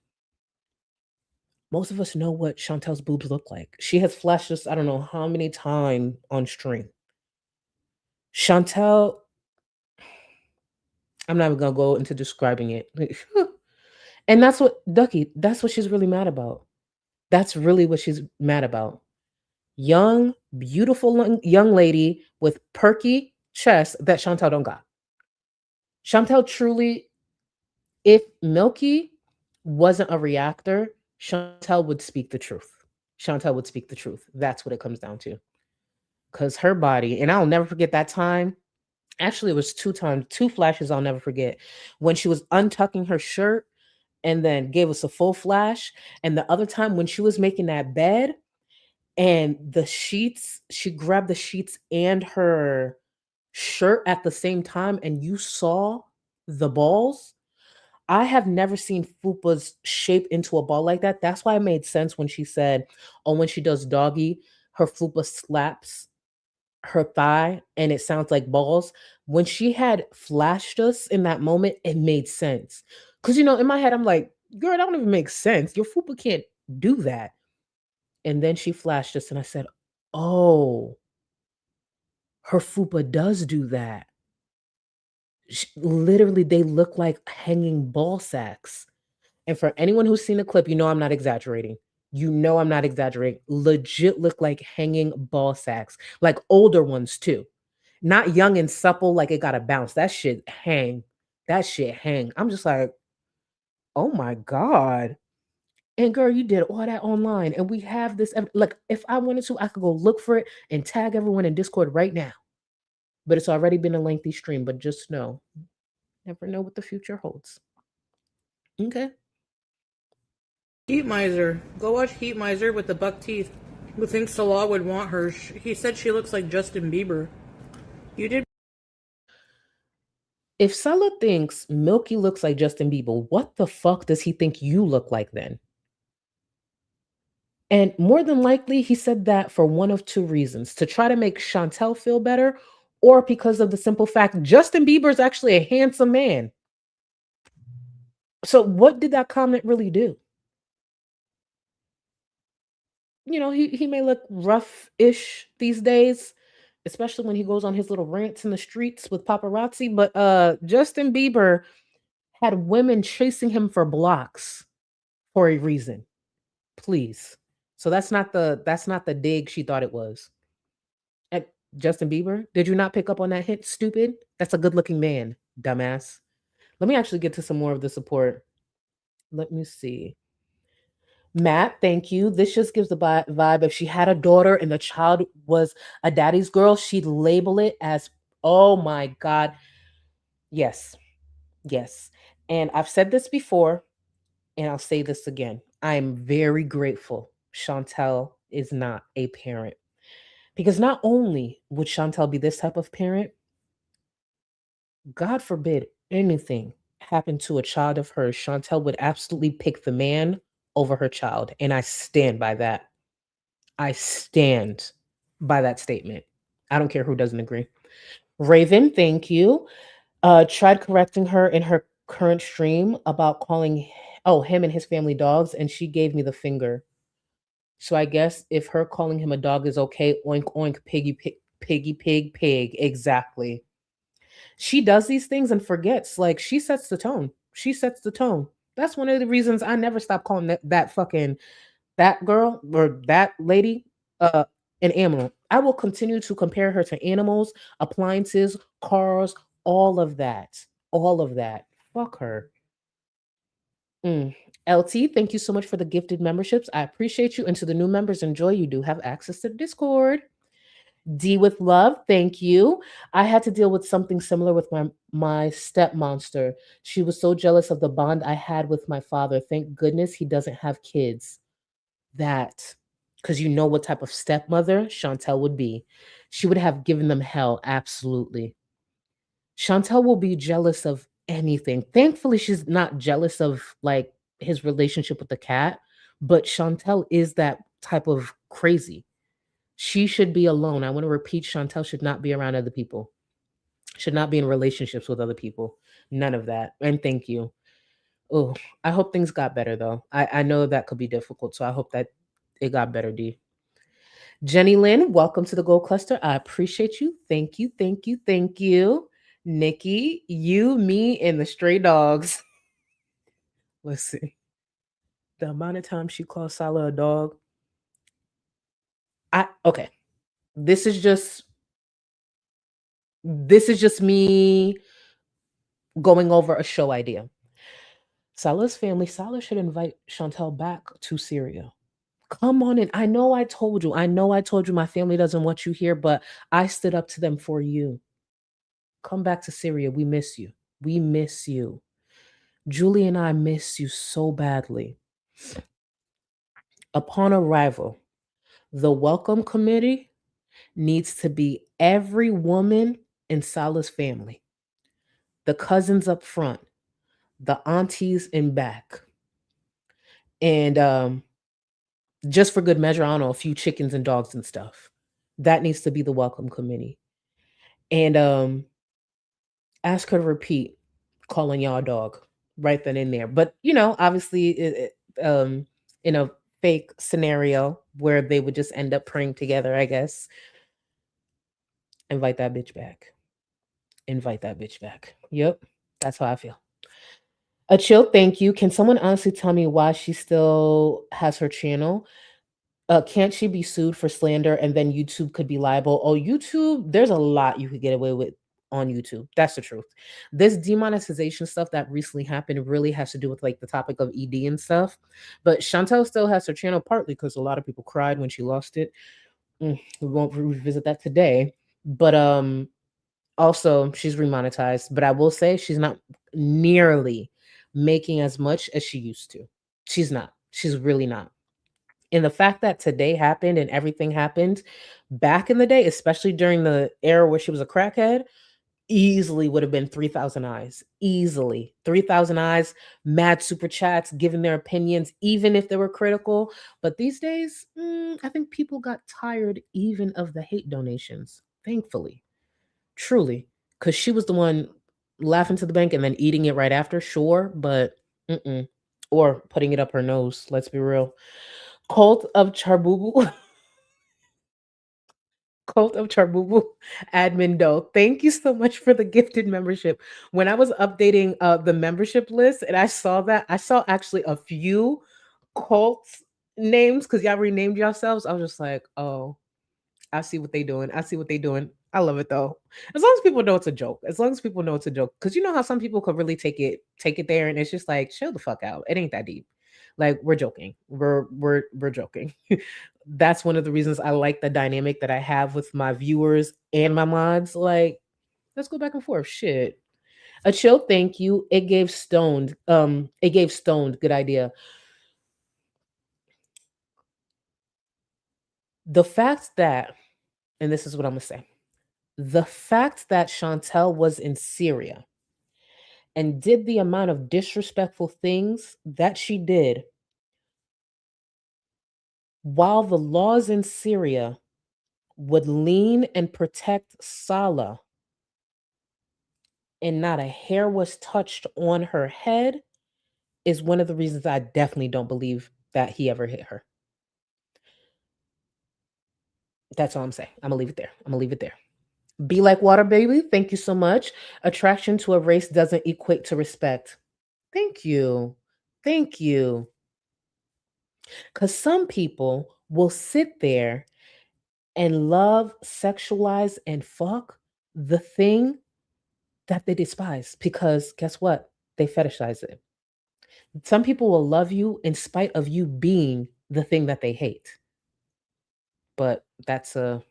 most of us know what Chantel's boobs look like. She has flashed us, I don't know how many times on stream. Chantel, I'm not even gonna go into describing it. And that's what Ducky, that's what she's really mad about. That's really what she's mad about. Young, beautiful young lady with perky chest that Chantel don't got. Chantel truly, if Milky wasn't a reactor, Chantel would speak the truth. Chantel would speak the truth. That's what it comes down to. Because her body, and I'll never forget that time. Actually, it was two flashes I'll never forget. When she was untucking her shirt and then gave us a full flash. And the other time when she was making that bed and the sheets, she grabbed the sheets and her shirt at the same time, and you saw the balls. I have never seen fupas shape into a ball like that. That's why it made sense when she said, oh, when she does doggy, her fupa slaps her thigh and it sounds like balls. When she had flashed us in that moment, it made sense. Because, in my head, I'm like, girl, that don't even make sense. Your fupa can't do that. And then she flashed us and I said, oh, her fupa does do that. Literally, they look like hanging ball sacks. And for anyone who's seen the clip, I'm not exaggerating. I'm not exaggerating. Legit look like hanging ball sacks, like older ones too. Not young and supple like it gotta bounce. That shit hang. That shit hang. I'm just like, oh my God. And girl, you did all that online. And we have this. Like, if I wanted to, I could go look for it and tag everyone in Discord right now. But it's already been a lengthy stream. But just know, never know what the future holds. Okay. Heat Miser. Go watch Heat Miser with the buck teeth. Who thinks Salah would want her? He said she looks like Justin Bieber. You did. If Salah thinks Milky looks like Justin Bieber, what the fuck does he think you look like then? And more than likely, he said that for one of two reasons: to try to make Chantel feel better, or because of the simple fact Justin Bieber is actually a handsome man. So, what did that comment really do? You know, he may look rough-ish these days, especially when he goes on his little rants in the streets with paparazzi. But Justin Bieber had women chasing him for blocks for a reason. Please. So that's not the dig she thought it was. And Justin Bieber, did you not pick up on that hint, stupid? That's a good-looking man, dumbass. Let me actually get to some more of the support. Let me see. Matt, thank you. This just gives the vibe. If she had a daughter and the child was a daddy's girl, she'd label it as, oh my God. Yes. Yes. And I've said this before, and I'll say this again. I'm very grateful Chantel is not a parent. Because not only would Chantel be this type of parent, God forbid anything happened to a child of hers, Chantel would absolutely pick the man over her child. And I stand by that. I stand by that statement. I don't care who doesn't agree. Raven, thank you. Tried correcting her in her current stream about calling him and his family dogs, and she gave me the finger. So I guess if her calling him a dog is okay, oink oink, piggy pig, piggy pig pig. Exactly. She does these things and forgets. Like, she sets the tone. She sets the tone. That's one of the reasons I never stop calling that fucking that girl or that lady uh an animal. I will continue to compare her to animals, appliances, cars, all of that. All of that. Fuck her. LT, thank you so much for the gifted memberships. I appreciate you. And to the new members, enjoy. You do have access to the Discord. D with love, thank you. I had to deal with something similar with my step monster. She was so jealous of the bond I had with my father. Thank goodness he doesn't have kids. That, because you know what type of stepmother Chantel would be. She would have given them hell, absolutely. Chantel will be jealous of anything. Thankfully, she's not jealous of like his relationship with the cat, but Chantel is that type of crazy. She should be alone. I want to repeat, Chantel should not be around other people. Should not be in relationships with other people. None of that. And thank you. Oh, I hope things got better though. I know that could be difficult, so I hope that it got better, D. Jenny Lynn, welcome to the Gold Cluster. I appreciate you. Thank you, thank you, thank you. Nikki, you, me, and the stray dogs. Listen, the amount of time she calls Salah a dog. Okay. This is just me going over a show idea. Salah's family, Salah should invite Chantel back to Syria. Come on in. I know I told you my family doesn't want you here, but I stood up to them for you. Come back to Syria. We miss you. We miss you. Julie and I miss you so badly. Upon arrival, the welcome committee needs to be every woman in Salah's family. The cousins up front, the aunties in back. And just for good measure, I don't know, a few chickens and dogs and stuff. That needs to be the welcome committee. And ask her to repeat calling y'all a dog right then and there. But, you know, obviously in a fake scenario where they would just end up praying together, I guess. Invite that bitch back. Invite that bitch back. Yep. That's how I feel. A chill, thank you. Can someone honestly tell me why she still has her channel? Can't she be sued for slander and then YouTube could be liable? Oh, YouTube, there's a lot you could get away with on YouTube. That's the truth. This demonetization stuff that recently happened really has to do with like the topic of ED and stuff. But Chantel still has her channel partly because a lot of people cried when she lost it. We won't revisit that today. But also she's remonetized. But I will say she's not nearly making as much as she used to. She's not. She's really not. And the fact that today happened and everything happened back in the day, especially during the era where she was a crackhead, easily would have been 3,000 eyes. Easily. 3,000 eyes, mad super chats, giving their opinions, even if they were critical. But these days, I think people got tired even of the hate donations, thankfully. Truly. Because she was the one laughing to the bank and then eating it right after, sure, but or putting it up her nose, let's be real. Cult of Charbubu. Cult of Charbubu admin doe. Thank you so much for the gifted membership. When I was updating the membership list and I saw that, I saw actually a few cult names because y'all renamed yourselves. I was just like, oh, I see what they doing. I see what they doing. I love it though. As long as people know it's a joke. As long as people know it's a joke. Because you know how some people could really take it there and it's just like, chill the fuck out. It ain't that deep. Like we're joking. We're joking. That's one of the reasons I like the dynamic that I have with my viewers and my mods. Like, let's go back and forth. Shit. A chill thank you. It gave stoned. Good idea. The fact that, and this is what I'm gonna say. The fact that Chantel was in Syria and did the amount of disrespectful things that she did while the laws in Syria would lean and protect Salah and not a hair was touched on her head is one of the reasons I definitely don't believe that he ever hit her. That's all I'm saying. I'm gonna leave it there. Be like water, baby. Thank you so much. Attraction to a race doesn't equate to respect. Thank you. Thank you. Because some people will sit there and love, sexualize, and fuck the thing that they despise. Because guess what? They fetishize it. Some people will love you in spite of you being the thing that they hate. But that's a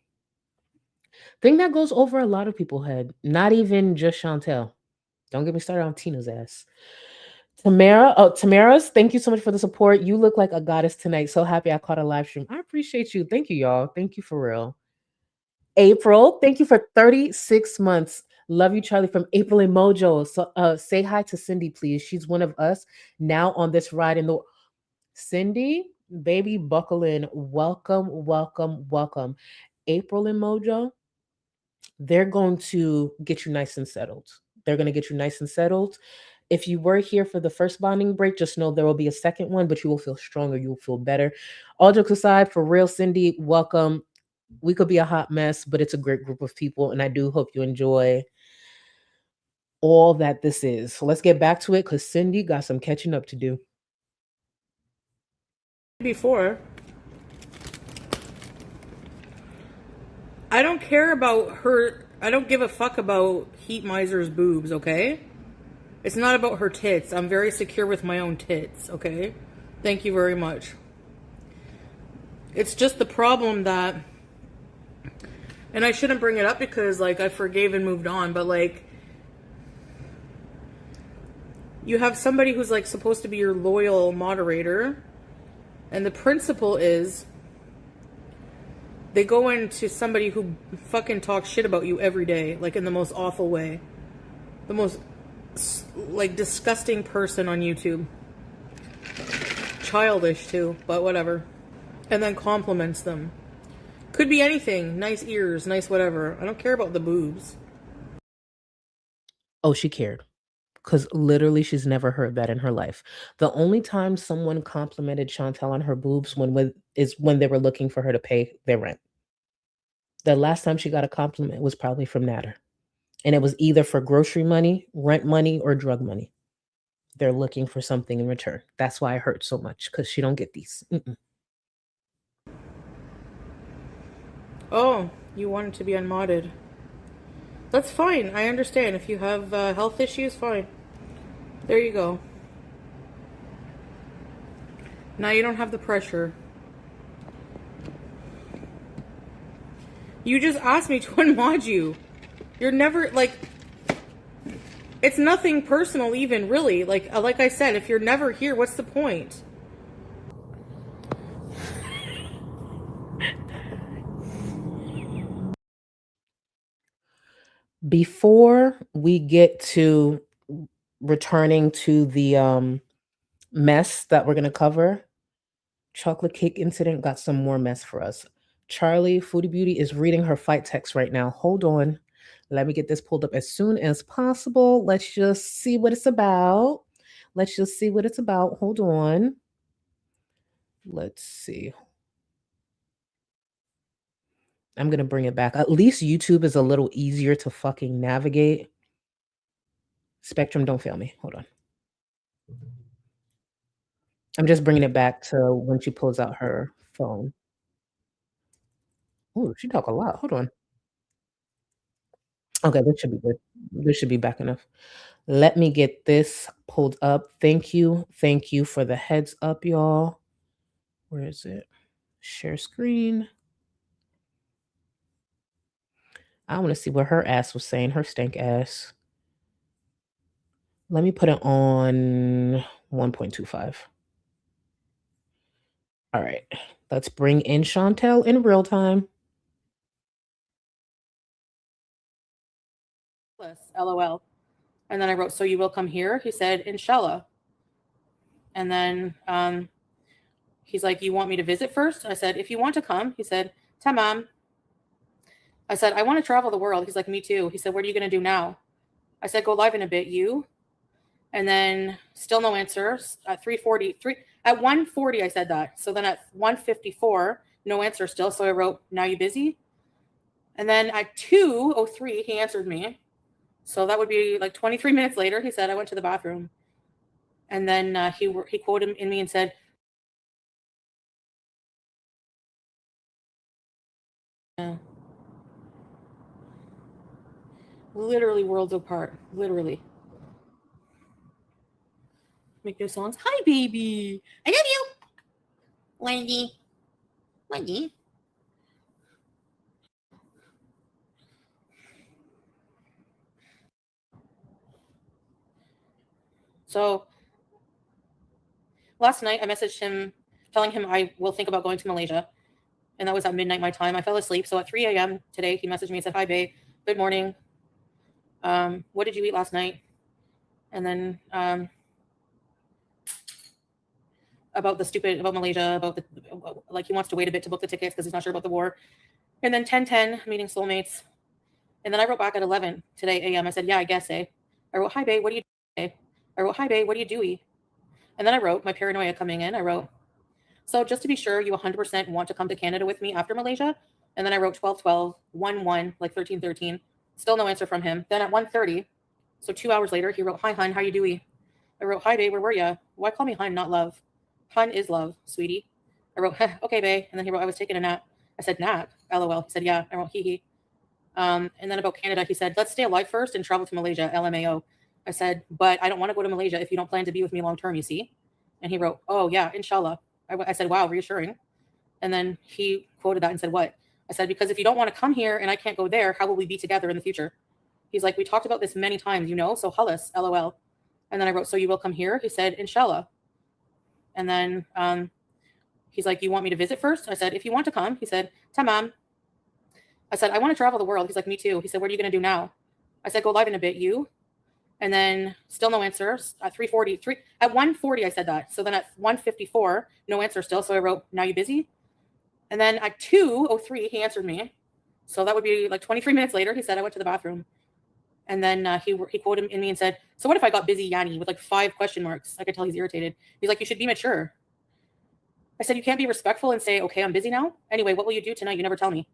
thing that goes over a lot of people's head. Not even just Chantel. Don't get me started on Tina's ass. Tamara's, thank you so much for the support. You look like a goddess tonight. So happy I caught a live stream. I appreciate you. Thank you, y'all. Thank you for real. April, thank you for 36 months. Love you, Charlie, from April and Mojo. So say hi to Cindy, please. She's one of us now on this ride in the Cindy, baby, buckle in. Welcome, welcome, welcome. April and Mojo, they're going to get you nice and settled. They're going to get you nice and settled. If you were here for the first bonding break, just know there will be a second one, but you will feel stronger. You will feel better. All jokes aside, for real, Cindy, welcome. We could be a hot mess, but it's a great group of people, and I do hope you enjoy all that this is. So let's get back to it because Cindy got some catching up to do. Before, I don't care about her. I don't give a fuck about Heat Miser's boobs, okay? It's not about her tits. I'm very secure with my own tits, okay? Thank you very much. It's just the problem that, and I shouldn't bring it up because, like, I forgave and moved on, but, like, you have somebody who's, like, supposed to be your loyal moderator, and the principle is they go into somebody who fucking talks shit about you every day, like, in the most awful way. The most, like, disgusting person on YouTube. Childish, too, but whatever. And then compliments them. Could be anything. Nice ears, nice whatever. I don't care about the boobs. Oh, she cared. Because literally she's never heard that in her life. The only time someone complimented Chantel on her boobs is when they were looking for her to pay their rent. The last time she got a compliment was probably from Natter. And it was either for grocery money, rent money, or drug money. They're looking for something in return. That's why it hurts so much, because she don't get these. Oh, you want it to be unmodded. That's fine. I understand. If you have health issues, fine. There you go. Now you don't have the pressure. You just asked me to unmod you. You're never, like, it's nothing personal even, really. Like I said, if you're never here, what's the point? Before we get to returning to the mess that we're going to cover, Chocolate Cake Incident got some more mess for us. Charlie, Foodie Beauty, is reading her fight text right now. Hold on. Let me get this pulled up as soon as possible. Let's just see what it's about. Let's just see what it's about. Hold on. Let's see. I'm going to bring it back. At least YouTube is a little easier to fucking navigate. Spectrum, don't fail me. Hold on. I'm just bringing it back to when she pulls out her phone. Oh, she talk a lot. Hold on. Okay, this should be good. This should be back enough. Let me get this pulled up. Thank you. Thank you for the heads up, y'all. Where is it? Share screen. I want to see what her ass was saying, her stank ass. Let me put it on 1.25. All right. Let's bring in Chantal in real time. LOL. And then I wrote, so you will come here? He said, Inshallah. And then he's like, you want me to visit first? I said, if you want to come. He said, Tamam. I said, I want to travel the world. He's like, me too. He said, what are you going to do now? I said, go live in a bit. You? And then still no answers. At 3:40, at 1:40, I said that. So then at 1:54, no answer still. So I wrote, now you busy? And then at 2:03, he answered me. So that would be like 23 minutes later. He said, I went to the bathroom. And then he quoted in me and said, literally worlds apart. Literally. Make new songs. Hi, baby. I love you. Wendy. Wendy. So last night I messaged him telling him I will think about going to Malaysia. And that was at midnight my time. I fell asleep. So at 3 a.m. today, he messaged me and said, hi, babe. Good morning. What did you eat last night? And then about Malaysia, he wants to wait a bit to book the tickets because he's not sure about the war. And then 10:10, meeting soulmates. And then I wrote back at 11 today a.m. I said, yeah, I guess, eh? I wrote, hi, babe, what do you do? I wrote, hi, babe, what do you do? And then I wrote, my paranoia coming in, I wrote, so just to be sure, you 100% want to come to Canada with me after Malaysia? And then I wrote 12:12, 1:1, like 13:13. Still no answer from him. Then at 1:30, so 2 hours later, he wrote, hi, hun, how you doing? I wrote, hi, babe, where were you? Why call me hun, not love? Hun is love, sweetie. I wrote, okay, babe. And then he wrote, I was taking a nap. I said, nap? LOL. He said, yeah. I wrote, hee hee. And then about Canada, he said, let's stay alive first and travel to Malaysia, LMAO. I said, but I don't want to go to Malaysia if you don't plan to be with me long term, you see? And he wrote, oh, yeah, inshallah. I said, wow, reassuring. And then he quoted that and said, what? I said, because if you don't want to come here and I can't go there, how will we be together in the future? He's like, we talked about this many times, so halas, LOL. And then I wrote, so you will come here? He said, inshallah. And then he's like, you want me to visit first? I said, if you want to come. He said, tamam. I said, I want to travel the world. He's like, me too. He said, what are you going to do now? I said, go live in a bit. You? And then still no answers. At 3:40, at 1:40, I said that. So then at 1:54, no answer still. So I wrote, now you busy? And then at 2:03, he answered me. So that would be like 23 minutes later. He said, I went to the bathroom. And then he quoted in me and said, so what if I got busy, Yanni, with like 5 question marks? I could tell he's irritated. He's like, you should be mature. I said, you can't be respectful and say, okay, I'm busy now. Anyway, what will you do tonight? You never tell me.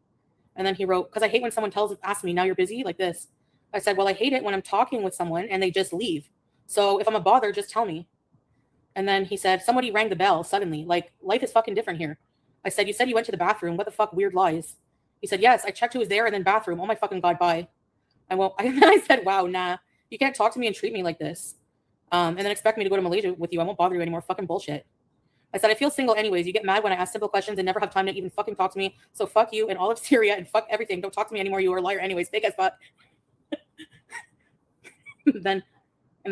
And then he wrote, because I hate when someone asks me, now you're busy, like this. I said, well, I hate it when I'm talking with someone and they just leave. So if I'm a bother, just tell me. And then he said, somebody rang the bell suddenly. Like, life is fucking different here. I said, you said you went to the bathroom. What the fuck? Weird lies. He said, yes, I checked who was there and then bathroom. Oh my fucking God, bye. I won't. And then I said, wow, nah, you can't talk to me and treat me like this. And then expect me to go to Malaysia with you. I won't bother you anymore. Fucking bullshit. I said, I feel single anyways. You get mad when I ask simple questions and never have time to even fucking talk to me. So fuck you and all of Syria and fuck everything. Don't talk to me anymore. You are a liar anyways. Fake as fuck. then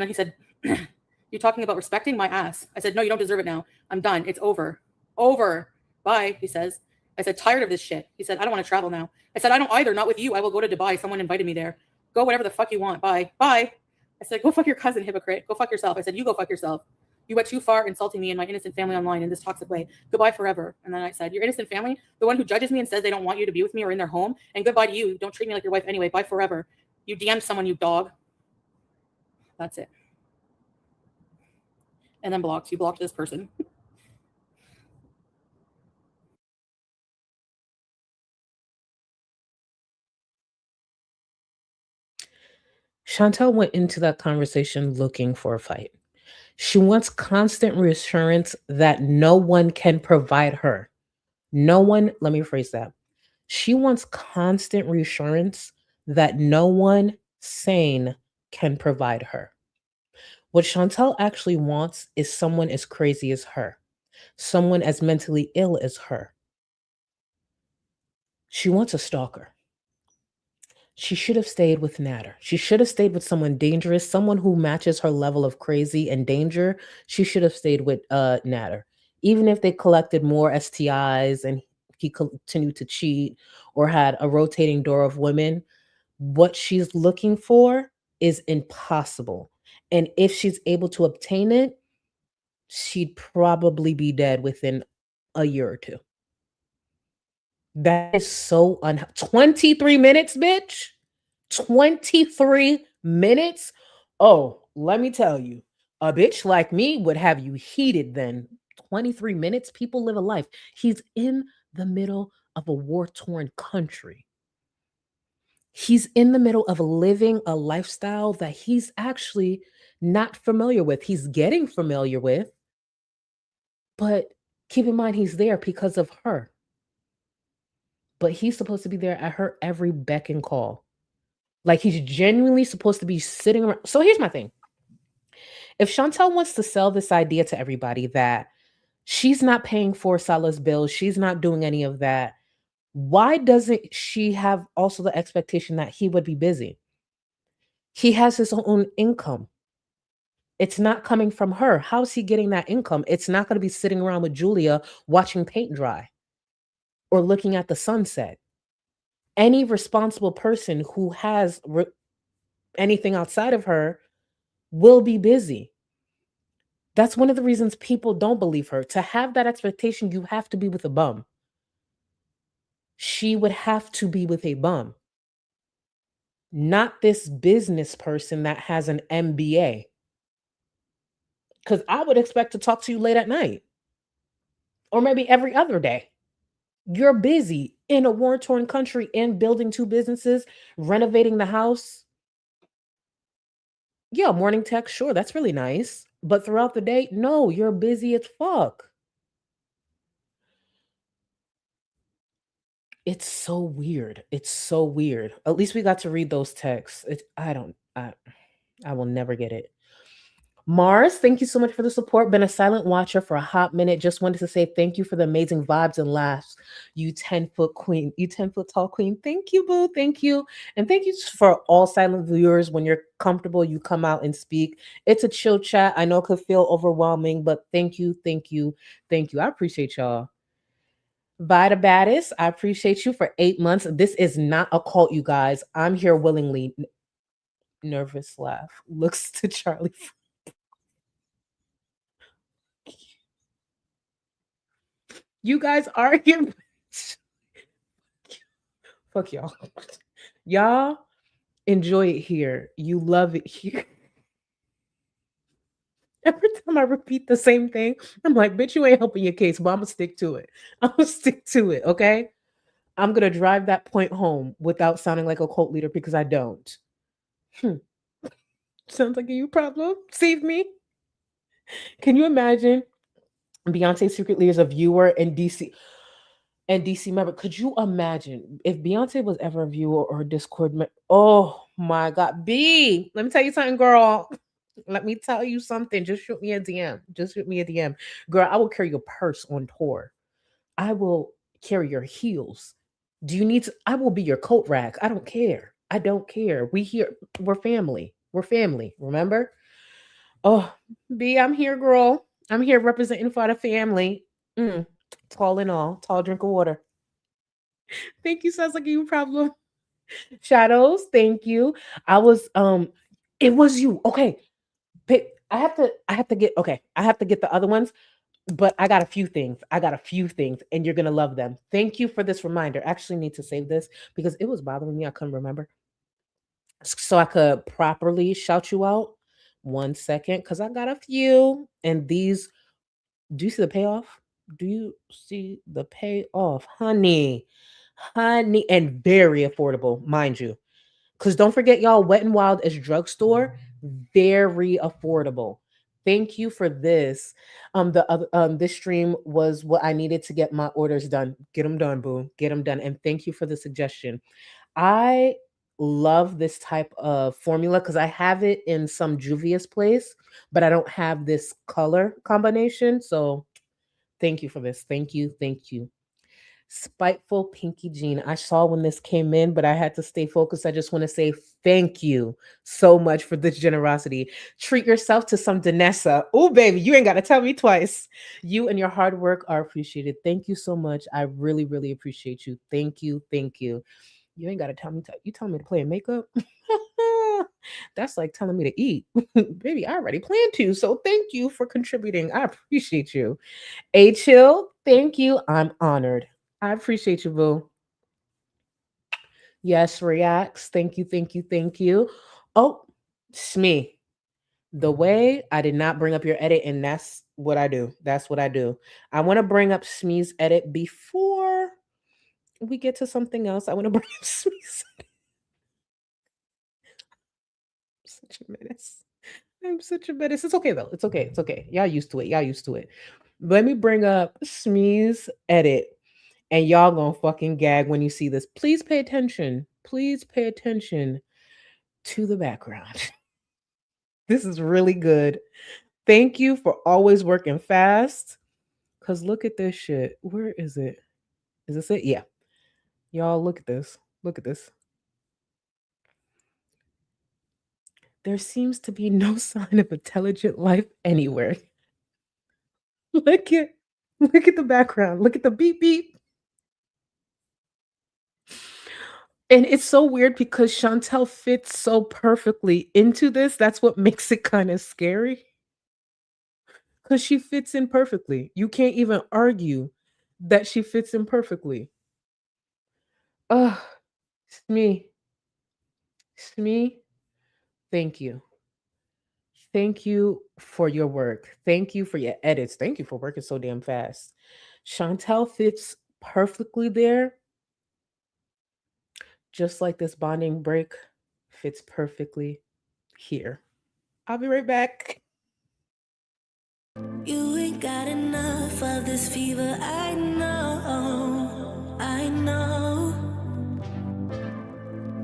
he said, you're talking about respecting my ass. I said, no, you don't deserve it now. I'm done. It's over. Over. Bye, he says. I said, tired of this shit. He said, I don't want to travel now. I said, I don't either. Not with you. I will go to Dubai. Someone invited me there. Go whatever the fuck you want. Bye. Bye. I said, go fuck your cousin, hypocrite. Go fuck yourself. I said, you go fuck yourself. You went too far insulting me and my innocent family online in this toxic way. Goodbye forever. And then I said, your innocent family, the one who judges me and says they don't want you to be with me or in their home, and goodbye to you. Don't treat me like your wife anyway. Bye forever. You DM'd someone, you dog. That's it. And then blocked. You blocked this person. Chantal went into that conversation looking for a fight. She wants constant reassurance that no one can provide her. No one, let me rephrase that. She wants constant reassurance that no one sane can provide her. What Chantal actually wants is someone as crazy as her, someone as mentally ill as her. She wants a stalker. She should have stayed with Natter. She should have stayed with someone dangerous, someone who matches her level of crazy and danger. She should have stayed with Natter. Even if they collected more STIs and he continued to cheat or had a rotating door of women, what she's looking for is impossible. And if she's able to obtain it, she'd probably be dead within a year or two. That is so 23 minutes, bitch. 23 minutes. Oh, let me tell you, a bitch like me would have you heated then. 23 minutes. People live a life. He's in the middle of a war-torn country. He's in the middle of living a lifestyle that he's actually not familiar with. He's getting familiar with, but keep in mind he's there because of her. But he's supposed to be there at her every beck and call. Like he's genuinely supposed to be sitting around. So here's my thing. If Chantal wants to sell this idea to everybody that she's not paying for Salah's bills, she's not doing any of that, why doesn't she have also the expectation that he would be busy? He has his own income. It's not coming from her. How's he getting that income? It's not going to be sitting around with Julia watching paint dry or looking at the sunset. Any responsible person who has anything outside of her will be busy. That's one of the reasons people don't believe her. To have that expectation, you have to be with a bum. She would have to be with a bum, not this business person that has an MBA. Because I would expect to talk to you late at night or maybe every other day. You're busy in a war-torn country and building 2 businesses, renovating the house. Yeah, morning text, sure, that's really nice. But throughout the day, no, you're busy as fuck. It's so weird. It's so weird. At least we got to read those texts. I will never get it. Mars, thank you so much for the support. Been a silent watcher for a hot minute. Just wanted to say thank you for the amazing vibes and laughs. You 10-foot queen, you 10-foot tall queen. Thank you, boo. Thank you. And thank you for all silent viewers. When you're comfortable, you come out and speak. It's a chill chat. I know it could feel overwhelming, but thank you, thank you, thank you. I appreciate y'all. Vida Baddest, I appreciate you for 8 months. This is not a cult, you guys. I'm here willingly. Nervous laugh. Looks to Charlie. You guys are here. Fuck y'all. Y'all enjoy it here. You love it here. Every time I repeat the same thing, I'm like, bitch, you ain't helping your case, but I'm gonna stick to it. I'm gonna stick to it, okay? I'm gonna drive that point home without sounding like a cult leader because I don't. Sounds like a you problem. Save me. Can you imagine Beyonce secretly is a viewer in DC? and DC member. Could you imagine if Beyonce was ever a viewer or a Discord member? Oh my God. B, let me tell you something, girl. Let me tell you something. Just shoot me a DM. Just shoot me a DM. Girl, I will carry your purse on tour. I will carry your heels. Do you need to? I will be your coat rack. I don't care. I don't care. We're family. We're family. Remember? Oh, B, I'm here, girl. I'm here representing for the family. Mm, tall and all. Tall drink of water. Thank you. Sounds like you problem. Shadows, thank you. I was it was you. Okay. I have to get the other ones, but I got a few things. I got a few things and you're gonna love them. Thank you for this reminder. I actually need to save this because it was bothering me. I couldn't remember. So I could properly shout you out. 1 second, because I got a few. And these, do you see the payoff? Do you see the payoff? Honey. Honey, and very affordable, mind you. Because don't forget, y'all, Wet and Wild is drugstore, very affordable. Thank you for this. The other this stream was what I needed to get my orders done. Get them done, boo. Get them done. And thank you for the suggestion. I love this type of formula because I have it in some Juvia's place, but I don't have this color combination. So thank you for this. Thank you. Thank you. Spiteful Pinky Jean. I saw when this came in, but I had to stay focused. I just want to say thank you so much for this generosity. Treat yourself to some Danessa. Oh, baby, you ain't got to tell me twice. You and your hard work are appreciated. Thank you so much. I really, really appreciate you. Thank you. Thank you. You ain't got to tell me. You telling me to play in makeup? That's like telling me to eat. Baby, I already planned to. So thank you for contributing. I appreciate you. A Chill, thank you. I'm honored. I appreciate you, boo. Yes, reacts. Thank you, thank you, thank you. Oh, Smee. The way I did not bring up your edit, and that's what I do. That's what I do. I want to bring up Smee's edit before we get to something else. I want to bring up Smee's edit. I'm such a menace. I'm such a menace. It's okay, though. It's okay. It's okay. Y'all used to it. Y'all used to it. Let me bring up Smee's edit. And y'all gonna fucking gag when you see this. Please pay attention. Please pay attention to the background. This is really good. Thank you for always working fast. Cause look at this shit. Where is it? Is this it? Yeah. Y'all look at this. Look at this. There seems to be no sign of intelligent life anywhere. Look at the background. Look at the beep beep. And it's so weird because Chantal fits so perfectly into this. That's what makes it kind of scary. Because she fits in perfectly. You can't even argue that she fits in perfectly. Ugh. Smee. Smee, thank you. Thank you for your work. Thank you for your edits. Thank you for working so damn fast. Chantal fits perfectly there. Just like this bonding break fits perfectly here. I'll be right back. You ain't got enough of this fever, I know, I know.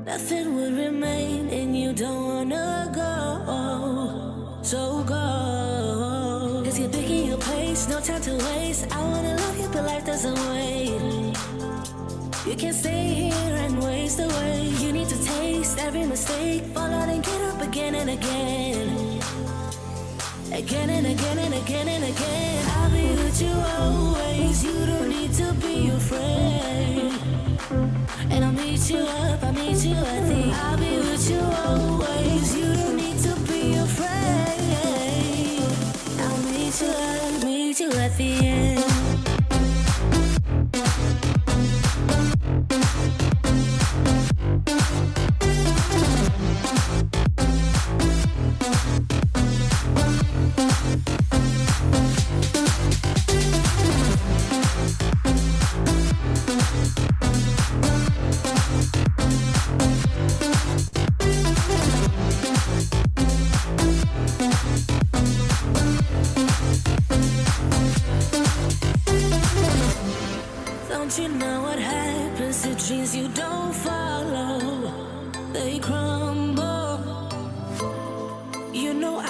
Nothing would remain and you don't wanna go, so go. Cause you're picking your place, no time to waste. I wanna love you but life doesn't wait. You can't stay here and waste away. You need to taste every mistake, fall out and get up again and again. Again and again and again and again. I'll be with you always. You don't need to be afraid. And I'll meet you up, I'll meet you at the. I'll be with you always. You don't need to be afraid. I'll meet you up, meet you at the end.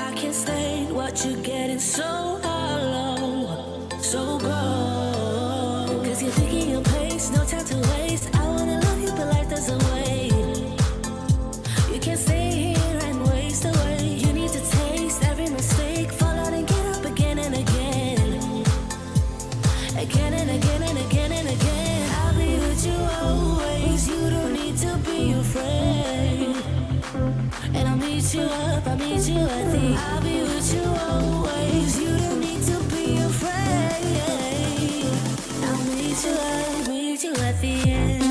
I can't stand what you're getting so hollow. So go. Cause you're thinking your pace, no time to waste. I wanna love you, but life doesn't wait. You can't stay here and waste away. You need to taste every mistake. Fall out and get up again and again. Again and again and again and again. I'll be with you always. You don't need to be afraid. And I'll meet you up, I'll meet you at the. I'll be with you always. You don't need to be afraid. I'll meet you up, meet you at the end.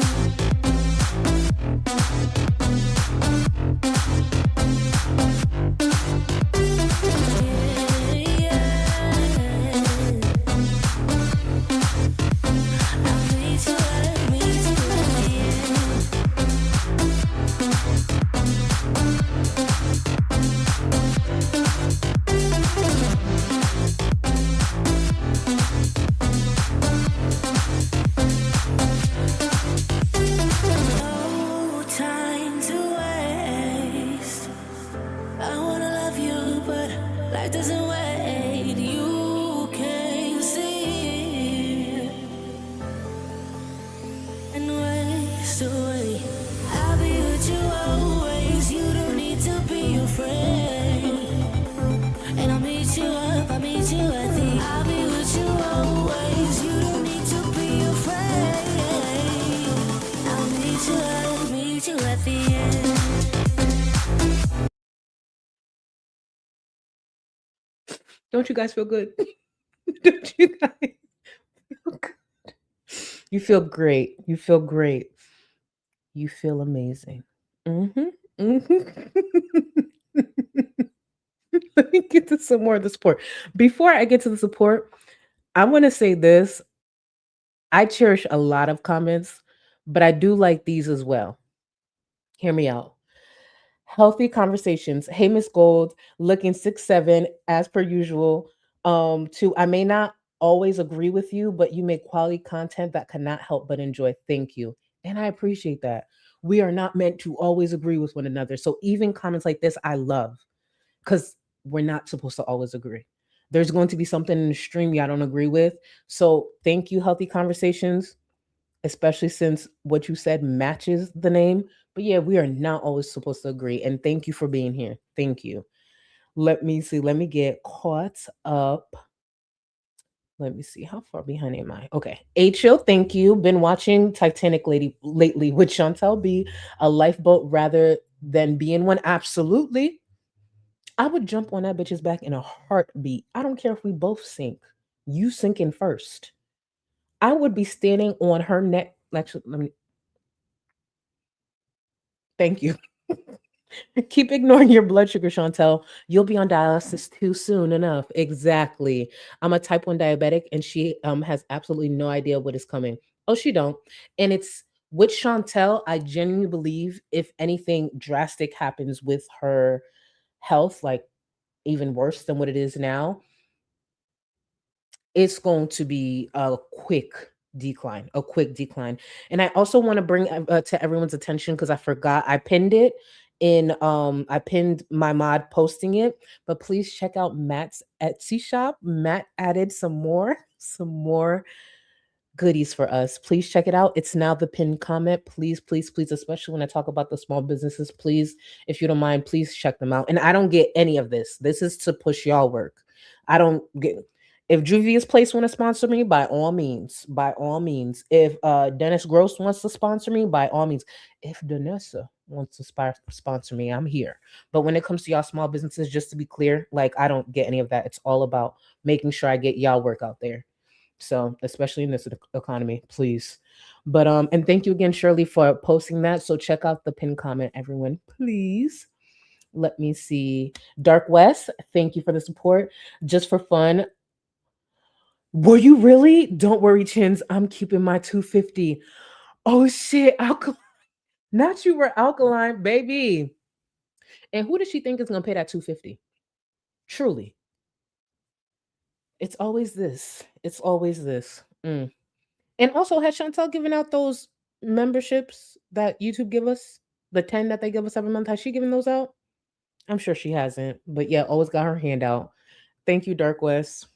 No time to waste. I wanna love you, but life doesn't wait. You can't see and waste away. I'll be with you always. You don't need to be afraid. And I'll meet you up, I'll meet you at the. I'll be with you always. You don't need to be afraid. I'll meet you up, meet you at the end. Don't you guys feel good? Don't you guys feel good? You feel great. You feel great. You feel amazing. Let me get to some more of the support. Before I get to the support, I want to say this. I cherish a lot of comments, but I do like these as well. Hear me out. Healthy conversations. Hey, Miss Gold, looking 6'7" as per usual. I may not always agree with you, but you make quality content that cannot help but enjoy. Thank you. And I appreciate that. We are not meant to always agree with one another. So even comments like this, I love because we're not supposed to always agree. There's going to be something in the stream y'all don't agree with. So thank you, Healthy Conversations, especially since what you said matches the name. But yeah, we are not always supposed to agree. And thank you for being here. Thank you. Let me see. Let me get caught up. Let me see. How far behind am I? Okay. H.O., thank you. Been watching Titanic lately with Chantal B. A lifeboat rather than be in one. Absolutely. I would jump on that bitch's back in a heartbeat. I don't care if we both sink. You sinking first. I would be standing on her neck. Actually, let me. Thank you. Keep ignoring your blood sugar, Chantel. You'll be on dialysis too soon enough. Exactly. I'm a type 1 diabetic and she has absolutely no idea what is coming. Oh, she don't. And it's with Chantel, I genuinely believe if anything drastic happens with her health, like even worse than what it is now, it's going to be a quick decline. And I also want to bring to everyone's attention, because I forgot, I pinned it in I pinned my mod posting it, but please check out Matt's Etsy shop. Matt added some more goodies for us. Please check it out. It's now the pinned comment. Please, please, please, especially when I talk about the small businesses, please, if you don't mind, please check them out. And I don't get any of this. This is to push y'all work. I don't get. If Juvia's Place want to sponsor me, by all means, by all means. If Dennis Gross wants to sponsor me, by all means. If Danessa wants to sponsor me, I'm here. But when it comes to y'all small businesses, just to be clear, like I don't get any of that. It's all about making sure I get y'all work out there. So, especially in this economy, please. But and thank you again, Shirley, for posting that. So check out the pinned comment, everyone, please. Let me see. Dark West, thank you for the support. Just for fun. Were you really? Don't worry, Chins. I'm keeping my 250. Oh shit, alkaline. Not you were alkaline, baby. And who does she think is gonna pay that 250? Truly. It's always this. It's always this. And also, has Chantel given out those memberships that YouTube give us? The 10 that they give us every month? Has she given those out? I'm sure she hasn't, but yeah, always got her hand out. Thank you, Dark West.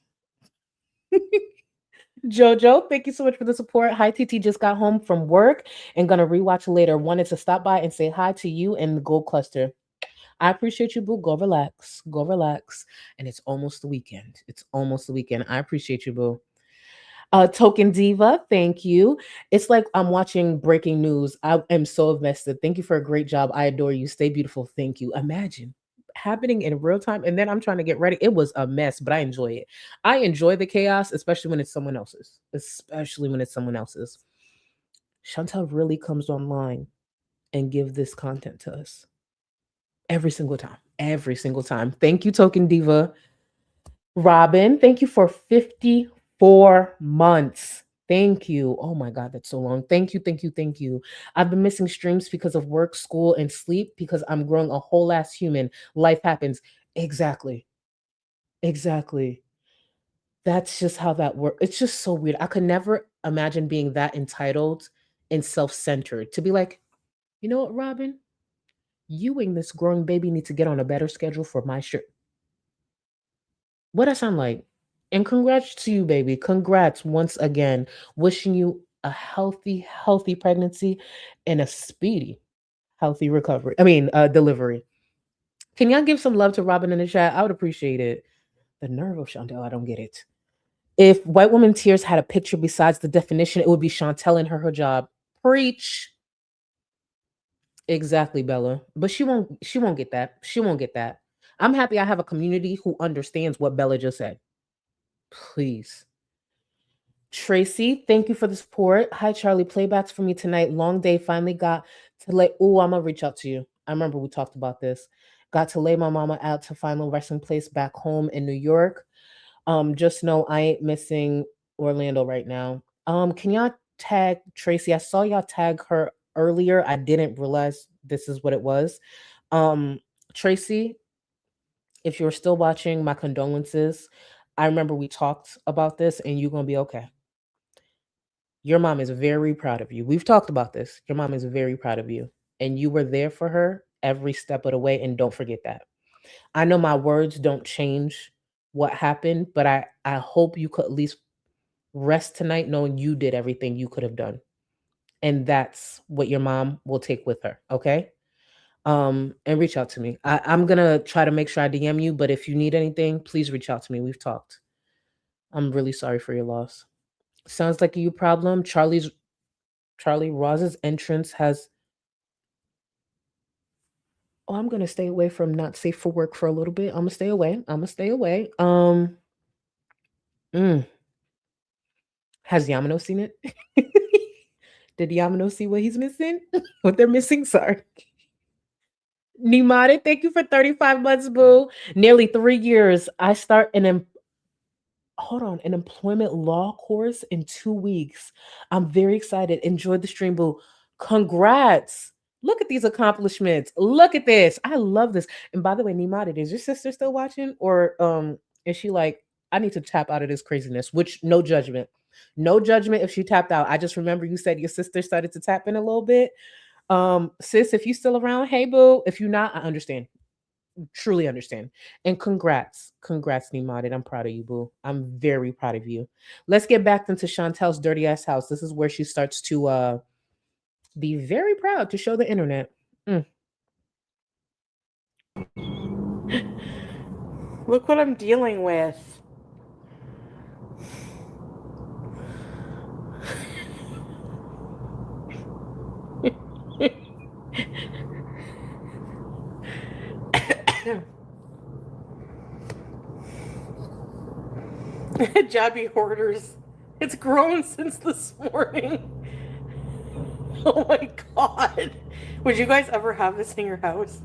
Jojo, thank you so much for the support. Hi, TT just got home from work and gonna rewatch later. Wanted to stop by and say hi to you and the Gold Cluster. I appreciate you, boo. Go relax. Go relax. And it's almost the weekend. It's almost the weekend. I appreciate you, boo. Token Diva, thank you. It's like I'm watching breaking news. I am so invested. Thank you for a great job. I adore you. Stay beautiful. Thank you. Imagine happening in real time. And then I'm trying to get ready. It was a mess, but I enjoy it. I enjoy the chaos, especially when it's someone else's. Especially when it's someone else's. Chantal really comes online and give this content to us. Every single time. Every single time. Thank you, Token Diva. Robin, thank you for 54 months. Thank you. Oh my God, that's so long. Thank you, thank you, thank you. I've been missing streams because of work, school, and sleep because I'm growing a whole ass human. Life happens. Exactly. Exactly. That's just how that works. It's just so weird. I could never imagine being that entitled and self centered to be like, you know what, Robin? You and this growing baby need to get on a better schedule for my shirt. What that sound like? And congrats to you, baby. Congrats once again. Wishing you a healthy, healthy pregnancy and a speedy, healthy recovery. Delivery. Can y'all give some love to Robin in the chat? I would appreciate it. The nerve of Chantal, I don't get it. If White Woman Tears had a picture besides the definition, it would be Chantal in her hijab. Preach. Exactly, Bella. But she won't get that. She won't get that. I'm happy I have a community who understands what Bella just said. Please. Tracy, thank you for the support. Hi, Charlie. Playbacks for me tonight. Long day. Finally got to lay. Oh, I'm gonna reach out to you. I remember we talked about this. Got to lay my mama out to final resting place back home in New York. Just know I ain't missing Orlando right now. Can y'all tag Tracy? I saw y'all tag her earlier. I didn't realize this is what it was. Tracy, if you're still watching, my condolences. I remember we talked about this and you're gonna be okay. Your mom is very proud of you. We've talked about this. Your mom is very proud of you. And you were there for her every step of the way. And don't forget that. I know my words don't change what happened, but I hope you could at least rest tonight knowing you did everything you could have done. And that's what your mom will take with her. Okay. And reach out to me. I'm gonna try to make sure I DM you, but if you need anything, please reach out to me. We've talked. I'm really sorry for your loss. Sounds like a you problem. Charlie Roz's entrance has. Oh, I'm gonna stay away from not safe for work for a little bit. I'm gonna stay away. Has Yamano seen it? Did Yamano see what he's missing? What they're missing? Sorry. Nimade, thank you for 35 months, boo. Nearly 3 years. I start an employment law course in 2 weeks. I'm very excited. Enjoy the stream, boo. Congrats. Look at these accomplishments. Look at this. I love this. And by the way, Nimade, is your sister still watching? Or is she like, I need to tap out of this craziness? Which, no judgment. No judgment if she tapped out. I just remember you said your sister started to tap in a little bit. Sis, if you still around, hey boo. If you're not, I understand. Truly understand. And congrats. Congrats, Nimade. I'm proud of you, boo. I'm very proud of you. Let's get back into Chantal's dirty ass house. This is where she starts to be very proud to show the internet. Look what I'm dealing with. Jabby hoarders. It's grown since this morning. Oh my God. Would you guys ever have this in your house?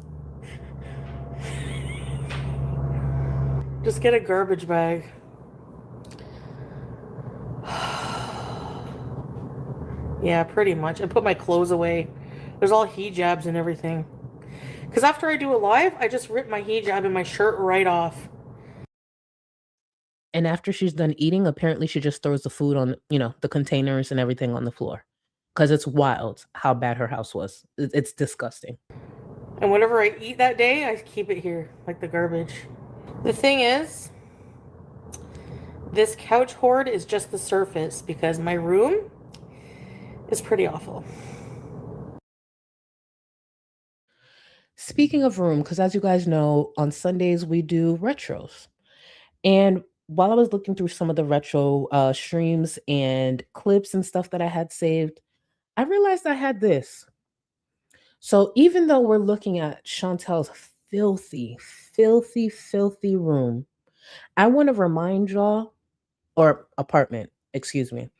Just get a garbage bag. Yeah, pretty much. And put my clothes away. There's all hijabs and everything. Because after I do a live, I just rip my hijab and my shirt right off. And after she's done eating, apparently she just throws the food on, the containers and everything on the floor. Because it's wild how bad her house was. It's disgusting. And whatever I eat that day, I keep it here, like the garbage. The thing is, this couch hoard is just the surface because my room is pretty awful. Speaking of room, because as you guys know, on Sundays we do retros. And while I was looking through some of the retro streams and clips and stuff that I had saved, I realized I had this. So even though we're looking at Chantel's filthy, filthy, filthy room, I want to remind y'all, or apartment, excuse me.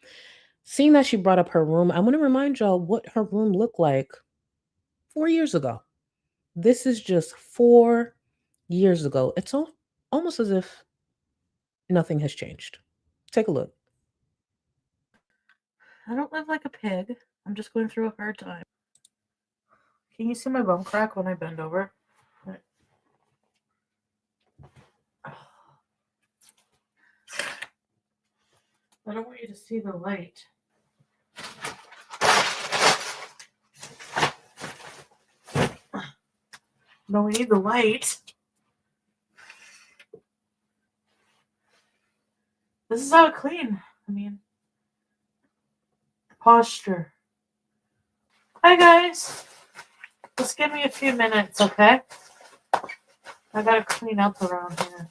Seeing that she brought up her room, I want to remind y'all what her room looked like 4 years ago. This is just 4 years ago. It's almost as if nothing has changed. Take a look. I don't live like a pig. I'm just going through a hard time. Can you see my bum crack when I bend over? I don't want you to see the light. No, we need the light. This is how to clean. I mean, posture. Hi, guys. Just give me a few minutes, okay? I gotta clean up around here.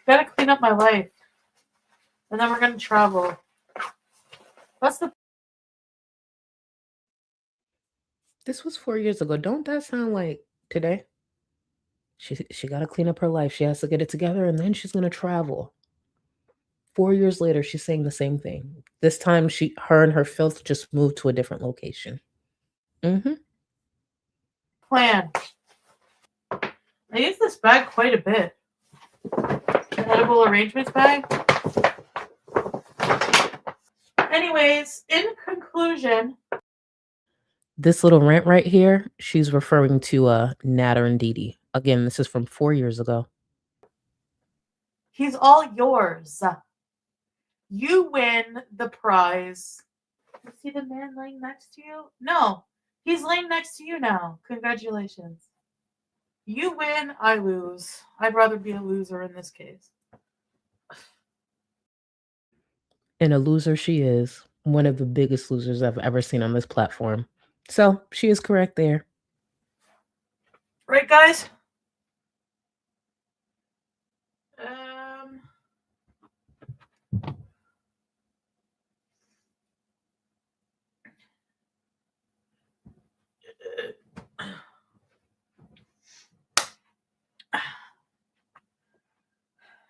Gotta clean up my life. And then we're gonna travel. That's the. This was 4 years ago. Don't that sound like today? She got to clean up her life. She has to get it together, and then she's gonna travel. 4 years later, she's saying the same thing. This time, her and her filth just moved to a different location. Mm-hmm. Plan. I use this bag quite a bit. The edible arrangements bag. Anyways, in conclusion, This little rant right here, she's referring to Natter and Dee Dee. Again, this is from 4 years ago. he's all yours. You win the prize. You see the man laying next to you? No, he's laying next to you now. Congratulations. You win, I lose. I'd rather be a loser in this case. And a loser she is. One of the biggest losers I've ever seen on this platform. So she is correct there. Right, guys?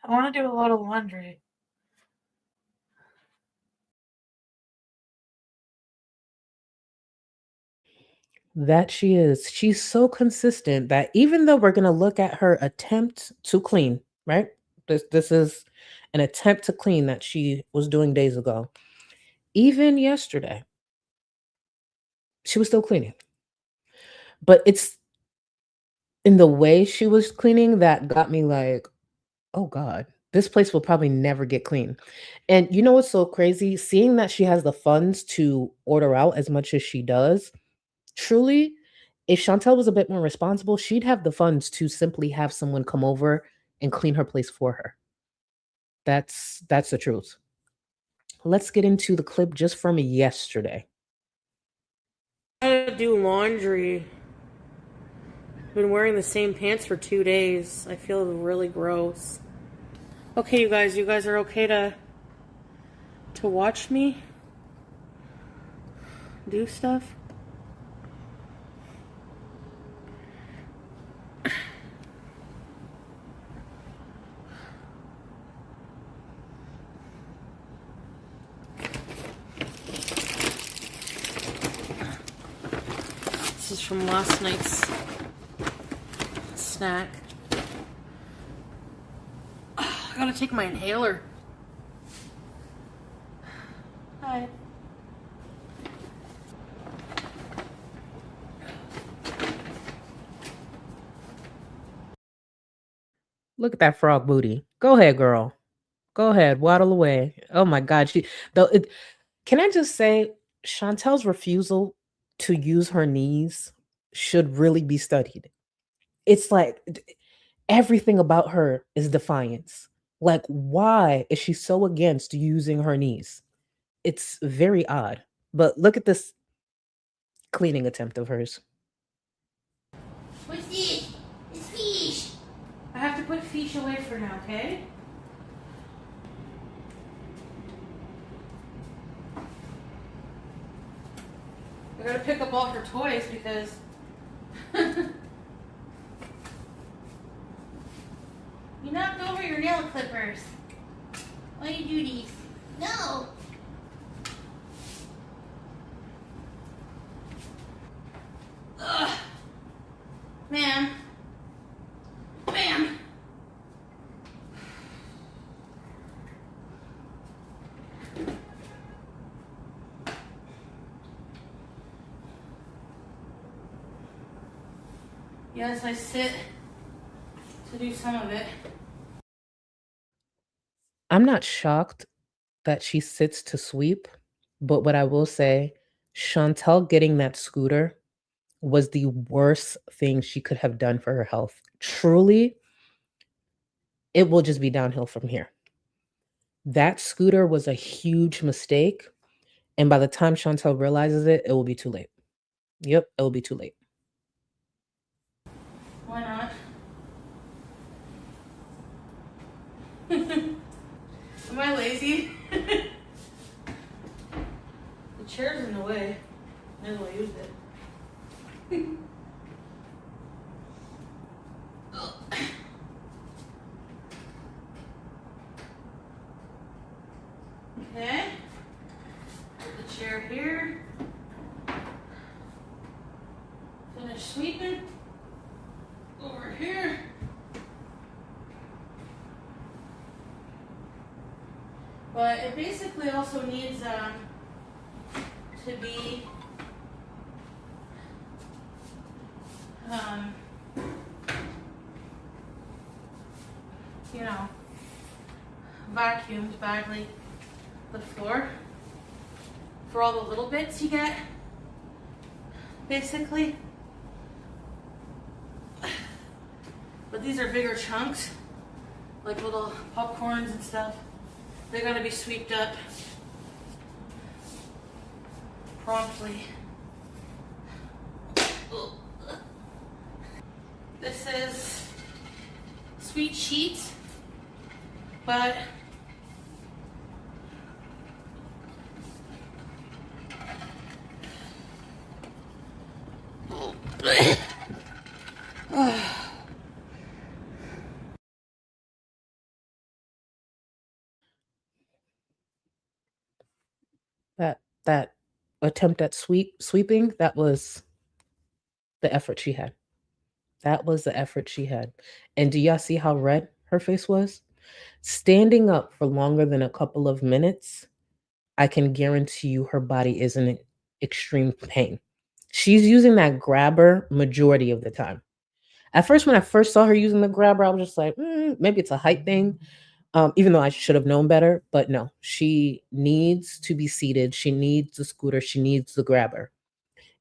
I want to do a lot of laundry. That she is. She's so consistent that even though we're going to look at her attempt to clean, right? This is an attempt to clean that she was doing days ago. Even yesterday, she was still cleaning. But it's in the way she was cleaning that got me like, oh God, this place will probably never get clean. And you know what's so crazy? Seeing that she has the funds to order out as much as she does, truly, if Chantel was a bit more responsible, she'd have the funds to simply have someone come over and clean her place for her. That's the truth. Let's get into the clip just from yesterday. I gotta do laundry. Been wearing the same pants for 2 days. I feel really gross. Okay, you guys are okay to watch me do stuff? This is from last night's snack. I gotta take my inhaler. Hi. Look at that frog booty. Go ahead, girl. Go ahead, waddle away. Oh my God, can I just say, Chantel's refusal to use her knees should really be studied. It's like everything about her is defiance. Like, why is she so against using her knees? It's very odd. But look at this cleaning attempt of hers. What's this? It's fish. I have to put fish away for now, okay? I gotta pick up all her toys because you knocked over your nail clippers. Why do you do these? No. Ugh. Ma'am. Ma'am. Yes, I sit to do some of it. I'm not shocked that she sits to sweep, but what I will say, Chantal getting that scooter was the worst thing she could have done for her health. Truly, it will just be downhill from here. That scooter was a huge mistake. And by the time Chantal realizes it, it will be too late. Yep, it will be too late. Why not? Am I lazy? The chair's in the way. Might as well use it. Okay. Put the chair here. Finish sweeping. Over here. But it basically also needs to be you know, vacuumed badly the floor for all the little bits you get, basically. But these are bigger chunks, like little popcorns and stuff. They're gonna be swept up promptly. This is sweet sheets, but that attempt at sweeping, that was the effort she had. That was the effort she had. And do y'all see how red her face was? Standing up for longer than a couple of minutes, I can guarantee you her body is in extreme pain. She's using that grabber majority of the time. At first, when I first saw her using the grabber, I was just like, maybe it's a height thing. Even though I should have known better, but no, she needs to be seated. She needs the scooter. She needs the grabber.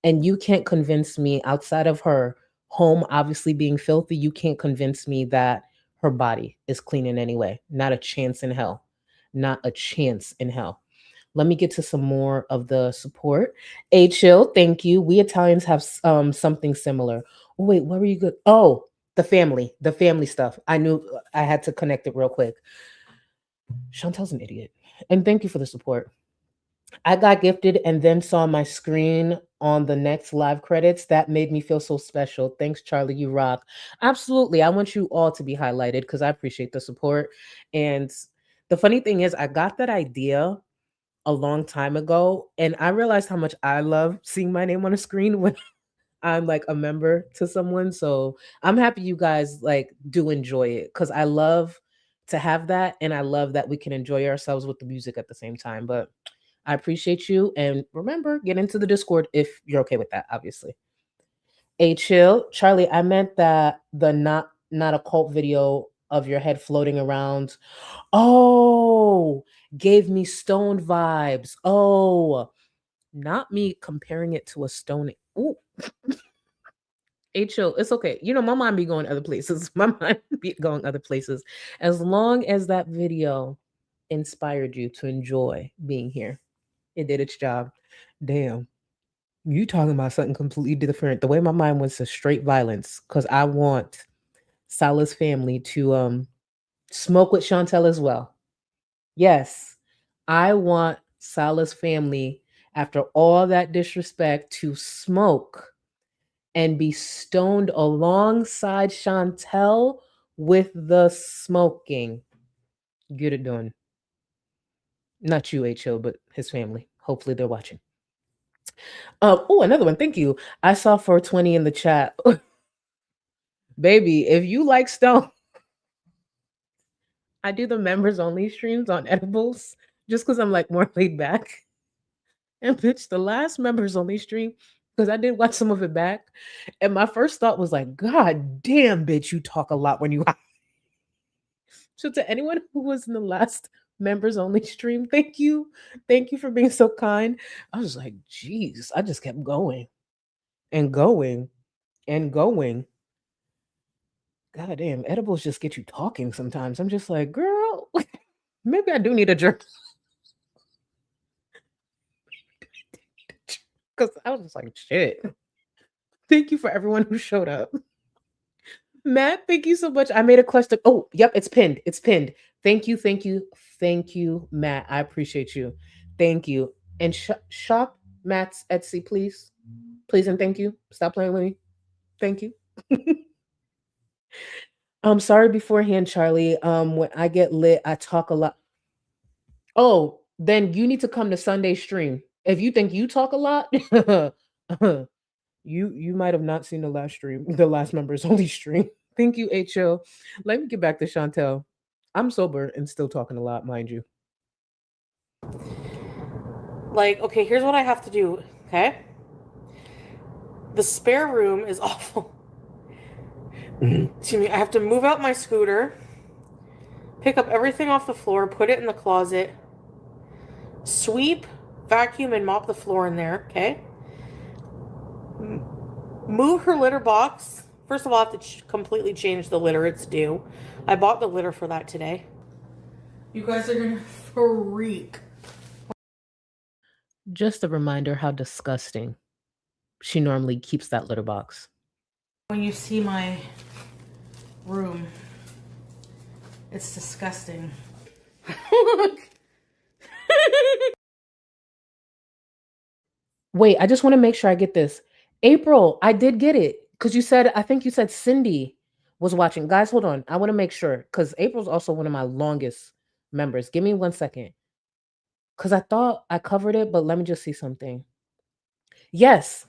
And you can't convince me outside of her home obviously being filthy, you can't convince me that her body is clean in any way. Not a chance in hell. Not a chance in hell. Let me get to some more of the support. A chill, thank you. We Italians have something similar. Oh, wait, where were you good? Oh, the family stuff. I knew I had to connect it real quick. Chantel's an idiot. And thank you for the support. I got gifted and then saw my screen on the next live credits. That made me feel so special. Thanks, Charlie. You rock. Absolutely. I want you all to be highlighted because I appreciate the support. And the funny thing is, I got that idea a long time ago, and I realized how much I love seeing my name on a screen when I'm like a member to someone. So I'm happy you guys like do enjoy it because I love to have that, and I love that we can enjoy ourselves with the music at the same time. But I appreciate you. And remember, get into the Discord if you're okay with that, obviously. A chill. Charlie, I meant that the not a cult video of your head floating around. Oh, gave me stoned vibes. Oh, not me comparing it to a stone. Ooh. HO, it's okay. You know, my mind be going other places. My mind be going other places. As long as that video inspired you to enjoy being here, it did its job. Damn. You talking about something completely different. The way my mind went to straight violence, because I want Salah's family to smoke with Chantel as well. Yes, I want Salah's family, after all that disrespect, to smoke and be stoned alongside Chantel with the smoking. Get it done. Not you, HO, but his family. Hopefully they're watching. Oh, another one. Thank you. I saw 420 in the chat. Baby, if you like stone, I do the members only streams on edibles just because I'm like more laid back. And bitch, the last members only stream, because I did watch some of it back. And my first thought was like, God damn, bitch, you talk a lot when you. So to anyone who was in the last members only stream, thank you. Thank you for being so kind. I was like, geez, I just kept going and going and going. God damn, edibles just get you talking sometimes. I'm just like, girl, maybe I do need a jerk. Because I was just like, shit. Thank you for everyone who showed up. Matt, thank you so much. I made a question. Oh, yep, it's pinned. It's pinned. Thank you, thank you, thank you, Matt. I appreciate you. Thank you. And shop Matt's Etsy, please. Please and thank you. Stop playing with me. Thank you. I'm sorry beforehand, Charlie. When I get lit, I talk a lot. Oh, then you need to come to Sunday stream. If you think you talk a lot, you might have not seen the last stream, the last members only stream. Thank you, HO. Let me get back to Chantel. I'm sober and still talking a lot, mind you. Like, okay, here's what I have to do, okay? The spare room is awful. Excuse me, I have to move out my scooter, pick up everything off the floor, put it in the closet, sweep, vacuum, and mop the floor in there, okay? Move her litter box. First of all, I have to completely change the litter. It's due. I bought the litter for that today. You guys are gonna freak. Just a reminder how disgusting she normally keeps that litter box. When you see my room, it's disgusting. Look. Wait, I just want to make sure I get this. April, I did get it. Because you said, I think you said Cindy was watching. Guys, hold on. I want to make sure. Because April's also one of my longest members. Give me 1 second. Because I thought I covered it, but let me just see something. Yes.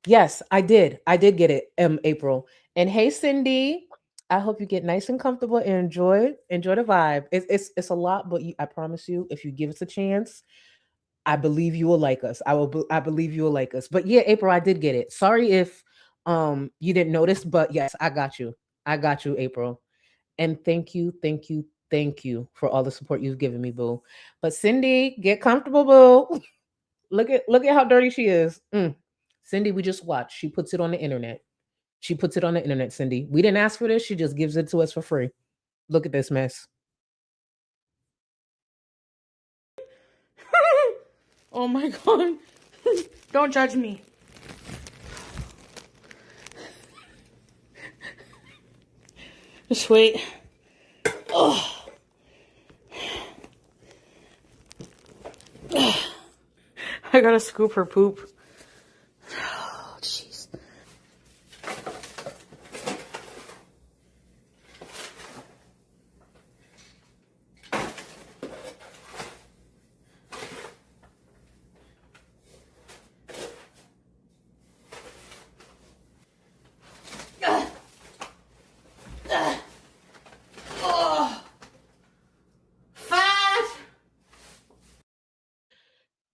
Yes, I did. I did get it, April. And hey, Cindy, I hope you get nice and comfortable and enjoy the vibe. It's a lot, but I promise you, if you give us a chance, I believe you will like us. I believe you will like us. But yeah, April, I did get it. Sorry if you didn't notice, but yes, I got you. I got you, April. And thank you for all the support you've given me, boo. But Cindy, get comfortable, boo. look at how dirty she is. Cindy, we just watched. She puts it on the internet. Cindy. We didn't ask for this. She just gives it to us for free. Look at this mess. Oh my God. Don't judge me. Just wait. Oh. I gotta scoop her poop. Oh, jeez.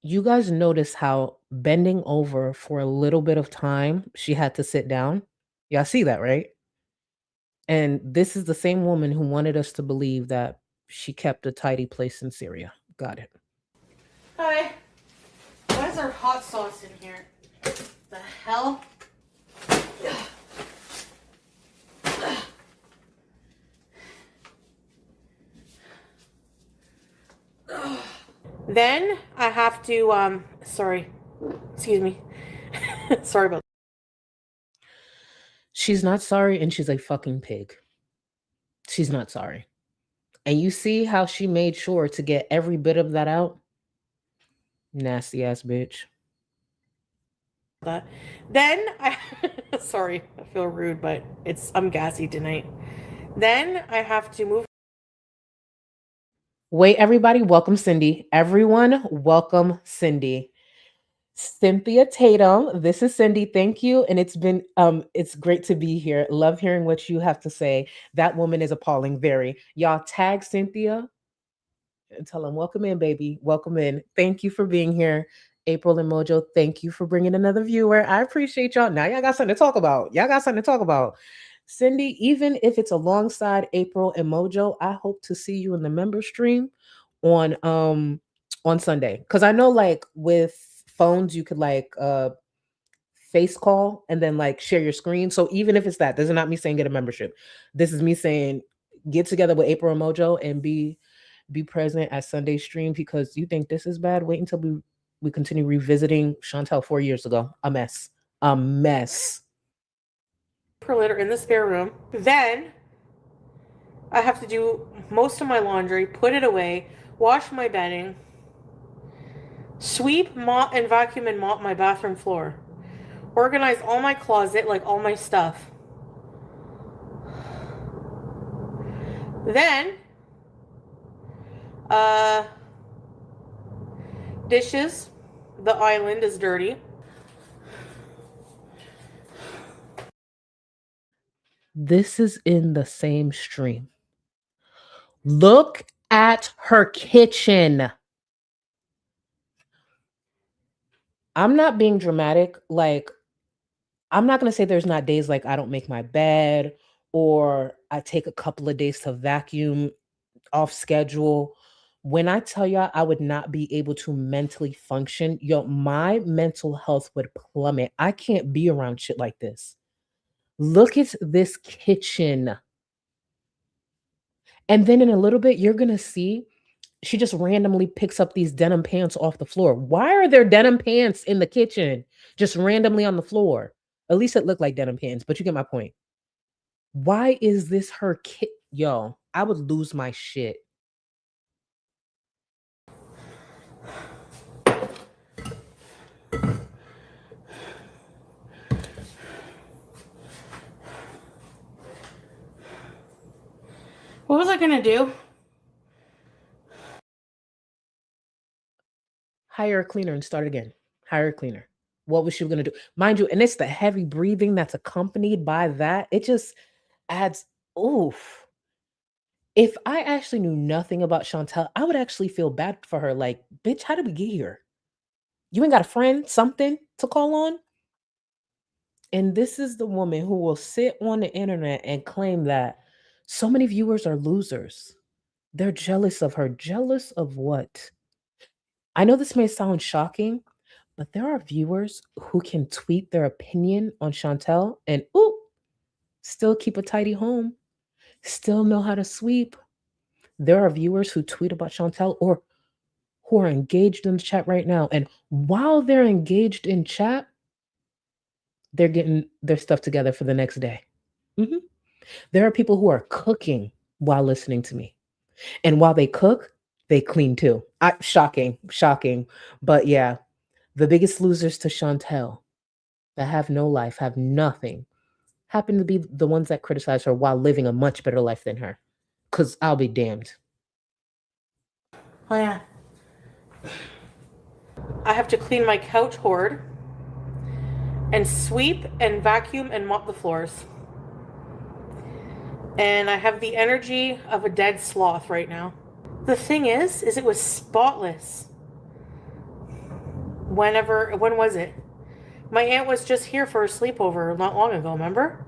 You guys notice how bending over for a little bit of time, she had to sit down? Y'all see that, right? And this is the same woman who wanted us to believe that she kept a tidy place in Syria. Got it. Hi. Why is there hot sauce in here? The hell? Then I have to, sorry, excuse me. Sorry about that. She's not sorry, and she's a fucking pig. She's not sorry. And you see how she made sure to get every bit of that out? Nasty ass bitch. Then I, sorry, I feel rude, but I'm gassy tonight. Then I have to move. Wait, everybody, welcome Cindy. Everyone, welcome Cindy. Cynthia Tatum, this is Cindy. Thank you. And it's great to be here. Love hearing what you have to say. That woman is appalling, very. Y'all tag Cynthia and tell them, welcome in, baby. Welcome in. Thank you for being here. April and Mojo, thank you for bringing another viewer. I appreciate y'all. Now y'all got something to talk about. Cindy, even if it's alongside April and Mojo, I hope to see you in the member stream on Sunday. Because I know like with phones, you could like face call and then like share your screen. So even if it's that, this is not me saying get a membership. This is me saying get together with April and Mojo and be present at Sunday stream, because you think this is bad. Wait until we continue revisiting Chantal 4 years ago. A mess. Per liter in the spare room. Then I have to do most of my laundry, put it away, wash my bedding, sweep, mop, and vacuum and mop my bathroom floor, organize all my closet, like all my stuff. Then dishes. The island is dirty. This is in the same stream. Look at her kitchen. I'm not being dramatic. Like, I'm not going to say there's not days like I don't make my bed or I take a couple of days to vacuum off schedule. When I tell y'all I would not be able to mentally function, my mental health would plummet. I can't be around shit like this. Look at this kitchen. And then in a little bit, you're going to see she just randomly picks up these denim pants off the floor. Why are there denim pants in the kitchen just randomly on the floor? At least it looked like denim pants, but you get my point. Why is this her kit? Yo, I would lose my shit. What was I gonna do? Hire a cleaner and start again. Hire a cleaner. What was she gonna do? Mind you, and it's the heavy breathing that's accompanied by that. It just adds, oof. If I actually knew nothing about Chantal, I would actually feel bad for her. Like, bitch, how did we get here? You ain't got a friend, something to call on? And this is the woman who will sit on the internet and claim that so many viewers are losers. They're jealous of her. Jealous of what? I know this may sound shocking, but there are viewers who can tweet their opinion on Chantal and still keep a tidy home, still know how to sweep. There are viewers who tweet about Chantal or who are engaged in the chat right now. And while they're engaged in chat, they're getting their stuff together for the next day. Mm-hmm. There are people who are cooking while listening to me. And while they cook, they clean too. Shocking. But yeah, the biggest losers to Chantal that have no life, have nothing, happen to be the ones that criticize her while living a much better life than her. Because I'll be damned. Oh, yeah. I have to clean my couch hoard and sweep and vacuum and mop the floors. And I have the energy of a dead sloth right now. The thing is it was spotless. When was it? My aunt was just here for a sleepover not long ago, remember?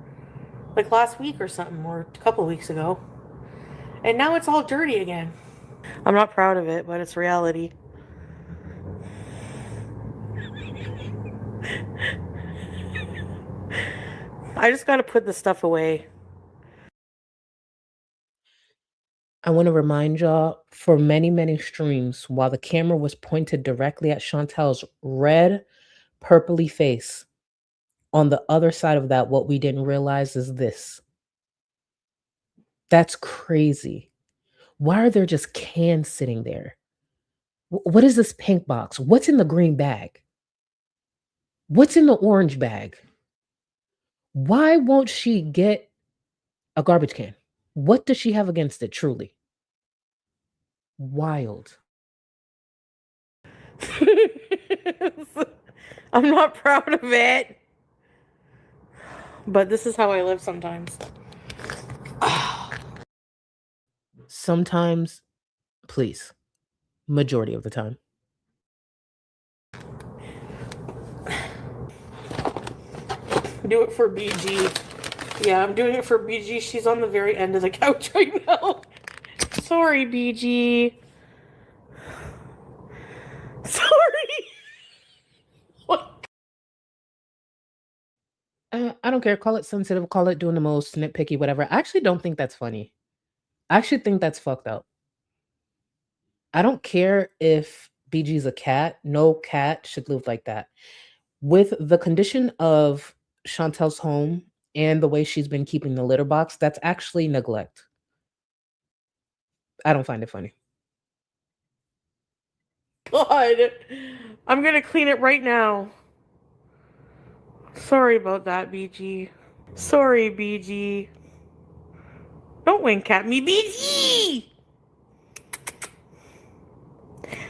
Like last week or something, or a couple weeks ago. And now it's all dirty again. I'm not proud of it, but it's reality. I just gotta put the stuff away. I want to remind y'all for many, many streams, while the camera was pointed directly at Chantal's red, purpley face, on the other side of that, what we didn't realize is this. That's crazy. Why are there just cans sitting there? What is this pink box? What's in the green bag? What's in the orange bag? Why won't she get a garbage can? What does she have against it, truly? Wild. I'm not proud of it. But this is how I live sometimes. Sometimes, please. Majority of the time. Do it for BG. Yeah, I'm doing it for BG. She's on the very end of the couch right now. Sorry, BG. Sorry. What? I don't care. Call it sensitive. Call it doing the most nitpicky, whatever. I actually don't think that's funny. I actually think that's fucked up. I don't care if BG's a cat. No cat should live like that. With the condition of Chantel's home and the way she's been keeping the litter box, that's actually neglect. I don't find it funny. God. I'm gonna clean it right now. Sorry about that, BG. Sorry, BG. Don't wink at me, BG!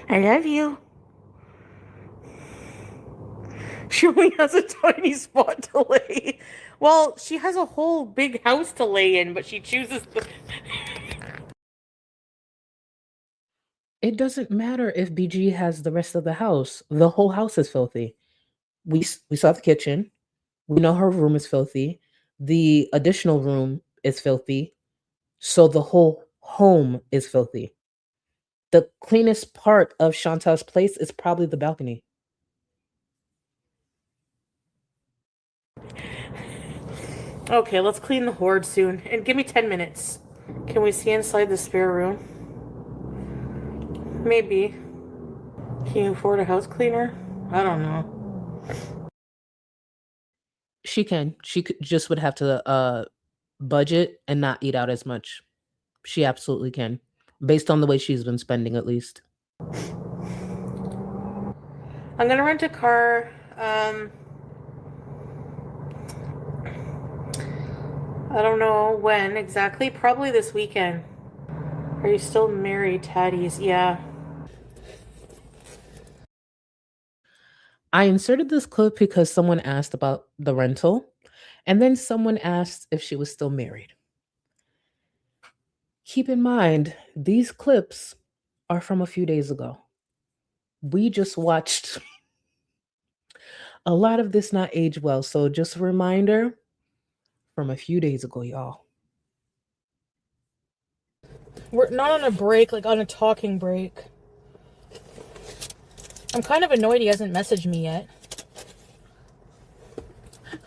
I love you. She only has a tiny spot to lay. Well, she has a whole big house to lay in, but she chooses to... It doesn't matter if BG has the rest of the house. The whole house is filthy. We saw the kitchen. We know her room is filthy. The additional room is filthy. So the whole home is filthy. The cleanest part of Chantal's place is probably the balcony. Okay, let's clean the hoard soon. And give me 10 minutes. Can we see inside the spare room? Maybe. Can you afford a house cleaner? I don't know. She can. Just would have to budget and not eat out as much. She absolutely can. Based on the way she's been spending, at least. I'm gonna rent a car. I don't know when exactly. Probably this weekend. Are you still married, Tatties? Yeah. I inserted this clip because someone asked about the rental, and then someone asked if she was still married. Keep in mind, these clips are from a few days ago. We just watched a lot of this not age well, so just a reminder from a few days ago, y'all. We're not on a break, like on a talking break. I'm kind of annoyed he hasn't messaged me yet.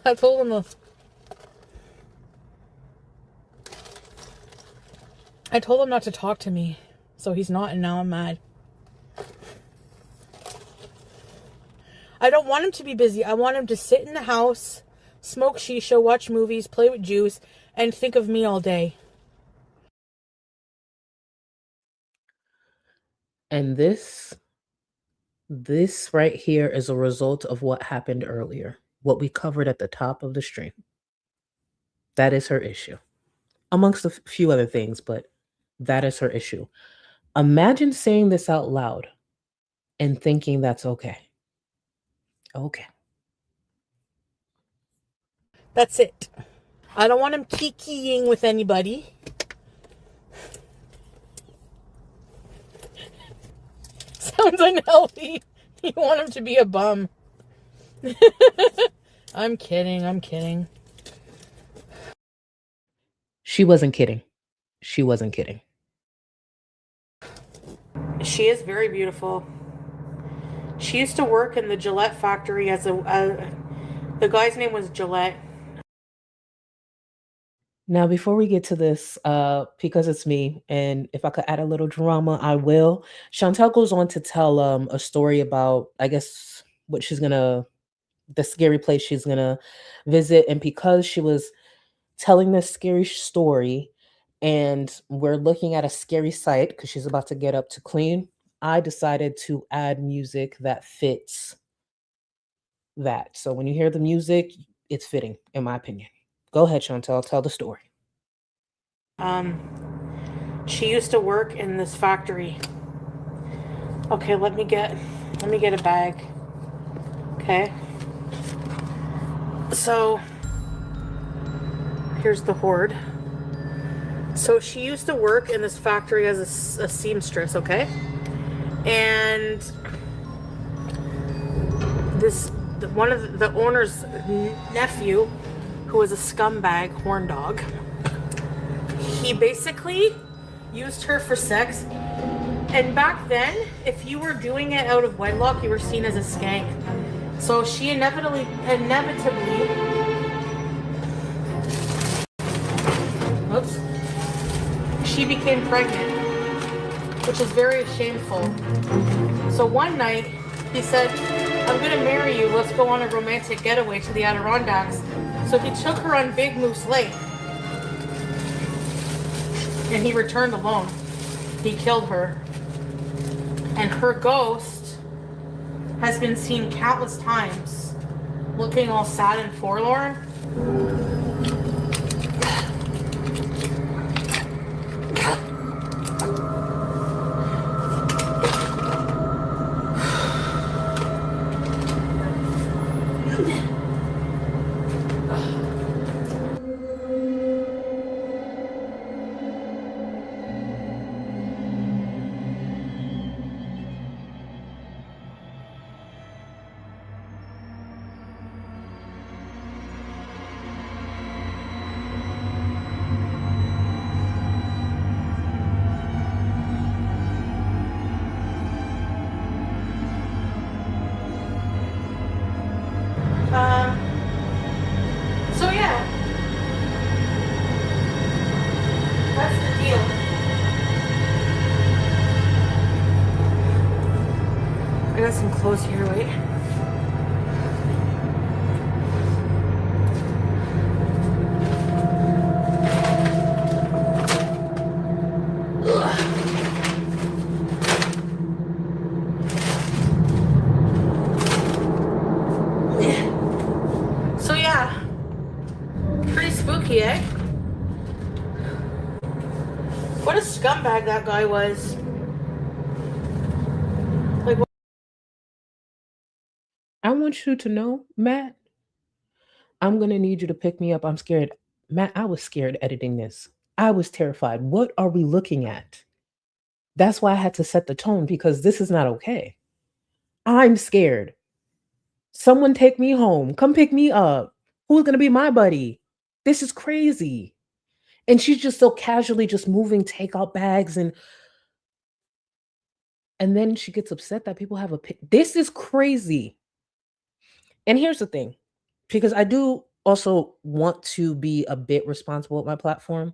I told him not to talk to me, so he's not, and now I'm mad. I don't want him to be busy. I want him to sit in the house, smoke shisha, watch movies, play with Juice, and think of me all day. And this right here is a result of what happened earlier, what we covered at the top of the stream. That is her issue, amongst a few other things, but that is her issue. Imagine saying this out loud and thinking that's okay. Okay. That's it. I don't want him kikiing with anybody. Sounds unhealthy. You want him to be a bum. I'm kidding. She wasn't kidding. She wasn't kidding. She is very beautiful. She used to work in the Gillette factory as the guy's name was Gillette. Now, before we get to this, because it's me, and if I could add a little drama, I will. Chantel goes on to tell a story about, I guess, what she's gonna, the scary place she's gonna visit, and because she was telling this scary story, and we're looking at a scary sight because she's about to get up to clean, I decided to add music that fits that. So when you hear the music, it's fitting, in my opinion. Go ahead, Chantel, tell the story. She used to work in this factory. Okay, let me get a bag. Okay. So here's the hoard. So she used to work in this factory as a seamstress, okay? And one of the owner's nephew, who was a scumbag horn dog, he basically used her for sex. And back then, if you were doing it out of wedlock, you were seen as a skank. So she inevitably, oops, she became pregnant, which is very shameful. So one night, he said, I'm gonna marry you, let's go on a romantic getaway to the Adirondacks. So he took her on Big Moose Lake, and he returned alone. He killed her. And her ghost has been seen countless times, looking all sad and forlorn. So yeah, that's the deal. I got some clothes here, wait. So yeah, pretty spooky, eh? What a scumbag that guy was. Like, I want you to know, Matt, I'm going to need you to pick me up. I'm scared. Matt, I was scared editing this. I was terrified. What are we looking at? That's why I had to set the tone because this is not okay. I'm scared. Someone take me home. Come pick me up. Who's going to be my buddy? This is crazy. And she's just so casually just moving takeout bags and then she gets upset that people have a this is crazy. And here's the thing, because I do also want to be a bit responsible with my platform.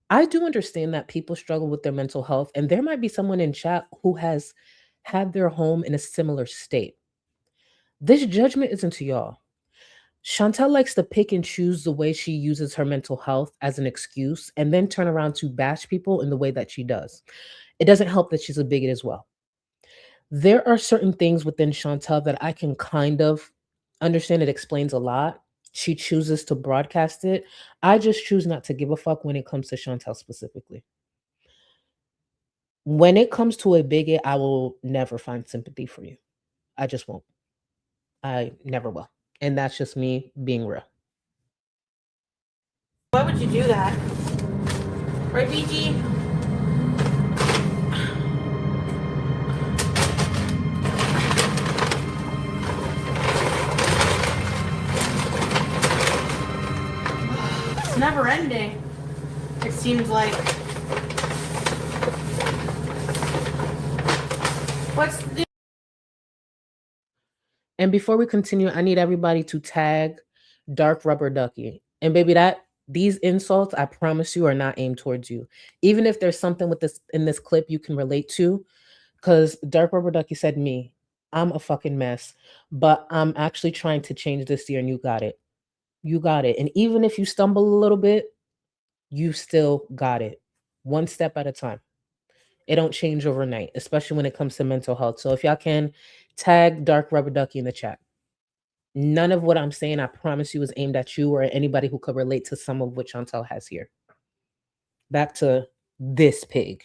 I do understand that people struggle with their mental health, and there might be someone in chat who has had their home in a similar state. This judgment isn't to y'all. Chantel likes to pick and choose the way she uses her mental health as an excuse and then turn around to bash people in the way that she does. It doesn't help that she's a bigot as well. There are certain things within Chantel that I can kind of understand. It explains a lot. She chooses to broadcast it. I just choose not to give a fuck when it comes to Chantel specifically. When it comes to a bigot, I will never find sympathy for you. I just won't. I never will. And that's just me being real. why would you do that? Right, BG? It's never ending. It seems like. What's the And before we continue, I need everybody to tag Dark Rubber Ducky. And baby, that These insults, I promise you, are not aimed towards you. Even if there's something with this in this clip you can relate to, because Dark Rubber Ducky said me, I'm a fucking mess, but I'm actually trying to change this year, and you got it. You got it. And even if you stumble a little bit, you still got it. One step at a time. It don't change overnight, especially when it comes to mental health. So if y'all can, tag Dark Rubber Ducky in the chat. None of what I'm saying, I promise you, is aimed at you or anybody who could relate to some of what Chantal has here. Back to this pig,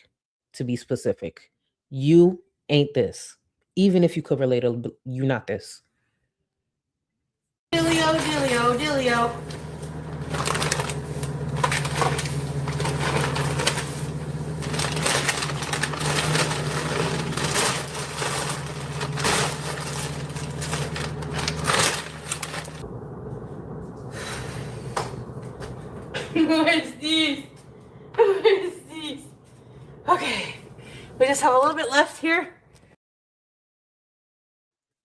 to be specific. You ain't this. Even if you could relate, you not this. Dealio, dealio, dealio. Where's these? Where's these? Okay, we just have a little bit left here.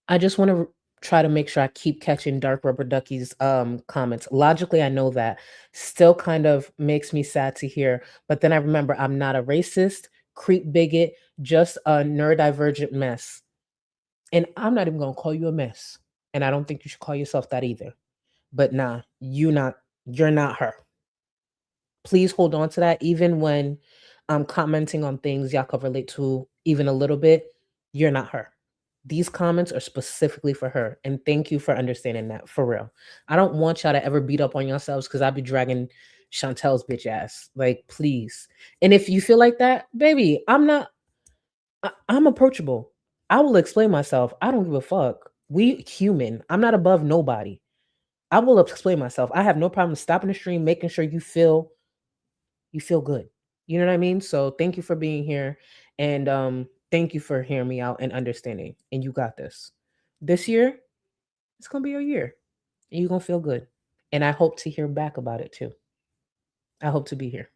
I just want to try to make sure I keep catching Dark Rubber Ducky's comments. Logically, I know that. Still kind of makes me sad to hear. But then I remember I'm not a racist, creep bigot, just a neurodivergent mess. And I'm not even going to call you a mess. And I don't think you should call yourself that either. But nah, you're not her. Please hold on to that. Even when I'm commenting on things y'all can relate to even a little bit, you're not her. These comments are specifically for her. And thank you for understanding that, for real. I don't want y'all to ever beat up on yourselves because I'll be dragging Chantel's bitch ass. Like, please. And if you feel like that, baby, I'm approachable. I will explain myself. I don't give a fuck. We human. I'm not above nobody. I will explain myself. I have no problem stopping the stream, making sure you feel good. You know what I mean? So thank you for being here. And thank you for hearing me out and understanding. And you got this. This year, it's gonna be your year. And you're gonna feel good. And I hope to hear back about it too. I hope to be here.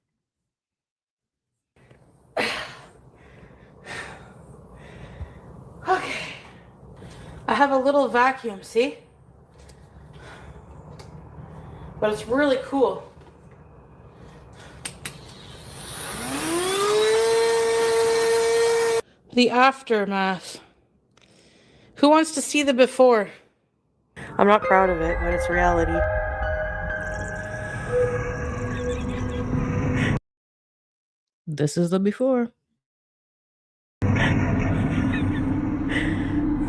Okay. I have a little vacuum, see? But it's really cool. The aftermath. Who wants to see the before? I'm not proud of it, but it's reality. This is the before.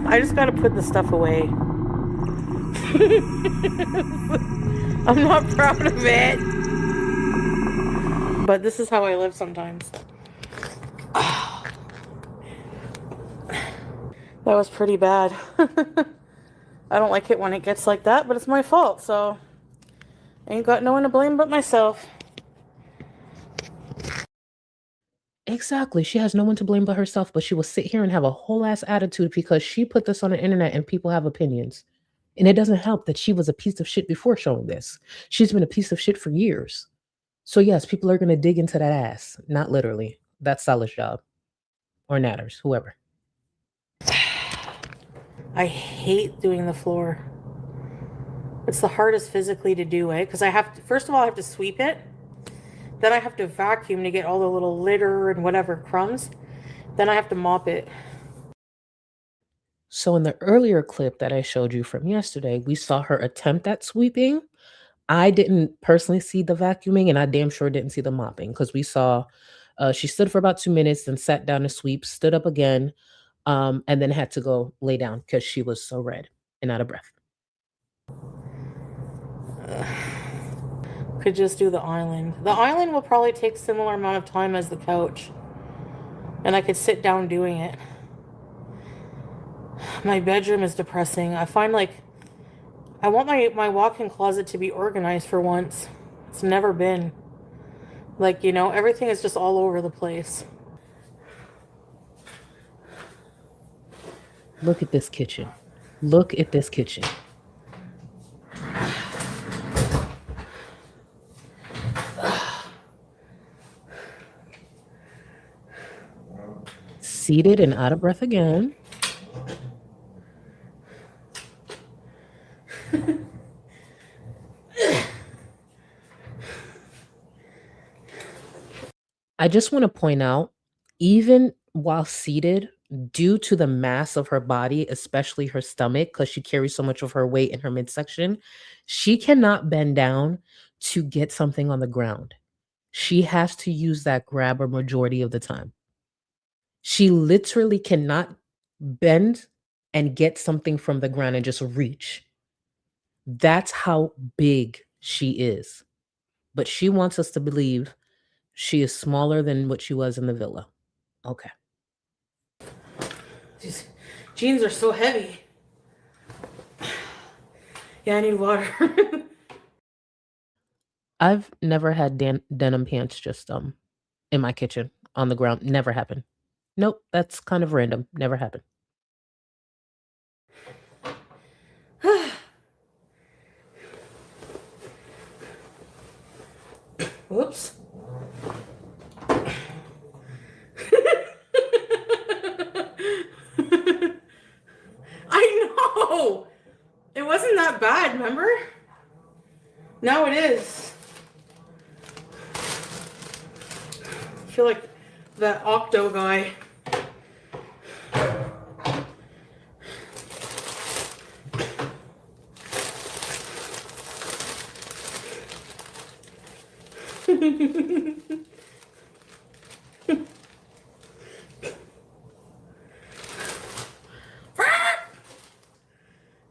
I just gotta put the stuff away. I'm not proud of it. But this is how I live sometimes. That was pretty bad. I don't like it when it gets like that, but it's my fault, so I ain't got no one to blame but myself. Exactly. She has no one to blame but herself, but she will sit here and have a whole ass attitude because she put this on the internet and people have opinions. And it doesn't help that she was a piece of shit before showing this. She's been a piece of shit for years. So yes, people are going to dig into that ass. Not literally. That's Salah's job. Or Natter's, whoever. I hate doing the floor. It's the hardest physically to do, because I have to, first of all, I have to sweep it. Then I have to vacuum to get all the little litter and whatever crumbs. Then I have to mop it. So in the earlier clip that I showed you from yesterday, we saw her attempt at sweeping. I didn't personally see the vacuuming, and I damn sure didn't see the mopping, because we saw she stood for about 2 minutes, then sat down to sweep, stood up again, and then had to go lay down because she was so red and out of breath. Could just do the island. The island will probably take similar amount of time as the couch. And I could sit down doing it. My bedroom is depressing. I find like I want my walk-in closet to be organized for once. It's never been. Like, everything is just all over the place. Look at this kitchen. Look at this kitchen. Seated and out of breath again. I just want to point out, even while seated, due to the mass of her body, especially her stomach, because she carries so much of her weight in her midsection, she cannot bend down to get something on the ground. She has to use that grabber majority of the time. She literally cannot bend and get something from the ground and just reach. That's how big she is. But she wants us to believe she is smaller than what she was in the villa. Okay. These jeans are so heavy. Yeah, I need water. I've never had denim pants just in my kitchen on the ground. Never happened. Nope, that's kind of random. Never happened. Whoops. I know. It wasn't that bad, remember? Now it is. I feel like that Octo guy.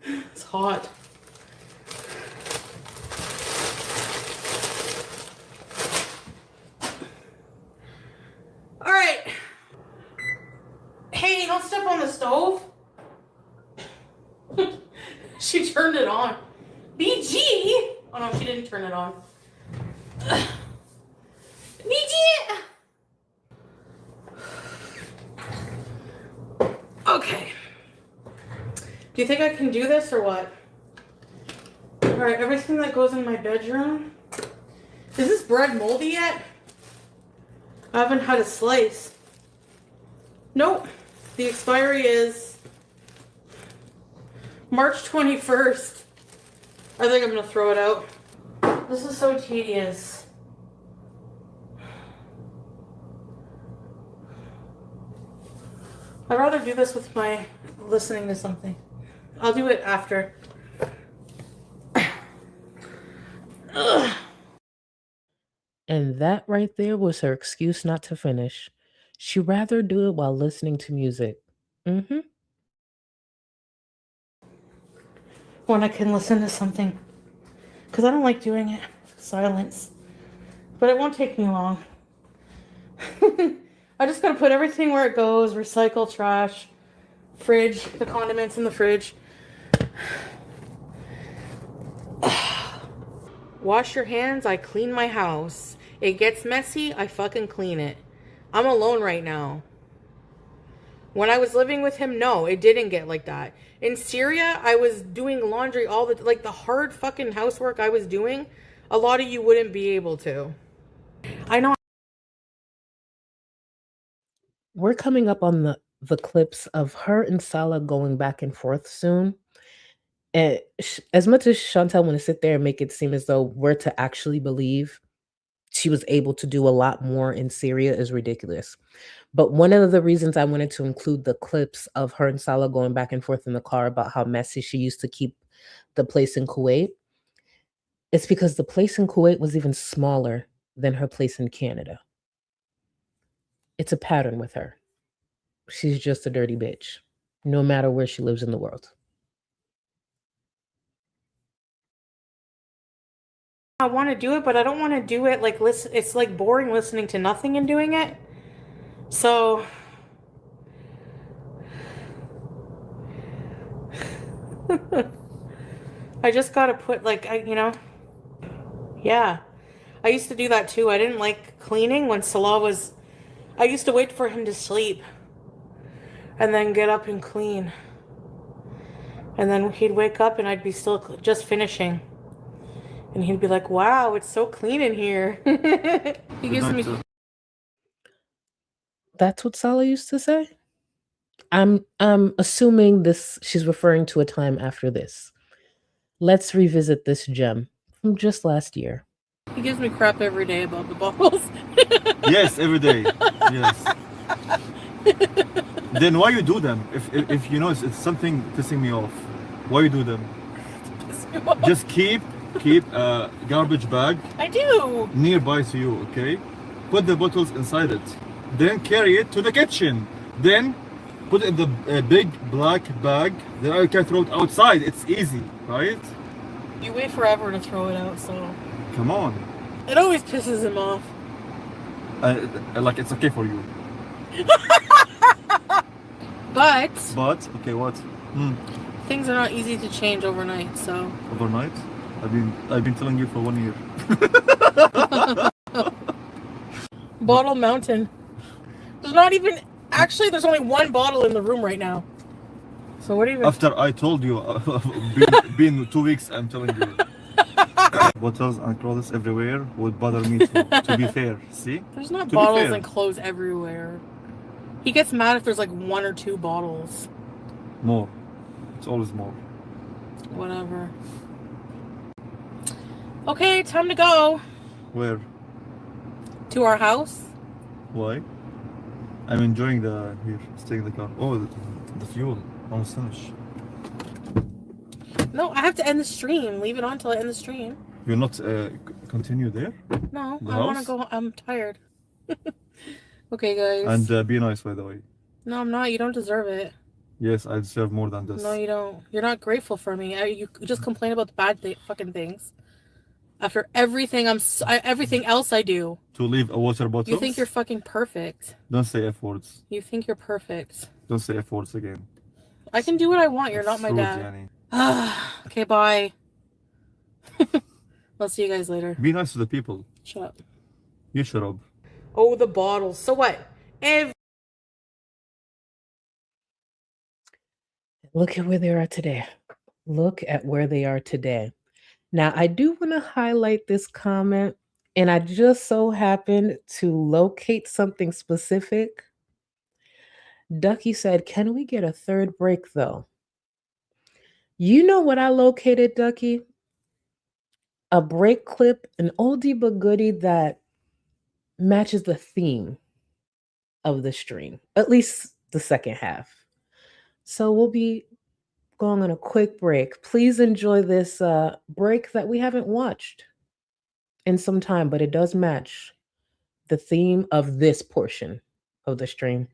It's hot. All right. Hey, don't step on the stove. She turned it on. BG. Oh no, she didn't turn it on. BG. Okay. Do you think I can do this or what? All right, everything that goes in my bedroom. Is this bread moldy yet? I haven't had a slice. Nope. The expiry is March 21st. I think I'm gonna throw it out. This is so tedious. I'd rather do this with my listening to something. I'll do it after. Ugh. And that right there was her excuse not to finish. She'd rather do it while listening to music. Mm-hmm. When I can listen to something. Because I don't like doing it. Silence. But it won't take me long. I just gotta put everything where it goes. Recycle, trash, fridge, the condiments in the fridge. Wash your hands, I clean my house. It gets messy, I fucking clean it. I'm alone right now. When I was living with him, no, it didn't get like that. In Syria, I was doing laundry all the, like the hard fucking housework I was doing, a lot of you wouldn't be able to. I know. We're coming up on the clips of her and Salah going back and forth soon. And as much as Chantal want to sit there and make it seem as though we're to actually believe she was able to do a lot more in Syria is ridiculous. But one of the reasons I wanted to include the clips of her and Salah going back and forth in the car about how messy she used to keep the place in Kuwait, it's because the place in Kuwait was even smaller than her place in Canada. It's a pattern with her. She's just a dirty bitch, no matter where she lives in the world. I want to do it, but I don't want to do it like listen. It's like boring listening to nothing and doing it. So I just gotta put like yeah. I used to do that too. I didn't like cleaning when Salah was. I used to wait for him to sleep, and then get up and clean. And then he'd wake up and I'd be still just finishing. And he'd be like, wow, it's so clean in here. He gives me. That's what Salah used to say? I'm assuming this she's referring to a time after this. Let's revisit this gem from just last year. He gives me crap every day about the bottles. Yes, every day. Yes. Then why you do them? If you know it's something pissing me off, why you do them? Just keep a garbage bag I do. nearby to you, okay? Put the bottles inside it. Then carry it to the kitchen. Then put it in the big black bag. Then I can throw it outside. It's easy, right? You wait forever to throw it out, so Come on. it always pisses him off. Like it's okay for you. But But okay, what? things are not easy to change overnight, so Overnight? I've been telling you for 1 year. Bottle Mountain. There's not even actually there's only one bottle in the room right now. So what even After I told you, been 2 weeks, I'm telling you. Bottles and clothes everywhere would bother me too. To be fair, see? There's not To be bottles fair. and clothes everywhere. He gets mad if there's like 1 or 2 bottles. More. It's always more. Whatever. Okay, time to go Where? to our house. Why? I'm enjoying the here, staying in the car. Oh, the fuel. Almost finished. No, I have to end the stream. Leave it on till I end the stream. You'll not continue there? No, The I want to house? go. I'm tired. Okay, guys. And be nice, by the way. No, I'm not. You don't deserve it. Yes, I deserve more than this. No, you don't. You're not grateful for me. You just complain about the bad fucking things. After everything everything else I do. To leave a water bottle? You think you're fucking perfect. Don't say F words. You think you're perfect. Don't say F words again. I can do what I want. You're not my Rude, dad. Yani. Okay, bye. I'll see you guys later. Be nice to the people. Shut up. You shut up. Oh, the bottles. So what? Look at where they are today. Look at where they are today. Now, I do want to highlight this comment, and I just so happened to locate something specific. Ducky said, "Can we get a third break, though?" You know what I located, Ducky? A break clip, an oldie but goodie that matches the theme of the stream, at least the second half. So we'll be going on a quick break. Please enjoy this break that we haven't watched in some time, but it does match the theme of this portion of the stream.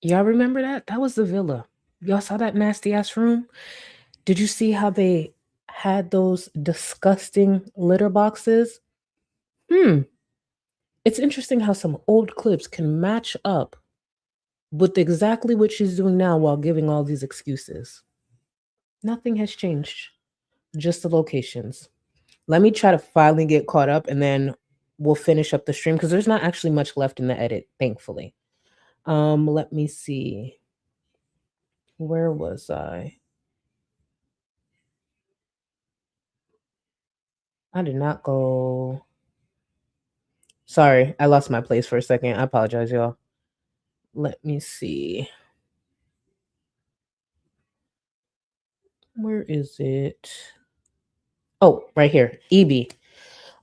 Y'all remember that? That was the villa. Y'all saw that nasty ass room? Did you see how they had those disgusting litter boxes? It's interesting how some old clips can match up with exactly what she's doing now while giving all these excuses. Nothing has changed, just the locations. Let me try to finally get caught up and then we'll finish up the stream because there's not actually much left in the edit, thankfully. Let me see. Where was I? I did not go. Sorry, I lost my place for a second. I apologize, y'all. Let me see. Where is it? Oh, right here. EB.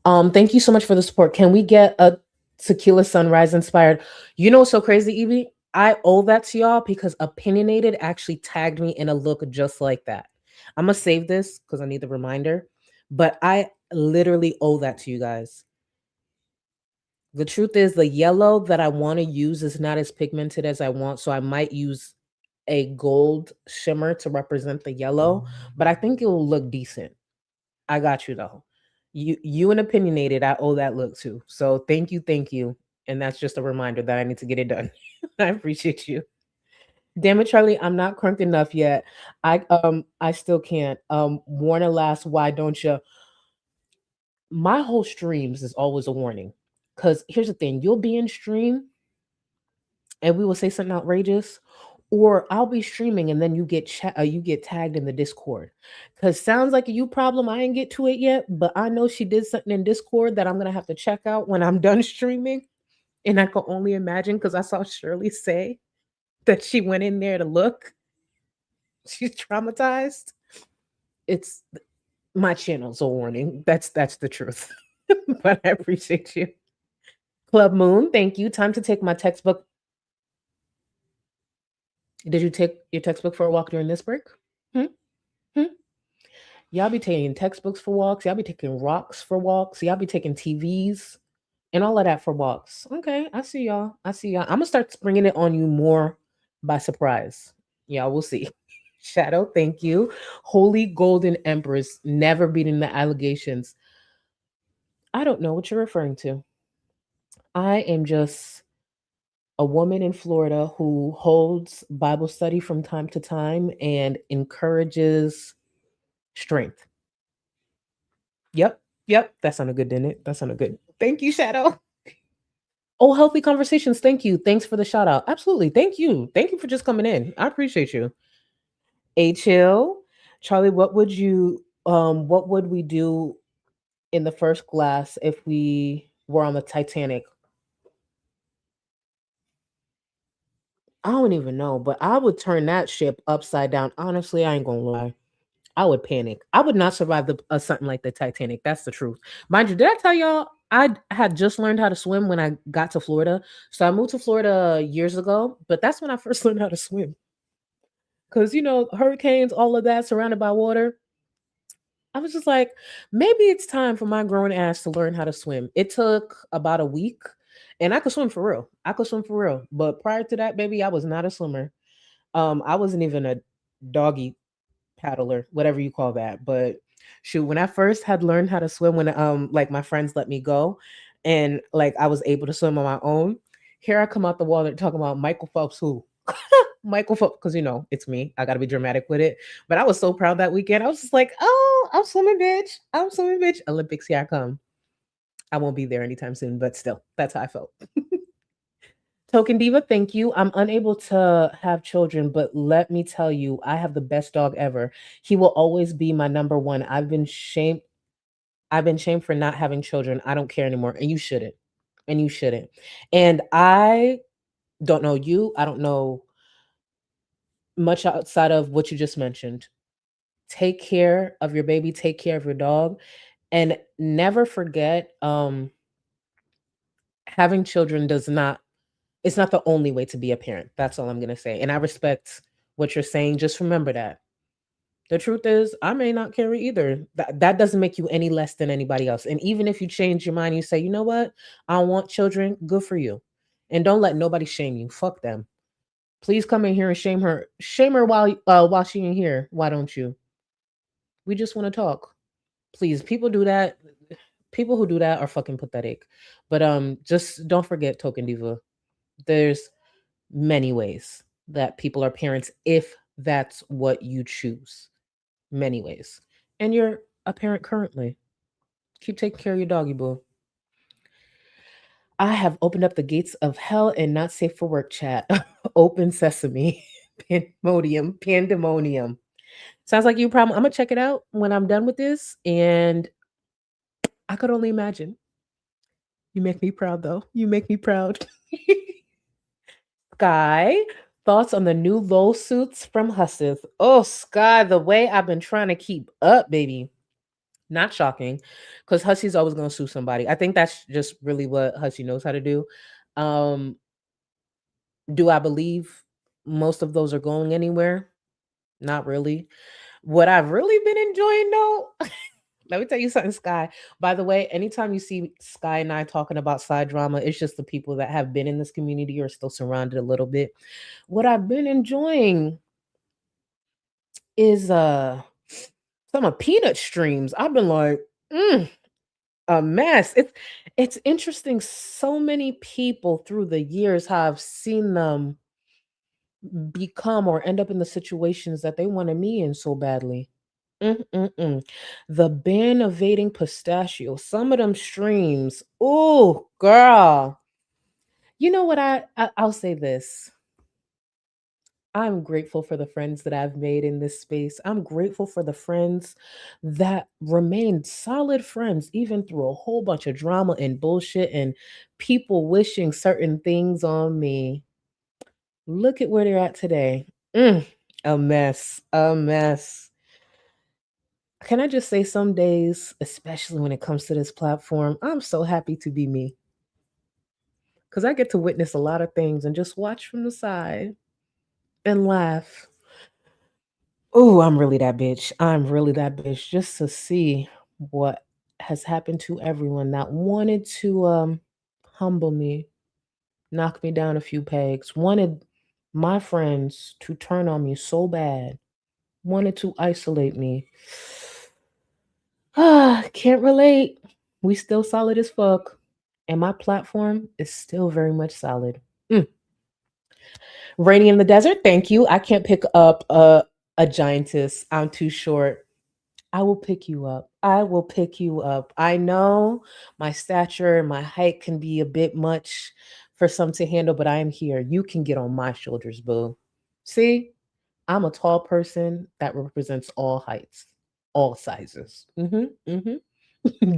Thank you so much for the support. Can we get a tequila sunrise inspired? You know what's so crazy, Evie? I owe that to y'all because Opinionated actually tagged me in a look just like that. I'm gonna save this because I need the reminder, but I literally owe that to you guys. The truth is, the yellow that I want to use is not as pigmented as I want, so I might use a gold shimmer to represent the yellow, but I think it will look decent. I got you though. You and Opinionated, I owe that look too. So thank you. And that's just a reminder that I need to get it done. I appreciate you. Damn it, Charlie, I'm not crunked enough yet. I still can't. Warner last, why don't you? My whole streams is always a warning. Cause here's the thing, you'll be in stream and we will say something outrageous, or I'll be streaming and then you get tagged in the Discord. Cause sounds like a you problem. I didn't get to it yet, but I know she did something in Discord that I'm gonna have to check out when I'm done streaming. And I can only imagine because I saw Shirley say that she went in there to look. She's traumatized. It's my channel's a warning. That's the truth. But I appreciate you. Club Moon, thank you. Time to take my textbook. Did you take your textbook for a walk during this break? Hmm? Hmm? Y'all be taking textbooks for walks. Y'all be taking rocks for walks. Y'all be taking TVs and all of that for walks. Okay, I see y'all. I see y'all. I'm gonna start springing it on you more by surprise. Y'all will see. Shadow, thank you. Holy Golden Empress, never beating the allegations. I don't know what you're referring to. I am just a woman in Florida who holds Bible study from time to time and encourages strength. Yep. Yep. That sounded good, didn't it? That sounded good. Thank you, Shadow. Oh, healthy conversations. Thank you. Thanks for the shout out. Absolutely. Thank you. Thank you for just coming in. I appreciate you. HL, Charlie, what would we do in the first class if we were on the Titanic? I don't even know, but I would turn that ship upside down. Honestly, I ain't gonna lie. I would panic. I would not survive something like the Titanic. That's the truth. Mind you, did I tell y'all I had just learned how to swim when I got to Florida? So I moved to Florida years ago, but that's when I first learned how to swim. Because, hurricanes, all of that, surrounded by water. I was just like, maybe it's time for my grown ass to learn how to swim. It took about a week, and I could swim for real. I could swim for real. But prior to that, baby, I was not a swimmer. I wasn't even a doggy paddler, whatever you call that. But shoot, when I first had learned how to swim, when like my friends let me go, and like I was able to swim on my own, here I come out the water talking about Michael Phelps, who Michael Phelps, because it's me. I got to be dramatic with it. But I was so proud that weekend. I was just like, oh, I'm swimming, bitch. I'm swimming, bitch. Olympics, here I come. I won't be there anytime soon, but still, that's how I felt. Token Diva, thank you. I'm unable to have children, but let me tell you, I have the best dog ever. He will always be my number one. I've been shamed. I've been shamed for not having children. I don't care anymore. And you shouldn't. And you shouldn't. And I don't know you. I don't know much outside of what you just mentioned. Take care of your baby, take care of your dog, and never forget having children does not it's not the only way to be a parent. That's all I'm going to say. And I respect what you're saying. Just remember that. The truth is, I may not carry either. That doesn't make you any less than anybody else. And even if you change your mind, you say, you know what? I don't want children. Good for you. And don't let nobody shame you. Fuck them. Please come in here and shame her. Shame her while she in here. Why don't you? We just want to talk. Please, people do that. People who do that are fucking pathetic. But just don't forget, Token Diva. There's many ways that people are parents if that's what you choose. Many ways. And you're a parent currently. Keep taking care of your doggy boo. I have opened up the gates of hell and not safe for work chat. Open sesame. Pandemonium. Sounds like you problem. I'm gonna check it out when I'm done with this. And I could only imagine. You make me proud though. You make me proud. Sky, thoughts on the new low suits from Husseth? Oh, Sky, the way I've been trying to keep up, baby. Not shocking, because Hussy's always gonna sue somebody. I think that's just really what Hussy knows how to do. Um, do I believe most of those are going anywhere? Not really. What I've really been enjoying though, let me tell you something, Sky. By the way, anytime you see Sky and I talking about side drama, it's just the people that have been in this community or still surrounded a little bit. What I've been enjoying is some of Peanut streams. I've been like, a mess. It's interesting. So many people through the years have seen them become or end up in the situations that they wanted me in so badly. Mm-mm-mm. The ban evading pistachio. Some of them streams. Oh, girl. You know what? I'll say this. I'm grateful for the friends that I've made in this space. I'm grateful for the friends that remained solid friends, even through a whole bunch of drama and bullshit and people wishing certain things on me. Look at where they're at today. A mess. A mess. Can I just say, some days, especially when it comes to this platform, I'm so happy to be me because I get to witness a lot of things and just watch from the side and laugh. Oh, I'm really that bitch. I'm really that bitch. Just to see what has happened to everyone that wanted to humble me, knock me down a few pegs, wanted my friends to turn on me so bad, wanted to isolate me. Ah, can't relate. We still solid as fuck. And my platform is still very much solid. Rainy in the desert, thank you. I can't pick up a giantess. I'm too short. I will pick you up. I will pick you up. I know my stature and my height can be a bit much for some to handle, but I am here. You can get on my shoulders, boo. See, I'm a tall person that represents all heights, all sizes.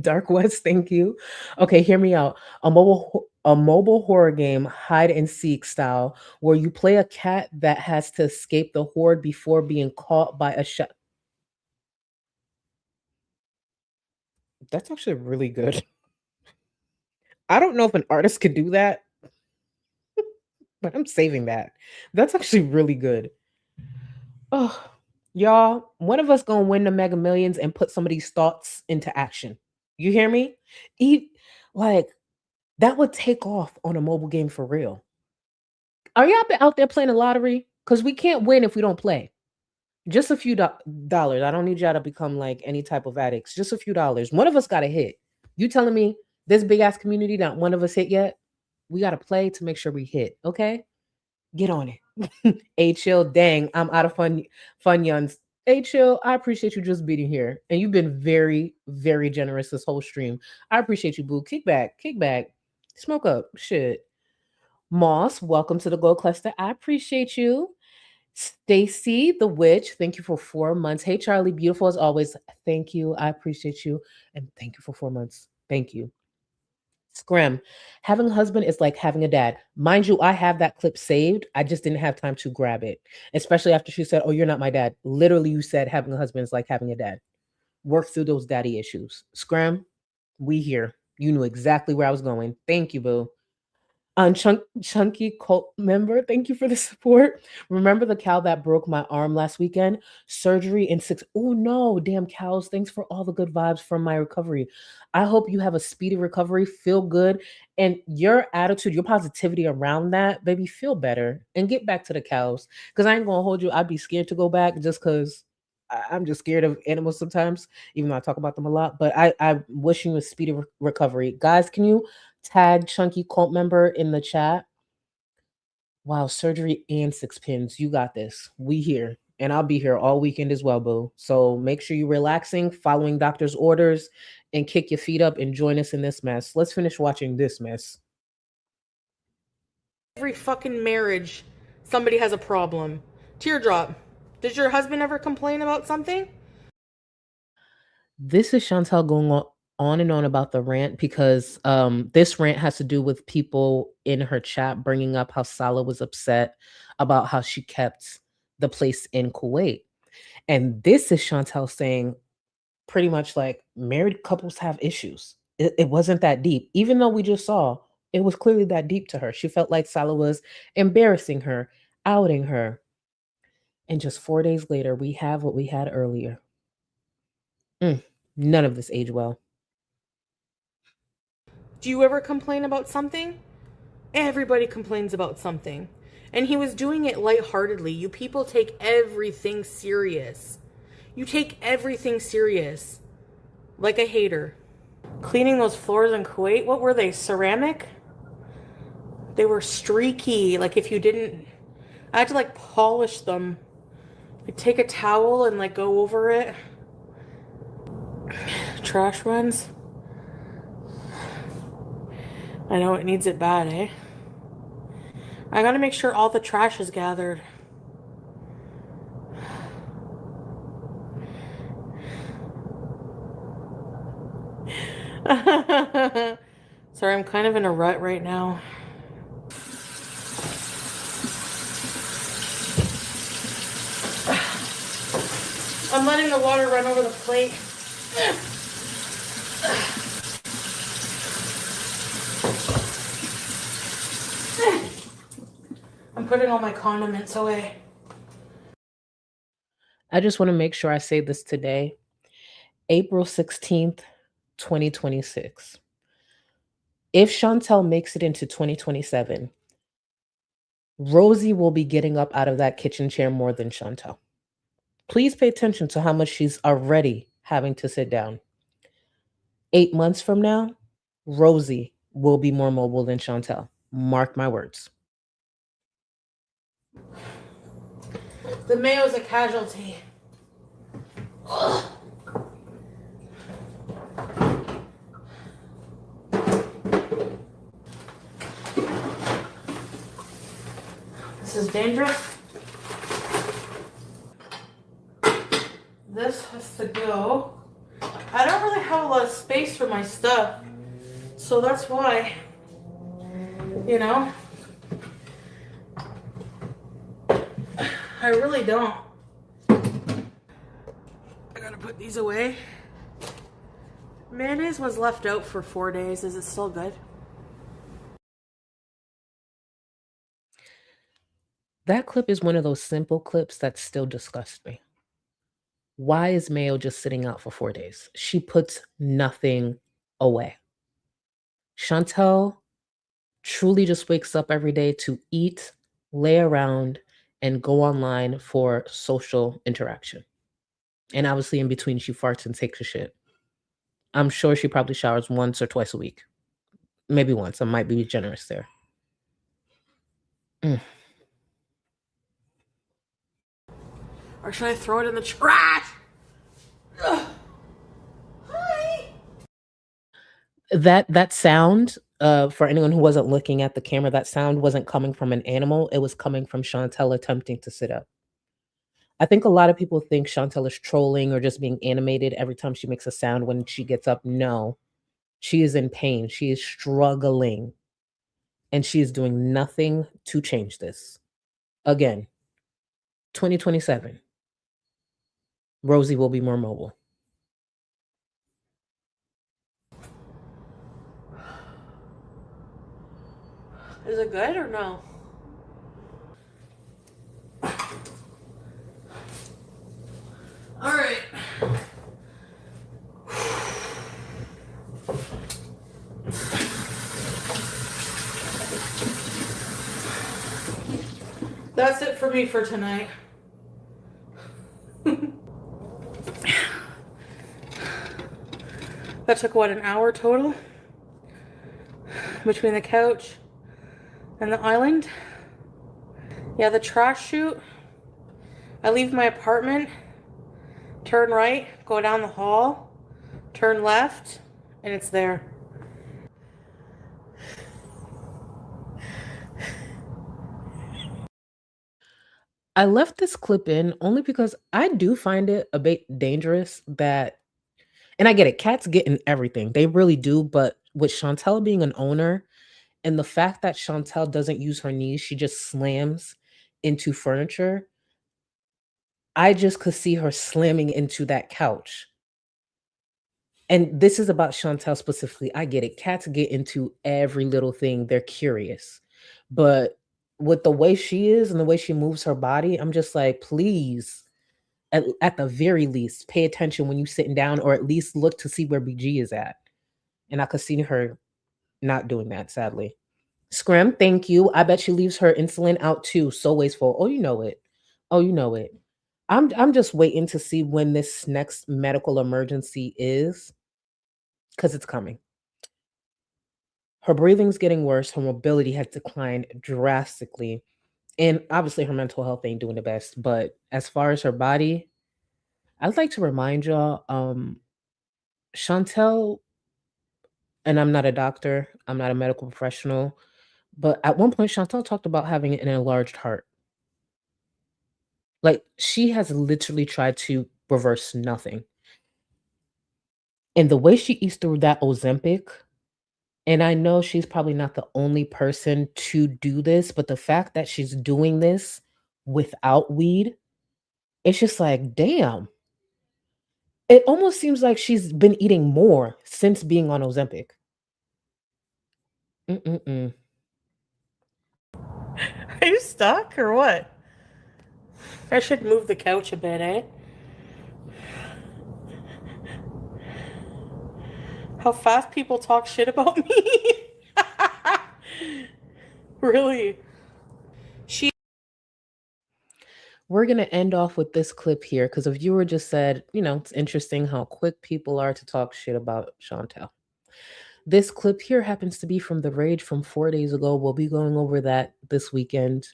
Dark West, thank you. Okay, hear me out. A mobile horror game, hide and seek style, where you play a cat that has to escape the horde before being caught by a shot. That's actually really good. I don't know if an artist could do that, but I'm saving that. That's actually really good. Oh, y'all, one of us gonna win the Mega Millions and put some of these thoughts into action. You hear me? Eat like that would take off on a mobile game for real. Are y'all out there playing the lottery? Because we can't win if we don't play. Just a few dollars. I don't need y'all to become like any type of addicts. Just a few dollars. One of us got to hit. You telling me this big ass community, not one of us hit yet? We got to play to make sure we hit. Okay, get on it. Hey, chill. Dang, I'm out of fun yuns. Hey, chill. I appreciate you just being here, and you've been very, very generous this whole stream. I appreciate you, boo. Kick back, smoke up, shit. Moss, welcome to the Gold Cluster. I appreciate you. Stacy the Witch, thank you for 4 months. Hey Charlie, beautiful as always. Thank you. I appreciate you. And thank you for 4 months. Thank you. Scrim, having a husband is like having a dad. Mind you, I have that clip saved. I just didn't have time to grab it. Especially after she said, "Oh, you're not my dad." Literally, you said having a husband is like having a dad. Work through those daddy issues. Scrim, we here. You knew exactly where I was going. Thank you, boo. Chunky cult member, thank you for the support. Remember the cow that broke my arm last weekend? Surgery in 6. Oh no, damn cows. Thanks for all the good vibes from my recovery. I hope you have a speedy recovery, feel good, and your attitude, your positivity around that, baby, feel better and get back to the cows. Because I ain't gonna hold you. I'd be scared to go back just because I'm just scared of animals sometimes, even though I talk about them a lot. But I wish you a speedy recovery. Guys, can you tag Chunky cult member in the chat? Wow, surgery and 6 pins. You got this. We here. And I'll be here all weekend as well, boo. So make sure you're relaxing, following doctor's orders, and kick your feet up and join us in this mess. Let's finish watching this mess. Every fucking marriage, somebody has a problem. Teardrop. Does your husband ever complain about something? This is Chantal going on and on about the rant because this rant has to do with people in her chat bringing up how Salah was upset about how she kept the place in Kuwait. And this is Chantal saying, pretty much like married couples have issues. It wasn't that deep. Even though we just saw it was clearly that deep to her. She felt like Salah was embarrassing her, outing her. And just 4 days later, we have what we had earlier. None of this age well. Do you ever complain about something? Everybody complains about something. And he was doing it lightheartedly. You people take everything serious. You take everything serious. Like a hater. Cleaning those floors in Kuwait, what were they? Ceramic? They were streaky. Like if you didn't... I had to like polish them. I'd take a towel and like go over it. Trash runs. I know it needs it bad, eh? I gotta make sure all the trash is gathered. Sorry, I'm kind of in a rut right now. I'm letting the water run over the plate. I'm putting all my condiments away. I just want to make sure I say this today. April 16th, 2026. If Chantal makes it into 2027, Rosie will be getting up out of that kitchen chair more than Chantal. Please pay attention to how much she's already having to sit down. 8 months from now, Rosie will be more mobile than Chantal. Mark my words. The mayo's a casualty. Ugh. This is dangerous. This has to go. I don't really have a lot of space for my stuff, so that's why, you know, I really don't. I gotta put these away. Mayonnaise was left out for 4 days. Is it still good? That clip is one of those simple clips that still disgust me. Why is mayo just sitting out for 4 days? She puts nothing away. Chantal truly just wakes up every day to eat, lay around, and go online for social interaction. And obviously in between, she farts and takes a shit. I'm sure she probably showers once or twice a week. Maybe once. I might be generous there. Or should I throw it in the trash? Ugh. Hi. That sound, for anyone who wasn't looking at the camera, that sound wasn't coming from an animal. It was coming from Chantal attempting to sit up. I think a lot of people think Chantal is trolling or just being animated every time she makes a sound when she gets up. No, she is in pain. She is struggling. And she is doing nothing to change this. Again, 2027. Rosie will be more mobile. Is it good or no? All right. That's it for me for tonight. That took what, an hour total? Between the couch and the island? Yeah, the trash chute. I leave my apartment, turn right, go down the hall, turn left, and it's there. I left this clip in only because I do find it a bit dangerous that, and I get it, cats get in everything. They really do. But with Chantal being an owner and the fact that Chantal doesn't use her knees, she just slams into furniture. I just could see her slamming into that couch. And this is about Chantal specifically. I get it. Cats get into every little thing. They're curious. But with the way she is and the way she moves her body, I'm just like, please, at the very least, pay attention when you're sitting down, or at least look to see where BG is at. And I could see her not doing that, sadly. Scrim, thank you. I bet she leaves her insulin out too. So wasteful. Oh, you know it. Oh, you know it. I'm just waiting to see when this next medical emergency is, because it's coming. Her breathing's getting worse. Her mobility has declined drastically. And obviously her mental health ain't doing the best. But as far as her body, I'd like to remind y'all, Chantel, and I'm not a doctor, I'm not a medical professional, but at one point Chantel talked about having an enlarged heart. Like, she has literally tried to reverse nothing. And the way she eats through that Ozempic, and I know she's probably not the only person to do this, but the fact that she's doing this without weed, it's just like, damn. It almost seems like she's been eating more since being on Ozempic. Mm-mm-mm. Are you stuck or what? I should move the couch a bit, eh? How fast people talk shit about me. Really. We're going to end off with this clip here because a viewer just said, it's interesting how quick people are to talk shit about Chantel. This clip here happens to be from The Rage from 4 days ago. We'll be going over that this weekend.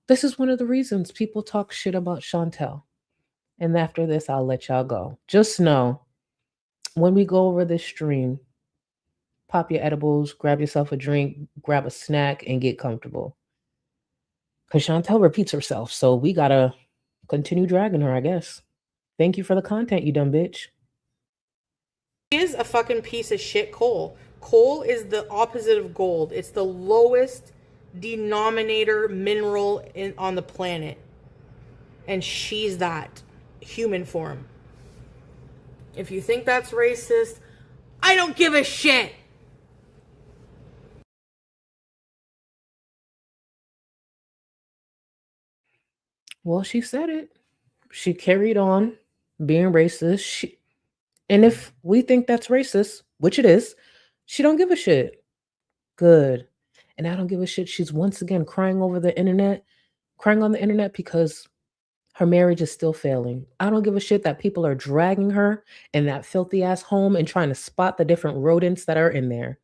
This is one of the reasons people talk shit about Chantel. And after this, I'll let y'all go. Just know, when we go over this stream, pop your edibles, grab yourself a drink, grab a snack, and get comfortable. Because Chantel repeats herself, so we gotta continue dragging her, I guess. Thank you for the content, you dumb bitch. She is a fucking piece of shit coal. Coal is the opposite of gold. It's the lowest denominator mineral on the planet. And she's that. Human form. If you think that's racist, I don't give a shit. Well, she said it. She carried on being racist. And if we think that's racist, which it is, she don't give a shit. Good. And I don't give a shit. She's once again crying on the internet because her marriage is still failing. I don't give a shit that people are dragging her in that filthy ass home and trying to spot the different rodents that are in there.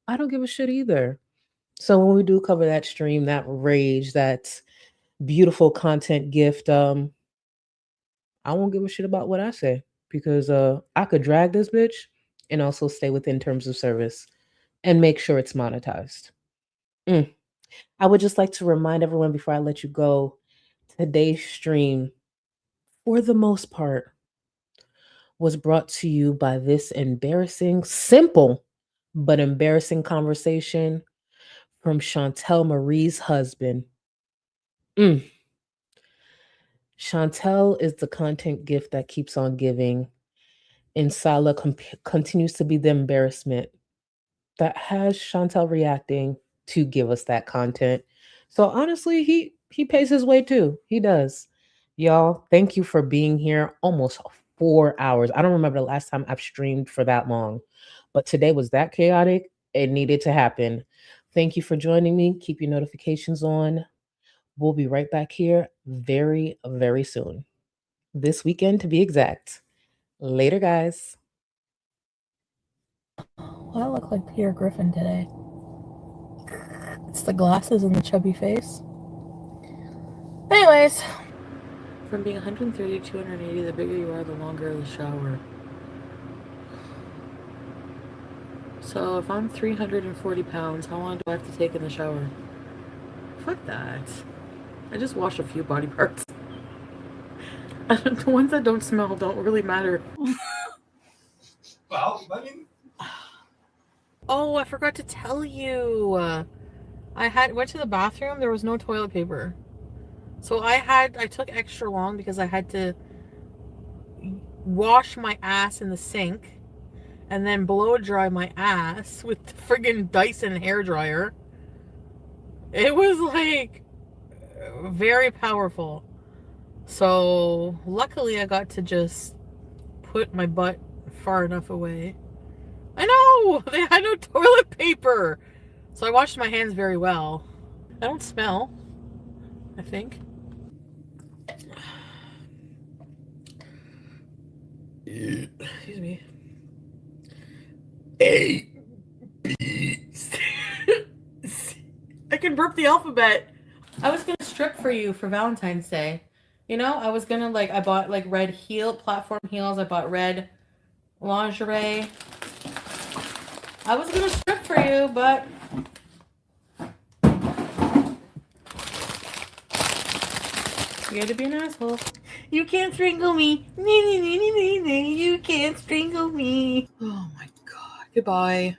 I don't give a shit either. So when we do cover that stream, that rage, that beautiful content gift, I won't give a shit about what I say because I could drag this bitch and also stay within terms of service and make sure it's monetized. I would just like to remind everyone before I let you go, today's stream, for the most part, was brought to you by this embarrassing, simple, but embarrassing conversation from Chantel Marie's husband. Chantel is the content gift that keeps on giving, and Salah continues to be the embarrassment that has Chantel reacting to give us that content. So honestly, he pays his way too. He does. Y'all, thank you for being here. Almost 4 hours. I don't remember the last time I've streamed for that long, but today was that chaotic. It needed to happen. Thank you for joining me. Keep your notifications on. We'll be right back here very, very soon. This weekend, to be exact. Later, guys. Well, I look like Peter Griffin today. It's the glasses and the chubby face. Anyways. From being 130 to 280, the bigger you are, the longer the shower. So if I'm 340 pounds, how long do I have to take in the shower? Fuck that. I just wash a few body parts. The ones that don't smell don't really matter. Well, I mean... Oh, I forgot to tell you. I went to the bathroom. There was no toilet paper. So I took extra long because I had to wash my ass in the sink and then blow dry my ass with the friggin' Dyson hairdryer. It was like very powerful. So luckily I got to just put my butt far enough away. I know! They had no toilet paper! So I washed my hands very well. I don't smell, I think. Excuse me. A, B, C. I can burp the alphabet. I was gonna strip for you for Valentine's Day. You know, I was gonna I bought like red platform heels. I bought red lingerie. I was gonna strip for you, but you had to be an asshole. You can't strangle me. You can't strangle me. Oh my god. Goodbye.